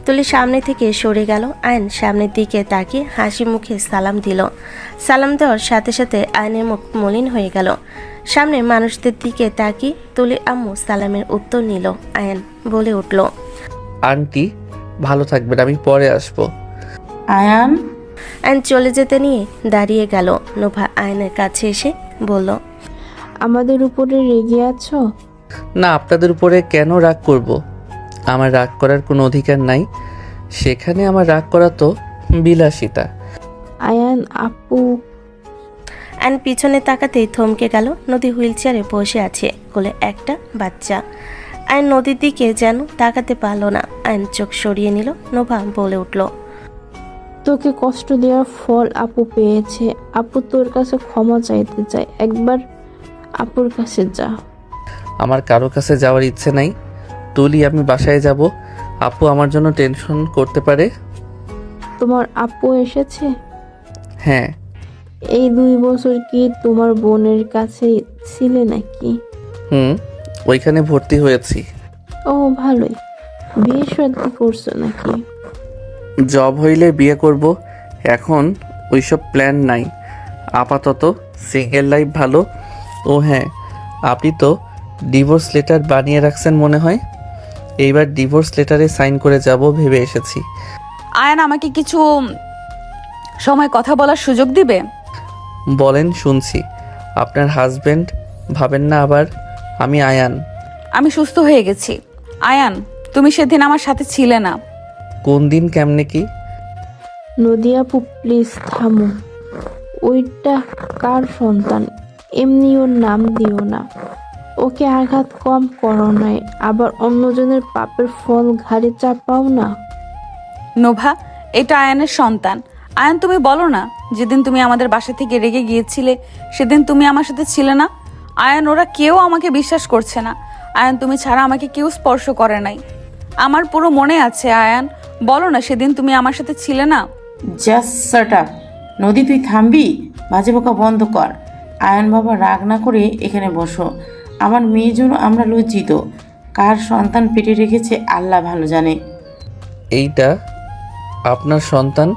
তুলি সামনে থেকে সরে গেল। আয়ন সামনের দিকে তাকিয়ে হাসি মুখে সালাম দিল। সালাম দেওয়ার সাথে সাথে আয়নের মুখ মলিন হয়ে গেল। সামনে মানুষদের দিকে তাকিয়ে তুলি আম্মু সালামের উত্তর নিল। আয়ন বলে উঠল, আন্টি ভালো থাকবেন, আমি পরে আসবো। আয়ান, আয়ন চলে যেতে নিয়ে দাঁড়িয়ে গেল। নোভা আয়নের কাছে এসে বলল, আমাদের উপরে রেগে আছো? না, আপনাদের উপরে কেন রাগ করব? আমার রাগ করার কোনো অধিকার নাই। সেখানে আমার রাগ করা তো বিলাসিতা। আয়ান আপু। আয়ন পিছনে তাকাতেই থমকে গেল। নদী হুইল চেয়ারে বসে আছে, কোলে একটা বাচ্চা। আয়ন নদীর দিকে যেন তাকাতে পারল না। আয়ন চোখ সরিয়ে নিল। নোভা বলে উঠল, তোকে কষ্ট দেওয়ার ফল আপু পেয়েছে। আপু তোর কাছে ক্ষমা চাইতে চাই, একবার আপুর কাছে যা। আমার কারো কাছে যাওয়ার ইচ্ছে নাই। তুলি, আমি বাসায় যাব। আপু আমার জন্য টেনশন করতে পারে। তোমার আপু এসেছে? হ্যাঁ। এই 2 বছর কি তোমার বোনের কাছেই ছিলে নাকি? ওইখানে ভর্তি হয়েছি। ও ভালোই। বিয়ে শাদী করছো নাকি? জব হইলে বিয়ে করব, এখন ওইসব প্ল্যান নাই। আপাতত সিঙ্গেল লাইফ ভালো। ও হ্যাঁ, আপনি তো ডিভোর্স লেটার বানিয়ে রাখছেন মনে হয়। এইবার ডিভোর্স লেটারে সাইন করে যাব ভেবে এসেছি। আয়ান, আমাকে কিছু সময় কথা বলার সুযোগ দিবে? বলেন, শুনছি। আপনার হাজবেন্ড ভাবেন না আবার? আমি আয়ান। আমি সুস্থ হয়ে গেছি। আয়ান, তুমি সেদিন আমার সাথে ছিলে না। কোন দিন, কেমনে কি? নদী আপু প্লিজ থামো। ওইটা কার সন্তান? এমনি ওর নাম দিও না। ওকে আঘাত কম করো নাই, আবার অন্যজনের পাপের ফল ঘাড়ে চাপাও না। নোভা, এটা আয়ানের সন্তান। আয়ান, তুমি বলো না, যেদিন তুমি আমাদের বাসা থেকে রেগে গিয়েছিলে সেদিন তুমি আমার সাথে ছিলে না। আয়ান, ওরা কেউ আমাকে বিশ্বাস করছে না। আয়ান, তুমি ছাড়া আমাকে কেউ স্পর্শ করে নাই। আমার পুরো মনে আছে। আয়ান, বলো না, সেদিন তুমি আমার সাথে ছিলে না। Just shut up. নদী, তুই থামবি? বাজে বকা বন্ধ কর। আয়ান বাবা, রাগ না করে এখানে বসো। আমার মেয়ের জন্য আমরা লজ্জিত। কার সন্তান পেটে রেখেছে আল্লাহ ভালো জানে। এইটা আপনার সন্তান?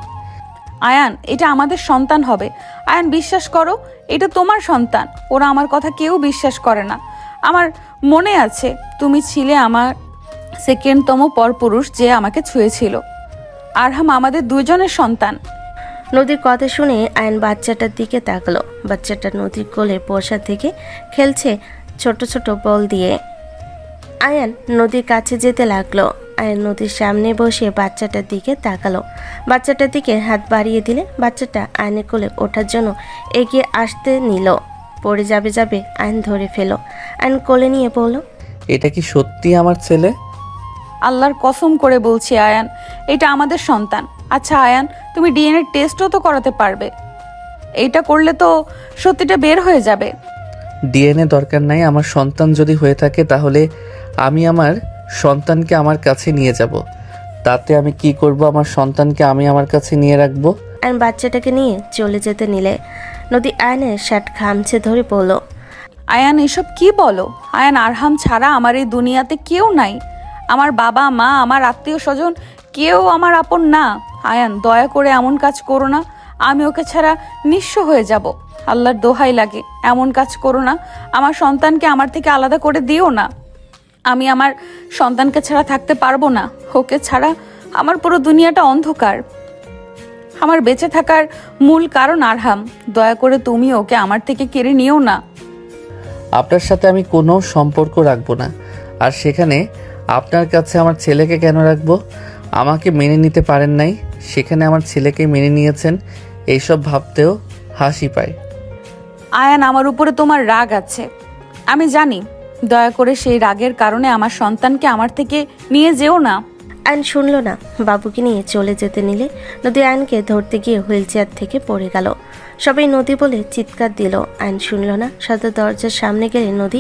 আয়ান, এটা আমাদের সন্তান হবে। আয়ান, বিশ্বাস করো, এটা তোমার সন্তান। ওরা আমার কথা কেউ বিশ্বাস করে না। আমার মনে আছে, তুমি ছিলে আমার সেকেন্ডতম পরপুরুষ যে আমাকে ছুঁয়েছিল। আরহাম আমাদের দুজনের সন্তান। নদীর কথা শুনে আয়ন বাচ্চাটার দিকে তাকালো। বাচ্চাটা নদীর কোলে বসা থেকে খেলছে ছোট ছোট বল দিয়ে। আয়ান নদীর কাছে যেতে লাগলো। আয়ান নদীর সামনে বসে বাচ্চাটার দিকে তাকালো। বাচ্চাটার দিকে হাত বাড়িয়ে দিলে বাচ্চাটা আয়নের কোলে ওঠার জন্য এগিয়ে আসতে নিল। পড়ে যাবে যাবে আয়ন ধরে ফেলো। আয়ন কোলে নিয়ে বলল, এটা কি সত্যি আমার ছেলে? আল্লাহর কসম করে বলছি আয়ান, এটা আমাদের সন্তান। আচ্ছা আয়ান, তুমি ডিএনএ টেস্টও তো করাতে পারবে। এইটা করলে তো সত্যিটা বের হয়ে যাবে। ডিএনএ দরকার নাই। আমার সন্তান যদি হয়ে থাকে তাহলে আমি আমার সন্তানকে আমার কাছে নিয়ে যাব। তাতে আমি কি করব? আমার সন্তানকে আমি আমার কাছে নিয়ে রাখবো। আয়ন বাচ্চাটাকে নিয়ে চলে যেতে নিলে নদী আয়নের শার্ট খামছে ধরে বলল, আয়ান, এসব কি বলো? আয়ান, আরহাম ছাড়া আমার এই দুনিয়াতে কেউ নাই। আমার বাবা মা, আমার আত্মীয় স্বজন, কেউ আমার আপন না। আয়ান, দয়া করে এমন কাজ করো না। আমি ওকে ছাড়া নিঃস্ব হয়ে যাব। আল্লাহর দোহাই লাগে, এমন কাজ করো না। আমার সন্তানকে আমার থেকে আলাদা করে দিও না। আমি আমার সন্তানকে ছাড়া থাকতে পারবো না। ওকে ছাড়া আমার পুরো দুনিয়াটা অন্ধকার। আমার বেঁচে থাকার মূল কারণ আরহাম। দয়া করে তুমি ওকে আমার থেকে কেড়ে নিও না। আপনার সাথে আমি কোনো সম্পর্ক রাখবো না। আর সেখানে আপনার কাছে আমার ছেলেকে কেন রাখবো? আমাকে মেনে নিতে পারেন নাই, সেখানে আমার ছেলেকে মেনে নিয়েছেন। এইসব ভাবতেও হাসি পায়। আয়ান, আমার উপরে তোমার রাগ আছে, আমি জানি। দয়া করে সেই রাগের কারণে আমার সন্তানকে আমার থেকে নিয়ে যেও না। আয়ন শুনল না। বাবুকে নিয়ে চলে যেতে নিলে নদী আয়নকে ধরতে গিয়ে হুইল চেয়ার থেকে পড়ে গেল। সবাই নদী বলে চিৎকার দিল। আয়ন শুনল না। সাথে দরজার সামনে গেলে নদী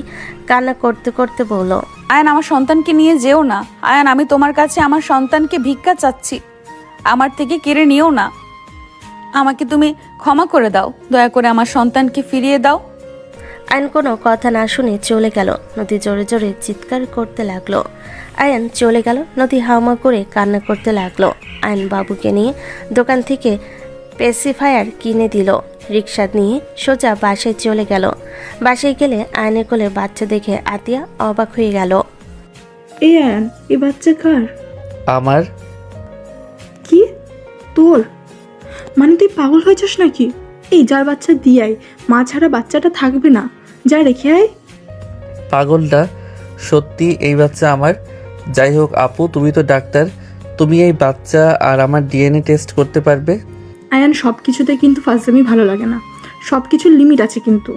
কান্না করতে করতে বলল, আয়ান, আমার সন্তানকে নিয়ে যেও না। আয়ান, আমি তোমার কাছে আমার সন্তানকে ভিক্ষা চাচ্ছি। আমার থেকে কেড়ে নিও না। আমাকে তুমি ক্ষমা করে দাও। দয়া করে আমার সন্তানকে ফিরিয়ে দাও। আয়ন কোনো কথা না শুনে চলে গেল। নদী জোরে জোরে চিৎকার করতে লাগলো। আয়ন চলে গেল। নদী হাওমা করে কান্না করতে লাগলো। আয়ন বাবুকে নিয়ে দোকান থেকে পেসিফায়ার কিনে দিল। রিক্সা নিয়ে সোজা বাসায় চলে গেল। বাসায় গেলে আয়নের কোলে বাচ্চা দেখে আতিয়া অবাক হয়ে গেল। এই আয়ান, এই বাচ্চা কার? আমার। কি তোর? মানে তুই পাগল হয়েছিস নাকি? এই যার বাচ্চা দিয়াই, মা ছাড়া বাচ্চাটা থাকবে না। যা রেখে আয়। পাগলটা, সত্যি এই বাচ্চা আমার। যাই হোক আপু, তুমি তো ডাক্তার, তুমি এই বাচ্চা আর আমার ডিএনএ টেস্ট করতে পারবে? আয়ান, সব কিছুতে কিন্তু ফাজলামি ভালো লাগে না। সব কিছুর লিমিট আছে কিন্তু।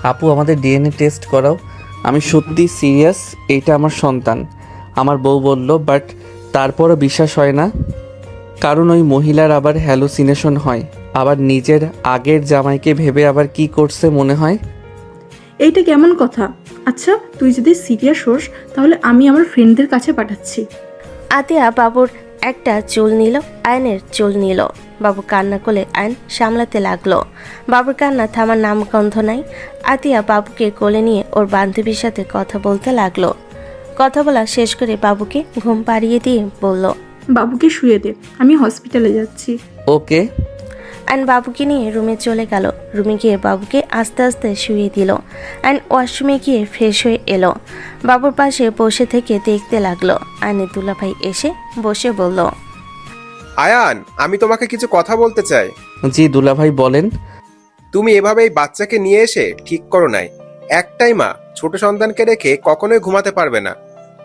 আপু, আমাদের ডিএনএ টেস্ট করাও। আমি সত্যি সিরিয়াস, এইটা আমার সন্তান। আমার বউ বলল, বাট তারপরও বিশ্বাস হয় না। কারণ ওই মহিলার আবার হ্যালুসিনেশন হয়, আবার নিজের আগের জামাইকে ভেবে আবার কি করছে মনে হয়। এইটা কেমন কথা? আচ্ছা, তুই যদি সিরিয়াস হোস তাহলে আমি আমার ফ্রেন্ডদের কাছে পাঠাচ্ছি। আতিয়া বাবুর একটা চুল নিল, আয়নের চুল নিল। বাবু কান্না করলে আয়ন সামলাতে লাগলো। বাবুর কান্না থামার নামগন্ধ নাই। আতিয়া বাবুকে কোলে নিয়ে ওর বান্ধবীর সাথে কথা বলতে লাগলো। কথা বলা শেষ করে বাবুকে ঘুম পাড়িয়ে দিয়ে বলল, বাবুকে শুয়ে দে, আমি হসপিটালে যাচ্ছি। ওকে। আয়ন বাবুকে নিয়ে রুমে চলে গেল। রুমে গিয়ে বাবুকে আস্তে আস্তে শুয়ে দিল। আয়ন ওয়াশরুমে গিয়ে ফ্রেশ হয়ে এলো। বাবুর পাশে বসে থেকে দেখতে লাগলো। আয়নের দুলাভাই এসে বসে বলল, আয়ান, আমি তোমাকে কিছু কথা বলতে চাই। জি দুলাভাই বলেন। তুমি এভাবে এই বাচ্চাকে নিয়ে এসে ঠিক করো নাই। একটাই মা, ছোট সন্তানকে রেখে কখনোই ঘুমাতে পারবে না।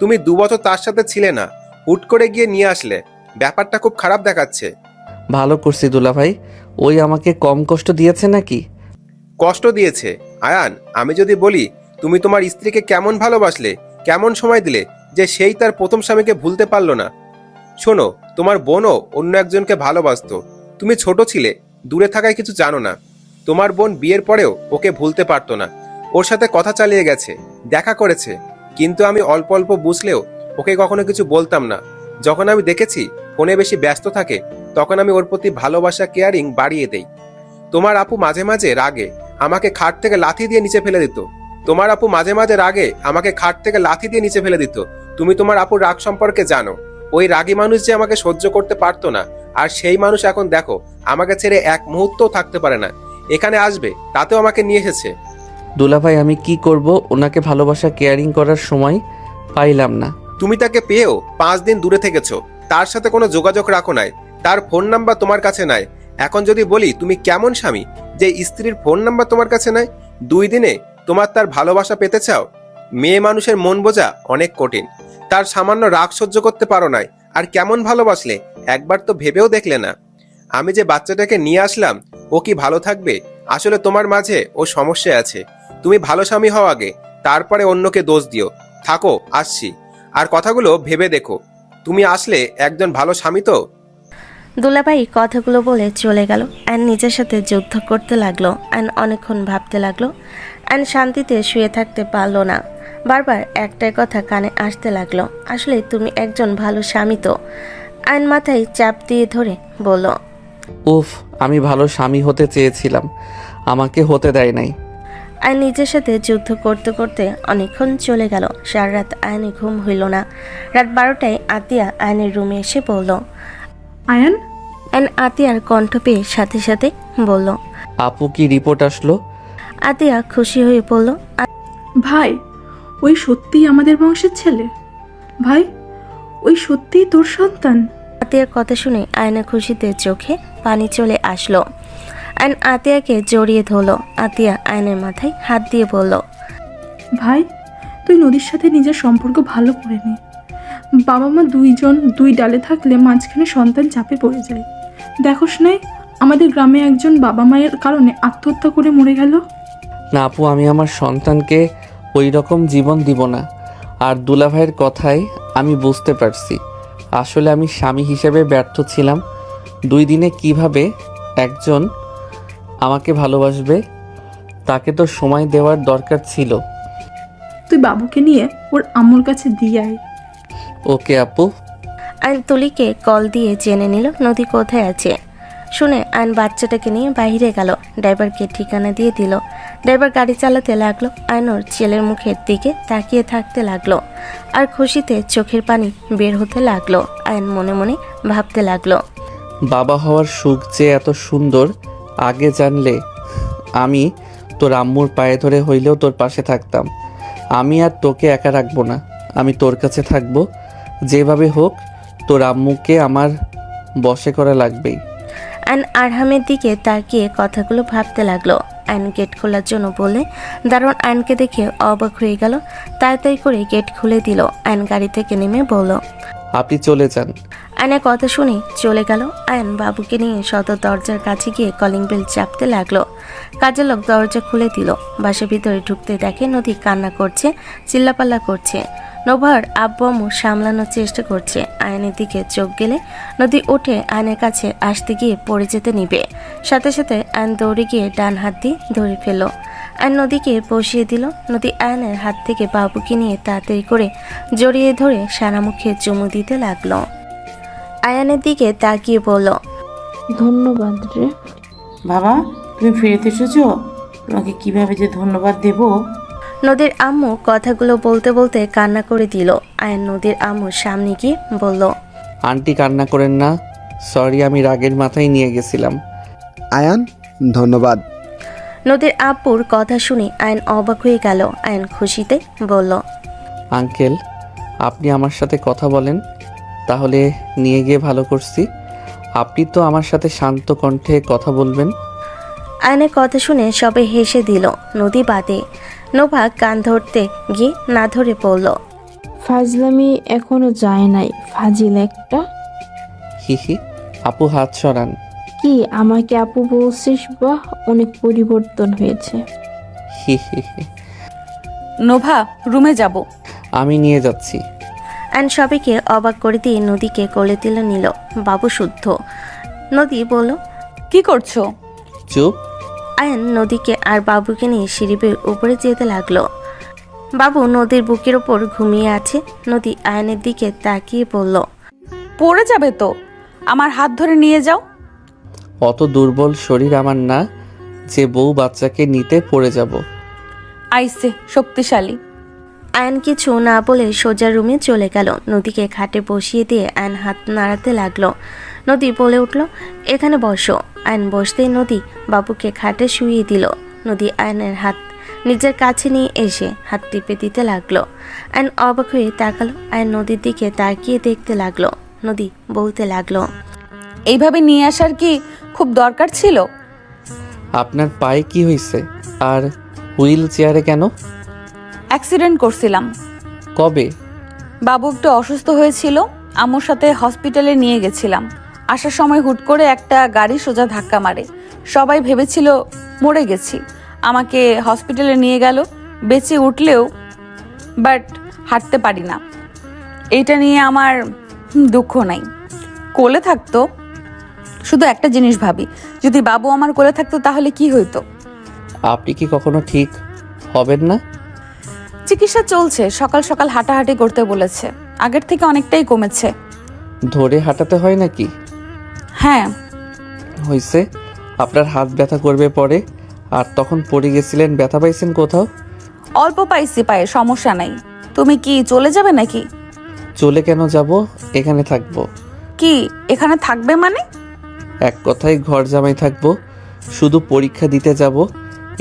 তুমি 2 বছর তার সাথে ছিলে না, হুট করে গিয়ে নিয়ে আসলে। ব্যাপারটা খুব খারাপ দেখাচ্ছে। ভালো করছি দুলাভাই। ওই আমাকে কম কষ্ট দিয়েছে নাকি? কষ্ট দিয়েছে, আয়ান, আমি যদি বলি তুমি তোমার স্ত্রীকে কেমন ভালোবাসলে, কেমন সময় দিলে, যে সেই তার প্রথম স্বামীকে ভুলতে পারলো না। শোনো, তোমার বোনও অন্য একজনকে ভালোবাসতো। তুমি ছোট ছিলে, দূরে থাকায় কিছু জানো না। তোমার বোন বিয়ের পরেও ওকে ভুলতে পারতো না। ওর সাথে কথা চালিয়ে গেছে, দেখা করেছে, কিন্তু আমি অল্প অল্প বুঝলেও ওকে কখনো কিছু বলতাম না। যখন আমি দেখেছি ফোনে বেশি ব্যস্ত থাকে, তখন আমি ওর প্রতি ভালোবাসা, কেয়ারিং বাড়িয়ে দেই। তোমার আপু মাঝে মাঝে রাগে আমাকে খাট থেকে লাথি দিয়ে নিচে ফেলে দিত। তুমি তোমার আপুর রাগ সম্পর্কে জানো। ওই রাগী মানুষ যে আমাকে সহ্য করতে পারতো না, আর সেই মানুষ এখন দেখো আমাকে ছেড়ে এক মুহূর্তও থাকতে পারে না। এখানে আসবে তাতেও আমাকে নিয়ে এসেছে। দুলাভাই, আমি কি করব? ওনাকে ভালোবাসা, কেয়ারিং করার সময় পাইলাম না। তুমি তাকে পেয়েও 5 দিন দূরে থেকেছো, তার সাথে কোনো যোগাযোগ রাখো নাই, তার ফোন নাম্বার তোমার কাছে নাই। এখন যদি বলি তুমি কেমন স্বামী যে স্ত্রীর ফোন নাম্বার তোমার কাছে নাই? 2 দিনে তোমার তার ভালোবাসা পেতে চাও? মেয়ে মানুষের মন বোঝা অনেক কঠিন। তার সামান্য রাগ সহ্য করতে পারো নাই, আর কেমন ভালোবাসলে একবার তো ভেবেও দেখলে না। আমি যে বাচ্চাটাকে নিয়ে আসলাম, ও কি ভালো থাকবে? আসলে তোমার মাঝে ও সমস্যা আছে। তুমি ভালো স্বামী হও আগে, তারপরে অন্যকে দোষ দিও। থাকো, আসছি। আর কথাগুলো ভেবে দেখো, তুমি আসলে একজন ভালো স্বামী তো। দুলাভাই কথাগুলো বলে চলে গেল। অ্যান নিজের সাথে যুদ্ধ করতে লাগলো। অ্যান অনেকক্ষণ ভাবতে লাগলো। অ্যান শান্তিতে শুয়ে থাকতে পারলো না। বারবার একটাই কথা কানে আসতে লাগলো, আসলে তুমি একজন ভালো স্বামী তো। অ্যান মাথায় চাপ দিয়ে ধরে বলল, উফ, আমি ভালো স্বামী হতে চেয়েছিলাম, আমাকে হতে দেয় নাই। আয়ন নিজের সাথে যুদ্ধ করতে করতে অনেকক্ষণ চলে গেল। সারা রাত আয়নে ঘুম হইল না। রাত 12টায় আতিয়া আয়নের রুমে এসে বলল, আয়ান। আয়ন আতিয়ার কণ্ঠ পেয়ে সাথে সাথে বলল, আপু, কি রিপোর্ট আসলো? আতিয়া খুশি হয়ে বলল, ভাই, ওই সত্যিই আমাদের বংশের ছেলে? ভাই, ওই সত্যিই তোর সন্তান? আতিয়ার কথা শুনে আয়না খুশিতে চোখে পানি চলে আসলো। আয়ন আতিয়াকে জড়িয়ে ধরল। আতিয়া আয়নের মাথায় হাত দিয়ে বলল, ভাই, তুই নদীর সাথে নিজের সম্পর্ক ভালো করে নে। বাবা মা দুইজন 2 ডালে থাকলে মাঝখানে সন্তান চাপে পড়ে যায়। দেখোস নাই আমাদের গ্রামে একজন বাবা মায়ের কারণে আত্মহত্যা করে মরে গেল? না আপু, আমি আমার সন্তানকে ওই রকম জীবন দিব না। আর দুলাভাইয়ের কথায় আমি বুঝতে পারছি, আসলে আমি স্বামী হিসেবে ব্যর্থ ছিলাম। 2 দিনে কিভাবে একজন আমাকে ভালোবাসবে? তাকে তো সময় দেওয়ার দরকার ছিল। তুই বাবুকে নিয়ে ওর আম্মুর কাছে দিয়ে আয়। ওকে আপু। আয়ন তুলিকে কল দিয়ে জেনে নিল নদী কোথায় আছে। শুনে আয়ন বাচ্চাটাকে নিয়ে বাইরে গেল। ড্রাইভারকে ঠিকানা দিয়ে দিল। ড্রাইভার গাড়ি চালাতে লাগলো। আয়নর ছেলের মুখের দিকে তাকিয়ে থাকতে লাগলো, আর খুশিতে চোখের পানি বের হতে লাগলো। আয়ন মনে মনে ভাবতে লাগলো, বাবা হওয়ার সুখ যে এত সুন্দর, আগে জানলে আমি তোর আম্মুর পায়ে ধরে হইলেও তোর পাশে থাকতাম। আমি আর তোকে একা রাখবো না, আমি তোর কাছে থাকবো। যেভাবে হোক তোর আম্মুকে আমার বশে করা লাগবেই। আয়ন আরহামের দিকে তাকিয়ে কথাগুলো ভাবতে লাগলো। আয়ন গেট খোলার জন্য বলে দারোয়ান আয়নকে দেখে অবাক হয়ে গেল। তাড়াতাড়ি করে গেট খুলে দিল। আয়ন গাড়ি থেকে নেমে বলল, আপনি চলে যান। আয়নের কথা শুনে চলে গেল। আয়ন বাবুকে নিয়ে সদর দরজার কাছে গিয়ে কলিং বেল চাপতে লাগলো। কাজের লোক দরজা খুলে দিল। বাসার ভিতরে ঢুকতে দেখে নদী কান্না করছে, চিল্লাপাল্লা করছে। নোভার আব্বু আম্মু সামলানোর চেষ্টা করছে। আয়নের দিকে চোখ গেলে নদী উঠে আয়নের কাছে আসতে গিয়ে পড়ে যেতে নিবে। সাথে সাথে আয়ন দৌড়ে গিয়ে ডান হাত দিয়ে ধরে ফেলল। আয়ন নদীকে বসিয়ে দিল। নদী আয়নের হাত থেকে বাবুকে নিয়ে তাড়াতাড়ি করে জড়িয়ে ধরে সারা মুখে চুমু দিতে লাগলো। আয়ানের দিকে তাকিয়ে বলল, ধন্যবাদ রে বাবা, তুমি ফিরতে এসেছো? তোমাকে কিভাবে যে ধন্যবাদ দেব। নদীর আম্মু কথাগুলো বলতে বলতে কান্না করে দিল। আয়ান নদীর আম্মুর সামনে গিয়ে বলল, আন্টি কান্না করেন না, সরি, আমি রাগের মাথায় নিয়ে গেছিলাম। আয়ান, ধন্যবাদ। নদীর আব্বুর কথা শুনে আয়ন অবাক হয়ে গেল। আয়ন খুশিতে বলল, আঙ্কেল, আপনি আমার সাথে কথা বলেন, তাহলে নিয়ে গিয়ে ভালো করছি। আপনি তো আমার সাথে শান্ত কণ্ঠে কথা বলবেন। আয়নের কথা শুনে সবে হেসে দিল। নদী বাদে নোভা কান ধরতে গিয়ে না ধরে পড়ল, ফাজলামি এখনো যায় নাই, ফাজিল একটা। হিহি। আপু হাত সরান। কি আমাকে আপু বলছিস? বাহ, অনেক পরিবর্তন হয়েছে। হি হি হি। নোভা, রুমে যাব। আমি নিয়ে যাচ্ছি। আয়ন সবাইকে অবাক করে দিয়ে নদীকে কোলে তুলে নিল। বাবু শুদ্ধ। নদী বলল, কি করছো? চুপ। আয়ন নদীকে আর বাবুকে নিয়ে সিঁড়ি বেয়ে উপরে যেতে লাগলো। বাবু নদীর বুকের ওপর ঘুমিয়ে আছে। নদী আয়নের দিকে তাকিয়ে বলল, পড়ে যাবে তো, আমার হাত ধরে নিয়ে যাও। অত দুর্বল শরীর আমার না যে বউ বাচ্চাকে নিতে পড়ে যাব। আইসে শক্তিশালী। আয়ন কিছু না বলে সোজা রুমে চলে গেল। নদীকে খাটে বসিয়ে দিয়ে আয়ন হাত নাড়াতে লাগলো। নদী বলে উঠল, এখানে বসো। আয়ন বসতেই নদী বাবুকে খাটে শুইয়ে দিল। নদী আয়নের হাত নিজের কাছে নিয়ে এসে হাত টিপে দিতে লাগলো। আয়ন অবাক হয়ে তাকালো। আয়ন নদীর দিকে তাকিয়ে দেখতে লাগলো। নদী বলতে লাগলো, এইভাবে নিয়ে আসার কি খুব দরকার ছিল? আপনার পায়ে কি হয়েছে আর হুইল চেয়ারে কেন? অ্যাক্সিডেন্ট করছিলাম। কবে? বাবু একটু অসুস্থ হয়েছিল, আম্মুর সাথে হসপিটালে নিয়ে গেছিলাম। আসার সময় হুট করে একটা গাড়ি সোজা ধাক্কা মারে। সবাই ভেবেছিল মরে গেছি। আমাকে হসপিটালে নিয়ে গেল, বেঁচে উঠলেও বাট হাঁটতে পারি না। এইটা নিয়ে আমার দুঃখ নাই। কোলে থাকতো, শুধু একটা জিনিস ভাবি, যদি বাবু আমার কোলে থাকতো তাহলে কি হইতো। আপনি কি কখনো ঠিক হবেন না? চিকিৎসা চলছে, সকাল সকাল হাঁটাহাঁটি করতে বলেছে, আগের থেকে অনেকটাই কমেছে। ধরে হাঁটাতে হয় নাকি? হ্যাঁ। হয়েছে, আপনার হাত ব্যথা করবে পরে। আর তখন পড়ে গেছিলেন, ব্যথা পাইছেন কোথাও? অল্প পাইছি পায়ে, সমস্যা নাই। তুমি কি চলে যাবে নাকি? চলে কেন যাব, এখানে থাকবো। কি এখানে থাকবে মানে? এক কথায় ঘর জামাই থাকবো। শুধু পরীক্ষা দিতে যাব,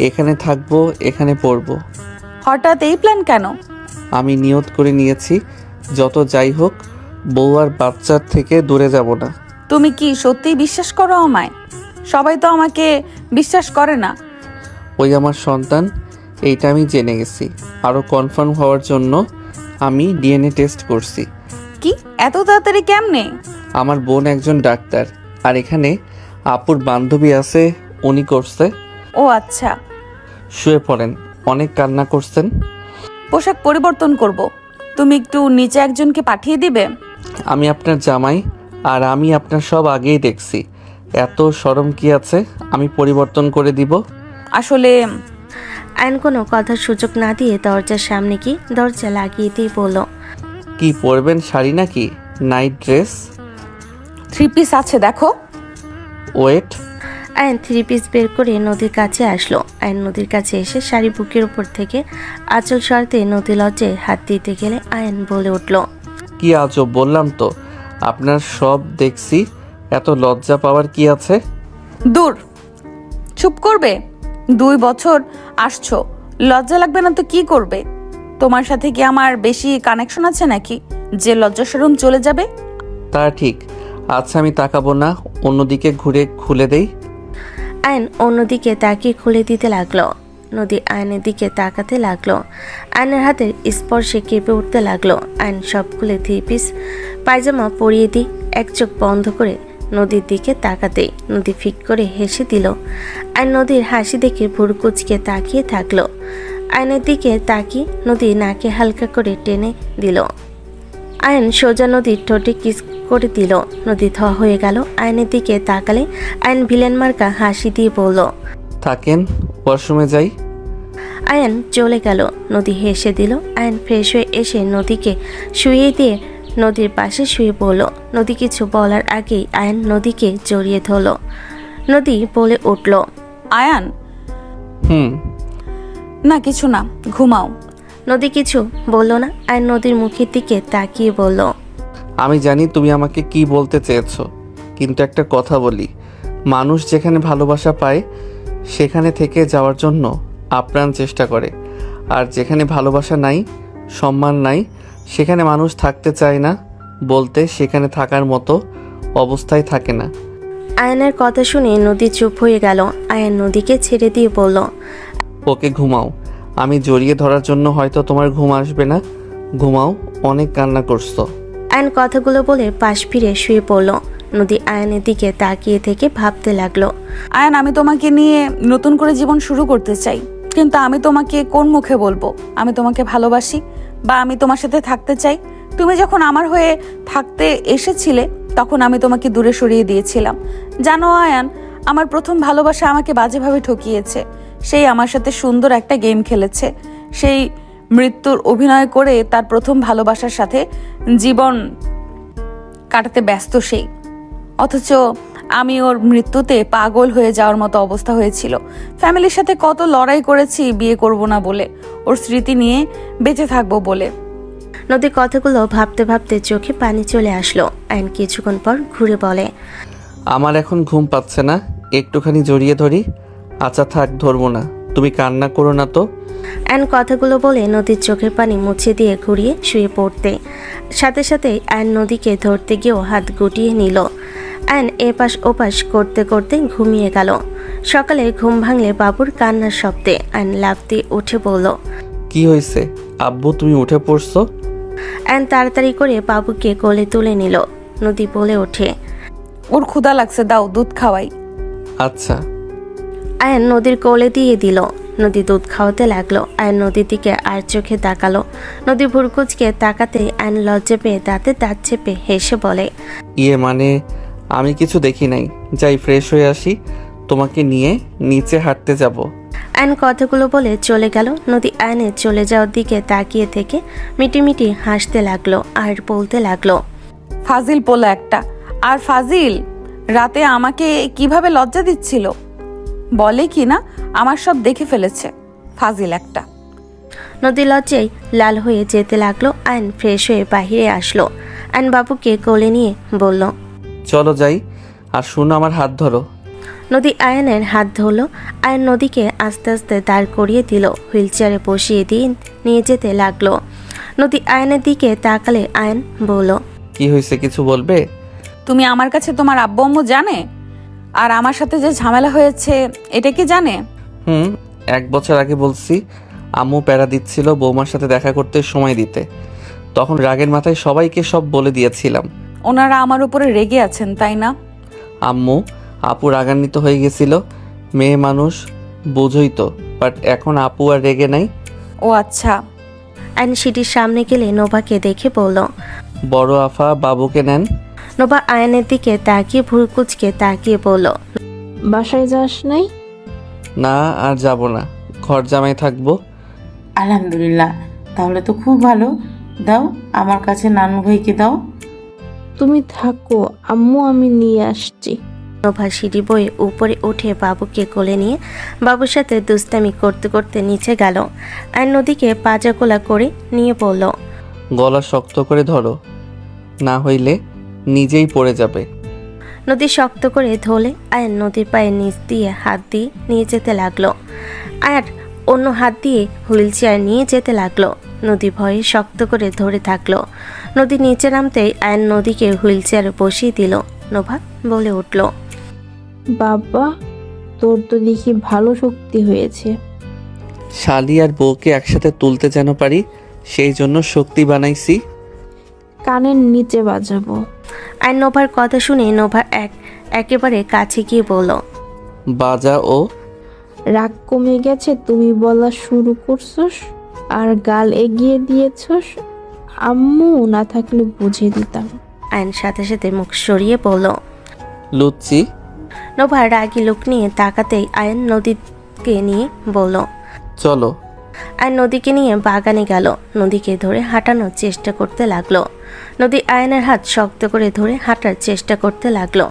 এখানে থাকবো, এখানে পড়বো। হঠাৎ এই প্ল্যান কেন? আমি নিয়ত করে নিয়েছি, যত যাই হোক বউ আর বাচ্চার থেকে দূরে যাব না। তুমি কি সত্যিই বিশ্বাস করো আমায়? সবাই তো আমাকে বিশ্বাস করে না। ওই আমার সন্তান, এইটা আমি জেনে গেছি। আরও কনফার্ম হওয়ার জন্য আমি ডিএনএ টেস্ট করছি। কি এত তাড়াতাড়ি কেমনে? আমার বোন একজন ডাক্তার, আর এখানে আপুর বান্ধবী আছে, উনি করছে। ও আচ্ছা। শুয়ে পড়েন, অনেক কান্না করছেন। পোশাক পরিবর্তন করব, তুমি একটু নিচে একজনকে পাঠিয়ে দিবে। আমি আপনার জামাই, আর আমি আপনার সব আগেই দেখছি। এত শরম কি আছে আমি পরিবর্তন করে দিব? আসলে আয়ন কোনো কথার সুযোগ না দিয়ে দরজার সামনে গিয়ে দরজা লাগিয়ে দিয়ে বলল, কি পরবেন, শাড়ি নাকি নাইট ড্রেস? 3 পিস আছে দেখো। ওয়েট। আয়ন 3 পিস বের করে নদীর কাছে আসলো। আয়ন নদীর কাছে এসে শাড়ি বুকের উপর থেকে আঁচল সরাতে নদী লজ্জায় হাত দিতে গেলে আয়ন বলে উঠল, কি আজব, বললাম তো আপনার সব দেখছি, এত লজ্জা পাওয়ার কি আছে? দূর, চুপ করবে। 2 বছর আসছো, লজ্জা লাগবে না তো কি করবে? তোমার সাথে কি আমার বেশি কানেকশন আছে নাকি যে লজ্জা শরম চলে যাবে? তা ঠিক। আচ্ছা আমি তাকাবো না, অন্যদিকে ঘুরে খুলে দেই। আয়ন অন্যদিকে তাকিয়ে খুলে দিতে লাগলো। নদী আয়নের দিকে তাকাতে লাগলো। আয়নের হাতের স্পর্শে কেঁপে উঠতে লাগলো। আয়ন সব খুলে 3 পিস পায়জামা পরিয়ে দিই এক চোখ বন্ধ করে নদীর দিকে তাকাতেই নদী ফিক করে হেসে দিল। আয়ন নদীর হাসি দেখে ভুরু কুচকে তাকিয়ে থাকলো। আয়নের দিকে তাকিয়ে নদী নাকে হালকা করে টেনে দিল। আয়ন সোজা নদীর ঠোঁটে কিস করে দিল। নদী থ হয়ে গেল। আয়নের দিকে তাকালে আয়ন ভিলেন মার্কা হাসি দিয়ে বলল, থাকেন, ওয়াশরুমে যাই। আয়ন চলে গেল। নদী হেসে দিল। আয়ন ফ্রেশ হয়ে এসে নদীকে শুইয়ে দিয়ে নদীর পাশে শুয়ে পড়ল। নদী কিছু বলার আগেই আয়ন নদীকে জড়িয়ে ধরল। নদী বলে উঠল, আয়ান। হুম। না কিছু না, ঘুমাও। নদী কিছু বলল না। আয়ন নদীর মুখের দিকে তাকিয়ে বলল, আমি জানি তুমি আমাকে কি বলতে চেয়েছো, কিন্তু একটা কথা বলি, মানুষ যেখানে ভালোবাসা পায় সেখানে থেকে যাওয়ার জন্য আপ্রাণ চেষ্টা করে, আর যেখানে ভালোবাসা নাই, সম্মান নাই, সেখানে মানুষ থাকতে চায় না, বলতে সেখানে থাকার মতো অবস্থায় থাকে না। আয়নের কথা শুনে নদী চুপ হয়ে গেল। আয়ন নদীকে ছেড়ে দিয়ে বলল, ওকে ঘুমাও, আমি জড়িয়ে ধরার জন্য হয়তো তোমার ঘুম আসবে না, ঘুমাও, অনেক কান্না করছো। আয়ন কথাগুলো বলে পাশ ফিরে শুয়ে পড়ল। নদী আয়নের দিকে তাকিয়ে থেকে ভাবতে লাগলো, আয়ন আমি তোমাকে নিয়ে নতুন করে জীবন শুরু করতে চাই, কিন্তু আমি তোমাকে কোন মুখে বলবো আমি তোমাকে ভালোবাসি বা আমি তোমার সাথে থাকতে চাই? তুমি যখন আমার হয়ে থাকতে এসেছিলে তখন আমি তোমাকে দূরে সরিয়ে দিয়েছিলাম। জানো আয়ান, আমার প্রথম ভালোবাসা আমাকে বাজেভাবে ঠকিয়েছে। সেই আমার সাথে সুন্দর একটা গেম খেলেছে, সেই মৃত্যুর অভিনয় করে তার প্রথম ভালোবাসার সাথে জীবন কাটাতে ব্যস্ত সেই। অথচ আমি ওর মৃত্যুতে পাগল হয়ে যাওয়ার মতো অবস্থা হয়েছিল। ফ্যামিলির সাথে কত লড়াই করেছি বিয়ে করব না বলে, ওর স্মৃতি নিয়ে বেঁচে থাকবো বলে। নদীর কথাগুলো ভাবতে ভাবতে চোখে পানি চলে আসলো। আইন কিছুক্ষণ পর ঘুরে বলে, আমার এখন ঘুম পাচ্ছে না, একটুখানি জড়িয়ে ধরি। আচ্ছা থাক, ধরবো না, তুমি কান্না করো না তো। আইন কথাগুলো বলে নদীর চোখের পানি মুছে দিয়ে ঘুরিয়ে শুয়ে পড়তে, সাথে সাথে আইন নদীকে ধরতে গিয়েও হাত গুটিয়ে নিল। আইন এপাশ ওপাশ করতে করতে ঘুমিয়ে গেল। সকালে ঘুম ভাঙলে বাবুর কান্নার শব্দে আইন লাফ দিয়ে উঠে বলল, কি হয়েছে আব্বু, তুমি উঠে পড়ছো? আইন তাড়াতাড়ি করে বাবুকে কোলে তুলে নিল। নদী বলে ওঠে, ওর ক্ষুধা লাগছে, দাও দুধ খাওয়াই। আচ্ছা। আয়ন নদীর কোলে দিয়ে দিল। নদী দুধ খাওয়াতে লাগলো। আয়ন নদীর দিকে আর চোখে তাকালো। নদী ভুরকুচকে তাকাতে আয়ন লজ্জা পেয়ে দাঁতে দাঁত চেপে হেসে বলে, মানে আমি কিছু দেখি নাই, যাই ফ্রেশ হয়ে আসি, তোমাকে নিয়ে নিচে হাঁটতে যাব। আয়ন কথাগুলো বলে চলে গেল। নদী আয়নের চলে যাওয়ার দিকে তাকিয়ে থেকে মিটিমিটি হাসতে লাগলো আর বলতে লাগলো, ফাজিল পোলা একটা। আর ফাজিল রাতে আমাকে কিভাবে লজ্জা দিচ্ছিল, বলে কি না আমার সব দেখে ফেলেছে, ফাজিল একটা। নদী লজ্জায় লাল হয়ে যেতে লাগলো। আয়ন ফ্রেশ হয়ে বাহিরে আসলো। আয়ন বাবুকে কোলে নিয়ে বলল, চলো যাই, আর শুনো আমার হাত ধরো। নদী আয়নের হাত ধরল। আয়ন নদীকে আস্তে আস্তে দাঁড় করিয়ে দিল। হুইল চেয়ারে বসিয়ে দিয়ে নিয়ে যেতে লাগলো। নদী আয়নের দিকে তাকালে আয়ন বলল, কি হয়েছে, কিছু বলবে? তুমি আমার কাছে তোমার আব্বু আম্মু জানে? আর আমার সাথে যে ঝামেলা হয়েছে এটা কি জানে? 1 বছর আগে বলছি, আম্মু প্যারা দিচ্ছিল বৌমার সাথে দেখা করতে সময় দিতে, তখন রাগের মাথায় সবাইকে সব বলে দিয়েছিলাম। ওনারা আমার উপরে রেগে আছেন তাই না? আম্মু আপু রাগান্বিত হয়ে গেছিল, মেয়ে মানুষ বোঝই তো, বাট এখন আপু আর রেগে নাই। ও আচ্ছা। আয়ন সিটির সামনে গেলে নোভাকে দেখে বলল, বড় আফা বাবুকে নেন। নোভা আয়নের দিকে তাকিয়ে ভুরকুচকে তাকিয়ে বলল, বাসায় যাস নাই? না আর যাব না, ঘর জামাই থাকবো। আলহামদুলিল্লাহ, তাহলে তো খুব ভালো। দাও আমার কাছে নানু ভাইকে দাও। তুমি থাকো আম্মু, আমি নিয়ে আসছি। নোভা সিঁড়ি বয়ে উপরে উঠে বাবুকে কোলে নিয়ে বাবুর সাথে দুস্তামি করতে করতে নিচে গেল। আর নদীকে পাজা কোলা করে নিয়ে বলল, গলা শক্ত করে ধরো, না হইলে নিজেই পড়ে যাবে। নদী শক্ত করে ধরলে আয়ন নদীর পায়ে নিচ দিয়ে হাত দিয়ে নিয়ে যেতে লাগলো। আর অন্য হাত দিয়ে হুইল চেয়ার নিয়ে যেতে লাগলো। নদী ভয়ে শক্ত করে ধরে থাকলো। নদী নিচে নামতেই আয়ন নদীকে হুইল চেয়ারে বসিয়ে দিল। নোভা বলে উঠল, বাবা তোর তো দেখি ভালো শক্তি হয়েছে। শালি আর বউকে একসাথে তুলতে যেন পারি, সেই জন্য শক্তি বানাইছি। কানের নিচে বাজাবো। আর নোভার কথা শুনে নোভা একেবারে কাছে গিয়ে বলল, বাজা। ও রাগ কমে গেছে তুমি বলা শুরু করছস আর গাল এগিয়ে দিয়েছস। আম্মু না থাকলে বুঝিয়ে দিতাম। আয়ন সাথে সাথে মুখ সরিয়ে বলল, লুচ্চি। নোভা রাগি লোক নিয়ে তাকাতেই আয়ন নদীকে নিয়ে বলল, চলো। আর নদীকে নিয়ে বাগানে গেল। নদীকে ধরে হাঁটানোর চেষ্টা করতে লাগলো। নদী আয়নের হাত শক্ত করে ধরে হাঁটার চেষ্টা করতে লাগলো।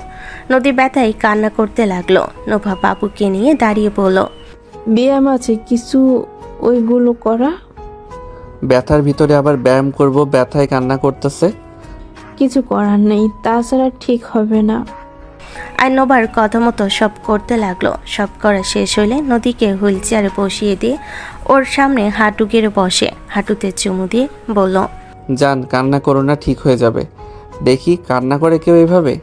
নদী ব্যথায় কান্না করতে লাগলো। নোভা বাবুকে নিয়ে দাঁড়িয়ে বলল, ব্যায়াম আছে কিছু, ওইগুলো করা। ব্যথার ভিতরে আবার ব্যায়াম করব, ব্যথায় কান্না করতেছে। কিছু করার নেই, তাছাড়া ঠিক হবে না। আর নোভার কথা মতো সব করতে লাগলো। সব করা শেষ হইলে নদীকে হুইল চেয়ারে বসিয়ে দিয়ে ওর সামনে হাঁটু গেড়ে বসে হাঁটুতে চুমু দিয়ে বলল, জান কান্না করো না, ঠিক হয়ে যাবে। দেখি কান্না করে কেউ এভাবে।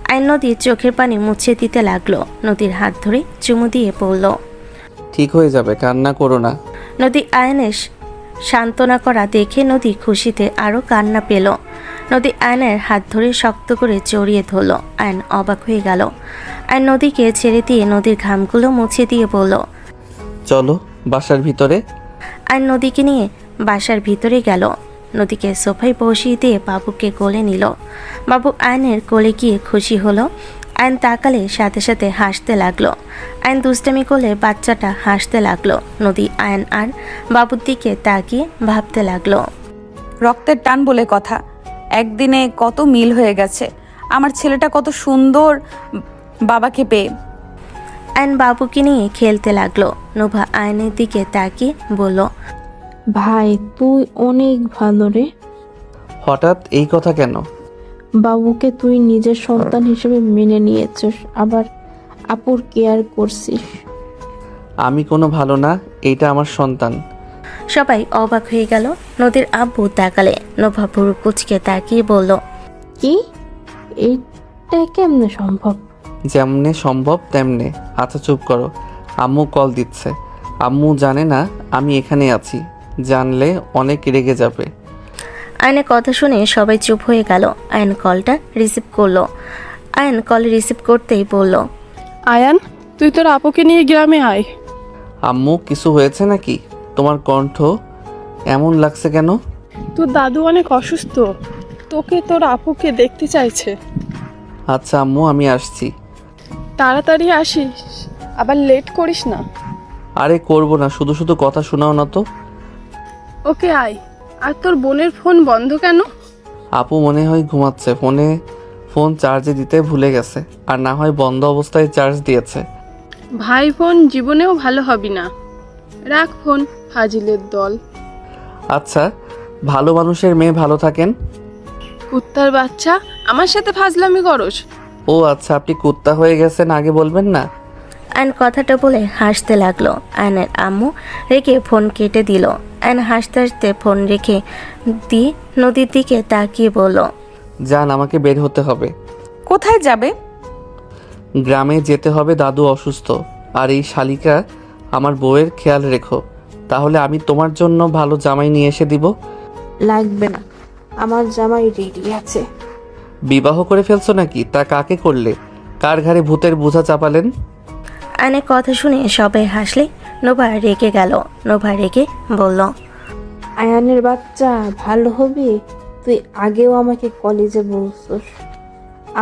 আয়ন নদীর চোখের পানি মুছে দিতে লাগলো। নদীর হাত ধরে চুমু দিয়ে বলল, ঠিক হয়ে যাবে, কান্না করো না। নদী আয়নের সান্ত্বনা করা দেখে নদী খুশিতে আরো কান্না পেল। নদী আয়নের হাত ধরে শক্ত করে জড়িয়ে ধরল। আয়ন অবাক হয়ে গেল। আয়ন নদীকে ছেড়ে দিয়ে নদীর ঘামগুলো মুছে দিয়ে বলল, চলো। বাসার ভিতরে। আয়ন নদীকে নিয়ে বাসার ভিতরে গেল। নদীকে সোফায় বসিয়ে দিয়ে বাবুকে কোলে নিল। বাবু আয়নের কোলে গিয়ে খুশি হলো। আয়ন তাকালে সাথে সাথে হাসতে লাগলো। আয়ন দুষ্টামি করলে বাচ্চাটা হাসতে লাগলো। নদী আয়ন আর বাবুর দিকে তাকিয়ে ভাবতে লাগলো। রক্তের টান বলে কথা, একদিনে কত মিল হয়ে গেছে। আমার ছেলেটা কত সুন্দর বাবাকে পেয়ে। আয়ন বাবুকে নিয়ে খেলতে লাগলো। নোভা আয়নের দিকে তাকিয়ে বলল, ভাই তুই অনেক ভালো রে। হঠাৎ এই কথা কেন? বাবুকে তুই নিজের সন্তান হিসেবে মেনে নিয়েছিস, আবার আপুর কেয়ার করছিস। আমি কোনো ভালো না, এইটা আমার সন্তান। সবাই অবাক হয়ে গেল। নদীর আব্বু তাকালে। নোভা ভুরু কুচকে তাকিয়ে বলল, কি এইটা কেমনে সম্ভব? যেমনে সম্ভব তেমনে। আচ্ছা চুপ করো, আম্মু কল দিচ্ছে। আম্মু জানে না আমি এখানে আছি, জানলে অনেক রেগে যাবে। আয়নের কথা শুনে সবাই চুপ হয়ে গেল। আয়ন কলটা রিসিভ করলো। আয়ন কল রিসিভ করতেই বলল, আয়ান, তুই তোর আপুকে নিয়ে গ্রামে আয়। আম্মু কিছু হয়েছে নাকি? তোমার কণ্ঠ এমন লাগছে কেন? তোর দাদু অনেক অসুস্থ, তোকে তোর আপুকে দেখতে চাইছে। আচ্ছা আম্মু, আমি আসছি। তাড়াতাড়ি আসিস, আবার লেট করিস না। আরে করবো না, শুধু শুধু কথা শোনাও না তো। ওকে আয়। আর তোর বোনের ফোন বন্ধ কেন? আপু মনে হয় ঘুমাচ্ছে, ফোন চার্জে দিতে ভুলে গেছে, আর না হয় বন্ধ অবস্থায় চার্জ দিয়েছে। ভাই ফোন জীবনেও ভালো হবি না, রাখ ফোন, ফাজিলের দল। আচ্ছা, ভালো মানুষের মেয়ে ভালো থাকেন। কুত্তার বাচ্চা, আমার সাথে ফাজলামি করস? ও আচ্ছা, আপনি কুত্তা হয়ে গেছেন, আগে বলবেন না। আয়ন কথাটা বলে হাসতে লাগলো। আয়নের আম্মু রেখে ফোন কেটে দিল। আয়ন হাসতে হাসতে ফোন রেখে দিয়ে নদীর দিকে তাকিয়ে বলল, যান, আমাকে বের হতে হবে। কোথায় যাবে? গ্রামে যেতে হবে, দাদু অসুস্থ। আর এই শালিকা আমার বউয়ের খেয়াল রেখো, তাহলে আমি তোমার জন্য ভালো জামাই নিয়ে এসে দিব। লাগবে না, আমার জামাই রেডি আছে। বিবাহ করে ফেলছো নাকি? তা কাকে করলে? কার ঘাড়ে ভূতের বোঝা চাপালেন? আয়নের কথা শুনে সবাই হাসলে। নোভা রেগে গেল। নোভা রেগে বলল, আয়ানের বাচ্চা ভালো হবে, তুই আগেও আমাকে কলেজে বলছিস।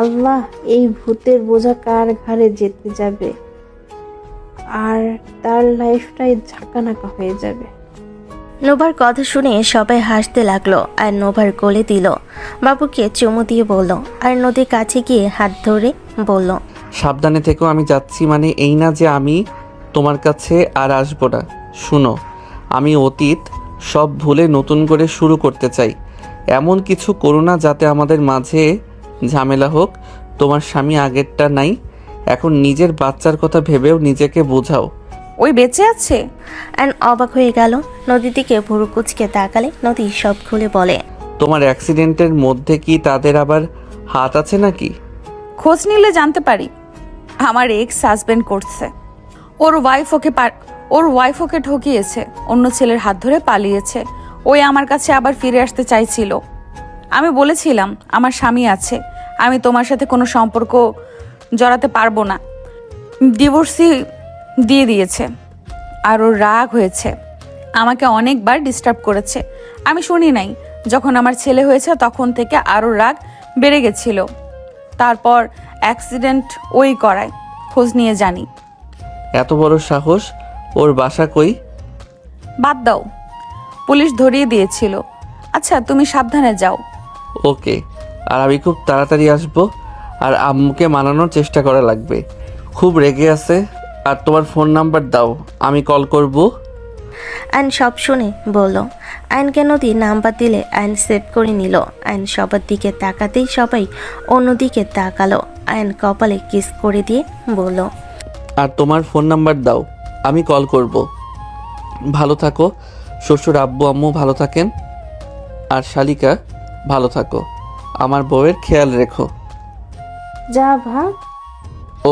আল্লাহ, এই ভূতের বোঝা কার ঘাড়ে যেতে যাবে, আর তার লাইফটাই ঝাঁকানাকা হয়ে যাবে। নোভার কথা শুনে সবাই হাসতে লাগলো। আর নোভার কোলে দিল। বাবুকে চুমু দিয়ে বলল, আর নদীর কাছে গিয়ে হাত ধরে বলল, সাবধানে থেকো, আমি যাচ্ছি। মানে এই না যে আমি তোমার কাছে আর আসবো না। শুনো, আমি অতীত সব ভুলে নতুন করে শুরু করতে চাই। এমন কিছু করো না যাতে আমাদের মাঝে ঝামেলা হোক। তোমার স্বামী আগেরটা নাই, এখন নিজের বাচ্চার কথা ভেবেও নিজেকে বোঝাও। ওই বেঁচে আছে? অ্যান অবাক হয়ে গেল। নদীর দিকে ভুরু কুচকে তাকালে। নদী সব খুলে বলে, তোমার অ্যাক্সিডেন্টের মধ্যে কি তাদের আবার হাত আছে নাকি? খোঁজ নিলে জানতে পারি। আমার এক্স হাজবেন্ড করছে। ওর ওয়াইফ ওকে ঠকিয়েছে, অন্য ছেলের হাত ধরে পালিয়েছে। ওই আমার কাছে আবার ফিরে আসতে চাইছিল। আমি বলেছিলাম আমার স্বামী আছে, আমি তোমার সাথে কোনো সম্পর্ক জড়াতে পারবো না। ডিভোর্সই দিয়ে দিয়েছে। আর ওর রাগ হয়েছে, আমাকে অনেকবার ডিস্টার্ব করেছে। আমি শুনি নাই। যখন আমার ছেলে হয়েছে তখন থেকে আরও রাগ বেড়ে গেছিল। তারপর অ্যাক্সিডেন্ট ওই করায়। খোঁজ নিয়ে জানি। এত বড় সাহস! ওর বাসা কই? বাদ দাও, পুলিশ ধরিয়ে দিয়েছিল। আচ্ছা, তুমি সাবধানে যাও। ওকে, আর আমি খুব তাড়াতাড়ি আসবো। আর আম্মুকে মানানোর চেষ্টা করা লাগবে, খুব রেগে আছে। আর তোমার ফোন নাম্বার দাও, আমি কল করব। আইন সব শুনে বলল। আইনকে নদী নাম্বার দিলে আইন সেভ করে নিল। আইন সবার দিকে তাকাতেই সবাই অন্যদিকে তাকালো। আইন কপালে কিস করে দিয়ে বলল, আর তোমার ফোন নাম্বার দাও, আমি কল করব। ভালো থাকো, শ্বশুর আব্বু আম্মু ভালো থাকেন। আর শালিকা ভালো থাকো, আমার বউয়ের খেয়াল রেখো। যা ভাগ।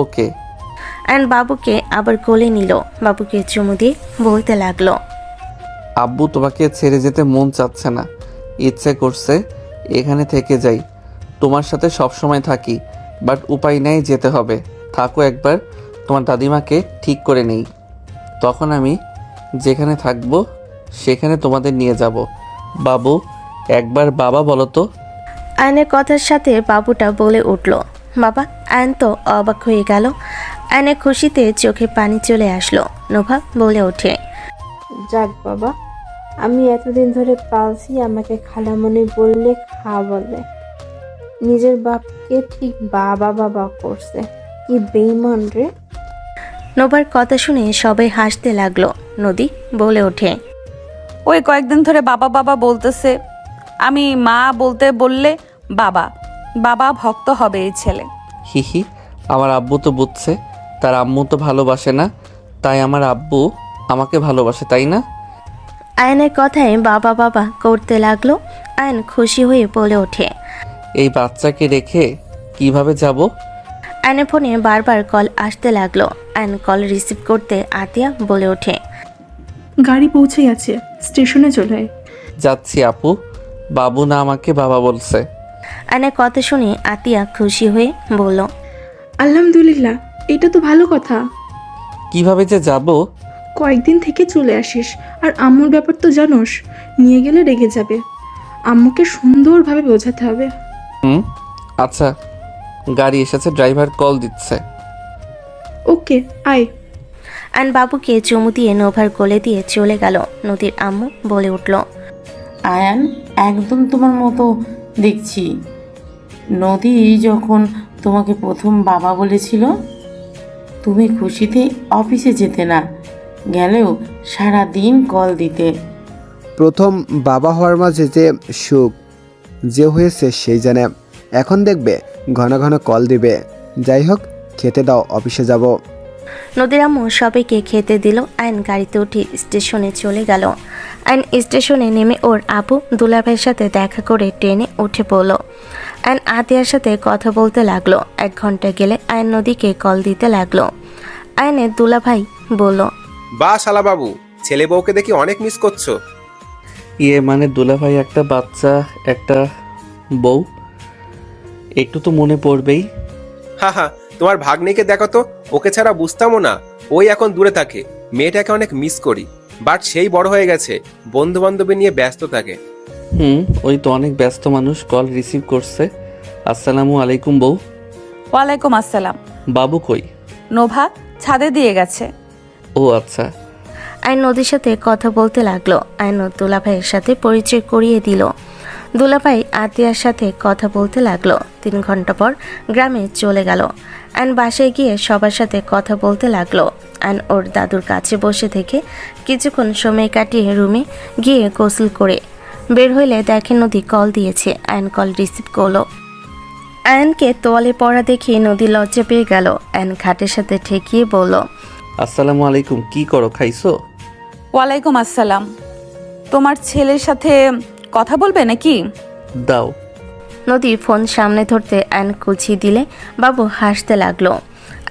ওকে। আইন বাবুকে আবার কোলে নিল। বাবুকে চুমু দিয়ে বলতে লাগলো, আব্বু তোমাকে ছেড়ে যেতে মন চাচ্ছে না, ইচ্ছে করছে এখানে থেকে যাই, তোমার সাথে সব সময় থাকি, বাট উপায় নেই, যেতে হবে। থাকো, একবার তোমার দাদিমাকে ঠিক করে নেই, তখন আমি যেখানে থাকবো সেখানে তোমাদের নিয়ে যাব। বাবু, একবার বাবা বলো তো। আয়নের কথার সাথে বাবুটা বলে উঠল বাবা। আয়ন তো অবাক হয়ে গেল। আয়নের খুশিতে চোখে পানি চলে আসলো। নোভা বলে ওঠে, যাক বাবা, আমি এতদিন ধরে পালছি আমাকে খালামণি বললে খা বলে। নিজের বাপকে ঠিক বাবা বাবা করছে, কি বেইমান রে। নোভার কথা শুনে সবাই হাসতে লাগলো। নদী বলে ওঠে, ওই কয়েকদিন ধরে বাবা বাবা বলতেছে, আমি মা বলতে বললে বাবা বাবা ভক্ত হবে এই ছেলে। হিহি, আমার আব্বু তো বুঝছে তার আম্মু তো ভালোবাসে না, তাই আমার আব্বু আমাকে ভালোবাসে, তাই না? আয়নের কথায় বাবা বাবা করতে লাগলো। আয়ন খুশি হয়ে বলে ওঠে, এই বাচ্চাকে রেখে কিভাবে যাব? আয়নের ফোনে বারবার কল আসতে লাগলো। আয়ন কল রিসিভ করতে আতিয়া বলে ওঠে, গাড়ি পৌঁছে গেছে, স্টেশনে চলে আয়। যাচ্ছি আপু, বাবু না আমাকে বাবা বলছে। আয়নের কথা শুনে আতিয়া খুশি হয়ে বলল, আলহামদুলিল্লাহ, এটা তো ভালো কথা। কিভাবে যে যাব? কয়েকদিন থেকে চলে আসিস, আর আম্মুর ব্যাপার তো জানোস, নিয়ে গেলে রেগে যাবে। আম্মুকে সুন্দরভাবে বোঝাতে হবে। আচ্ছা, গাড়ি এসেছে, ড্রাইভার কল দিচ্ছে। ওকে, আয়। আয়ন বাবুকে চুমু দিয়ে নোভার কোলে দিয়ে চলে গেল। নদীর আম্মু বলে উঠল, আয়ান একদম তোমার মতো দেখছি। নদী যখন তোমাকে প্রথম বাবা বলেছিল, তুমি খুশিতে অফিসে যেতে না গেলেও সারা দিন কল দিতে। প্রথম বাবা হওয়ার মাঝে যে সুখ যে হয়েছে সেই জানে। এখন দেখবে ঘন ঘন কল দিবে। যাই হোক, খেতে দাও, অফিসে যাব। নদীর আম্মু সবাইকে খেতে দিল। আয়ন গাড়িতে উঠে স্টেশনে চলে গেল। আয়ন স্টেশনে নেমে ওর আপু দুলাভাইয়ের সাথে দেখা করে ট্রেনে উঠে পড়ল। আয়ন আতিয়ার সাথে কথা বলতে লাগলো। 1 ঘন্টা গেলে আয়ন নদীকে কল দিতে লাগলো। আয়নের দুলাভাই বলল, বা শালা বাবু, ছেলে বউকে দেখি অনেক মিস করছো। ইয়ে মানে দুলাভাই, একটা বাচ্চা, একটা বউ, একটু তো মনে পড়বেই। হা হা, তোমার ভাগ্নিকে দেখো তো, ওকে ছাড়া বুঝতামও না। ওই এখন দূরে থাকে। মেয়েটাকে অনেক মিস করি, বাট সেই বড় হয়ে গেছে, বন্ধু বান্ধবী নিয়ে ব্যস্ত থাকে। ওই তো অনেক ব্যস্ত মানুষ কল রিসিভ করছে। আসসালামু আলাইকুম বউ। ওয়ালাইকুম আসসালাম। বাবু কই? নোভা ছাদে দিয়ে গেছে। ও আচ্ছা। আয়ন নদীর সাথে কথা বলতে লাগলো। আয়ন দুলাভাইয়ের সাথে পরিচয় করিয়ে দিল। দুলাভাই আতিয়ার সাথে কথা বলতে লাগলো। 3 ঘন্টা পর গ্রামে চলে গেল। আয়ন বাসায় গিয়ে সবার সাথে কথা বলতে লাগলো। আয়ন ওর দাদুর কাছে বসে থেকে কিছুক্ষণ সময় কাটিয়ে রুমে গিয়ে গোসল করে বের হইলে দেখে নদী কল দিয়েছে। আয়ন কল রিসিভ করলো। আয়নকে তোয়ালে পড়া দেখে নদী লজ্জা পেয়ে গেল। আয়ন খাটের সাথে ঠেকিয়ে বলল, আসসালামু আলাইকুম, কি করো, খাইছো? ওয়ালাইকুম আসসালাম। তোমার ছেলের সাথে কথা বলবে নাকি? দাও। নদী ফোন সামনে ধরতে আয়ন কুচি দিলে বাবু হাসতে লাগলো।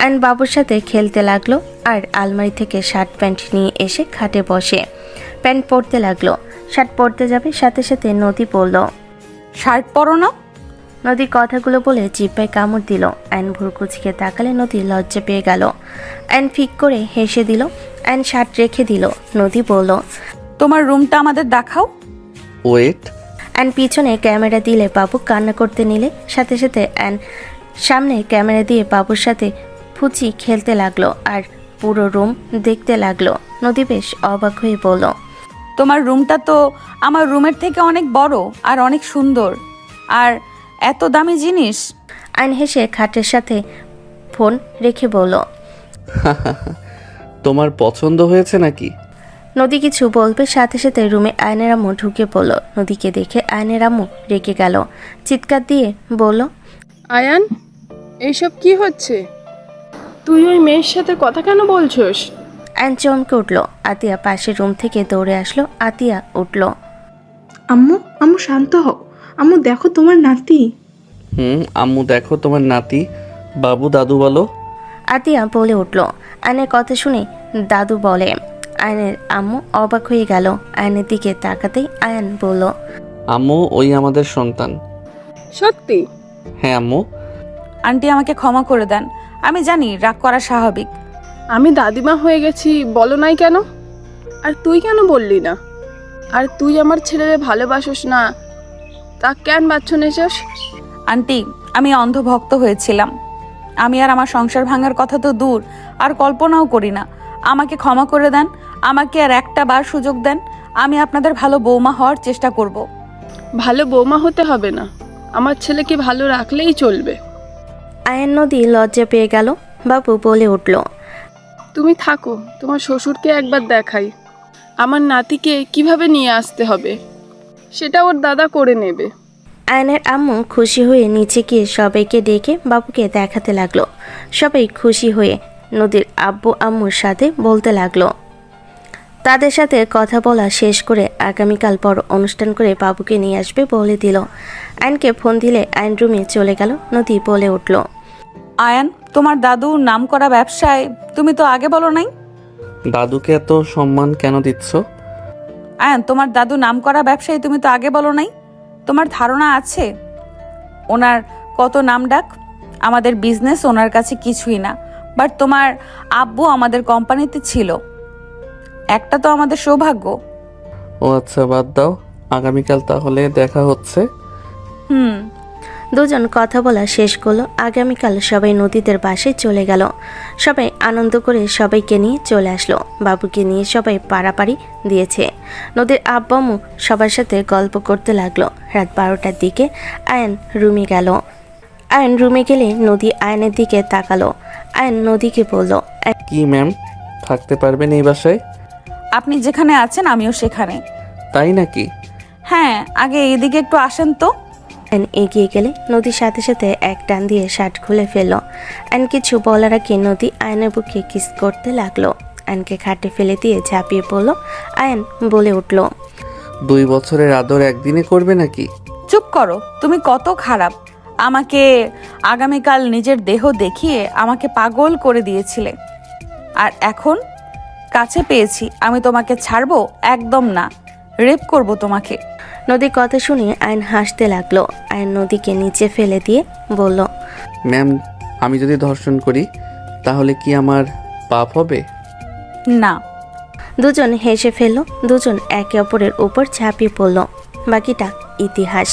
আয়ন বাবুর সাথে খেলতে লাগলো আর আলমারি থেকে শার্ট প্যান্ট নিয়ে এসে খাটে বসে প্যান্ট পরতে লাগলো। শার্ট পরতে যাবে, সাথে সাথে নদী বলল, শার্ট পরো না। নদী কথাগুলো বলে জিব্বায় কামড় দিল। আয়ন ভুরকুচকে তাকালে নদী লজ্জা পেয়ে গেল। আয়ন ফিক করে হেসে দিল। আয়ন শার্ট রেখে দিল। নদী বলল, তোমার রুমটা আমাদের দেখাও। ওয়েট। আয়ন পিছনে ক্যামেরা দিলে বাবু কান্না করতে নিলে সাথে সাথে আয়ন সামনে ক্যামেরা দিয়ে বাবুর সাথে ফুচি খেলতে লাগলো আর পুরো রুম দেখতে লাগলো। নদী বেশ অবাক হয়ে বলল, তোমার রুমটা তো আমার রুমের থেকে অনেক বড় আর অনেক সুন্দর, আর এত দামি জিনিস। আয়ন হেসে খাটের সাথে ফোন রেখে বলল, তোমার পছন্দ হয়েছে নাকি? নদী কিছু বলবে সাথে সাথে রুমে আয়নের আম্মু ঢুকে পড়ল। নদীকে দেখে আয়নের আম্মু রেগে গেল, চিৎকার দিয়ে বলল, আয়ান, এইসব কি হচ্ছে? তুই ওই মেয়ের সাথে কথা কেন বলছস? আয়ন চমকে উঠল। আতিয়া পাশের রুম থেকে দৌড়ে আসলো। আতিয়া উঠল, আম্মু, আম্মু শান্ত হও। আম্মু দেখো তোমার নাতি। আম্মু দেখো তোমার নাতি। বাবু দাদু বলো। আতিয়া বলে উঠল। আয়নের কথা শুনে দাদু বলে। আয়নের আম্মু অবাক হয়ে গেল। আয়নের দিকে তাকাতেই আয়ন বলল, আম্মু ওই আমাদের সন্তান। সত্যি? হ্যাঁ আম্মু। আন্টি আমাকে ক্ষমা করে দেন, আমি জানি রাগ করা স্বাভাবিক। আমি দাদিমা হয়ে গেছি বলো নাই কেন? আর তুই কেন বললি না? আর তুই আমার ছেলেরে ভালোবাসোস না, তা কেন বাচ্চা নেছস? আন্টি, আমি অন্ধভক্ত হয়েছিলাম। আমি আর আমার সংসার ভাঙার কথা তো দূর, আর কল্পনাও করি না। আমাকে ক্ষমা করে দেন, আমাকে আর একটা বার সুযোগ দেন। আমি আপনাদের ভালো বৌমা হওয়ার চেষ্টা করব। ভালো বৌমা হতে হবে না, আমার ছেলেকে ভালো রাখলেই চলবে। আয়ান নদী লজ্জা পেয়ে গেল। বাবু বলে উঠল, তুমি থাকো, তোমার শ্বশুরকে একবার দেখাই। আমার নাতিকে কিভাবে নিয়ে আসতে হবে সেটা ওর দাদা করে নেবে। আয়নের আম্মু খুশি হয়ে নিচে গিয়ে সবাইকে ডেকে বাবুকে দেখাতে লাগলো। সবাই খুশি হয়ে নদীর আব্বু আম্মুর সাথে বলতে লাগলো। তাদের সাথে কথা বলা শেষ করে আগামীকাল বড় অনুষ্ঠান করে বাবুকে নিয়ে আসবে বলে দিল। আয়নকে ফোন দিলে আয়ন রুমে চলে গেল। নদী বলে উঠল, আয়ান, তোমার দাদুর নাম করা ব্যবসায় তুমি তো আগে বলো নাই। দাদুকে এত সম্মান কেন দিচ্ছ? আয়ান, তোমার দাদু নাম করা ব্যবসায়ী, তুমি তো আগে বলো নাই। তোমার ধারণা আছে ওনার কত নাম ডাক? আমাদের বিজনেস ওনার কাছে কিছুই না, বাট তোমার আব্বু আমাদের কোম্পানিতে ছিল, একটা তো আমাদের সৌভাগ্য। ও আচ্ছা, বাদ দাও, আগামীকাল তাহলে দেখা হচ্ছে। দুজন কথা বলা শেষ করলো। আগামীকাল সবাই নদীদের বাসায় চলে গেল। সবাই আনন্দ করে সবাইকে নিয়ে চলে আসলো। বাবুকে নিয়ে সবাই পাড়াপাড়ি দিয়েছে। নদীর আব্বামু সবার সাথে গল্প করতে লাগলো। রাত 12টার দিকে আয়ন রুমে গেল। আয়ন রুমে গেলে নদী আয়নের দিকে তাকালো। আয়ন নদীকে বলল, কি ম্যাম, থাকতে পারবেন এই বাসায়? আপনি যেখানে আছেন আমিও সেখানে। তাই নাকি? হ্যাঁ, আগে এদিকে একটু আসেন তো। আয়ন এগিয়ে গেলে নদীর সাথে সাথে এক টান দিয়ে শার্ট খুলে ফেলল। আয়ন কিছু বলার আগে নদী আয়নের বুকে কিস করতে লাগলো। আয়নকে খাটে ফেলে দিয়ে ঝাঁপিয়ে পড়ল। আয়ন বলে উঠল, 2 বছরের আদর একদিনে করবে নাকি? চুপ করো, তুমি কত খারাপ। আমাকে আগামীকাল নিজের দেহ দেখিয়ে আমাকে পাগল করে দিয়েছিলে, আর এখন কাছে পেয়েছি, আমি তোমাকে ছাড়বো? একদম না, রেপ করব তোমাকে। নদীর কথা শুনে আয়ন হাসতে লাগলো। আয়ন নদীকে নিচে ফেলে দিয়ে বলল, ম্যাম, আমি যদি ধর্ষণ করি তাহলে কি আমার পাপ হবে? না। দুজন হেসে ফেলল। দুজন একে অপরের উপর ঝাঁপিয়ে পড়ল। বাকিটা ইতিহাস।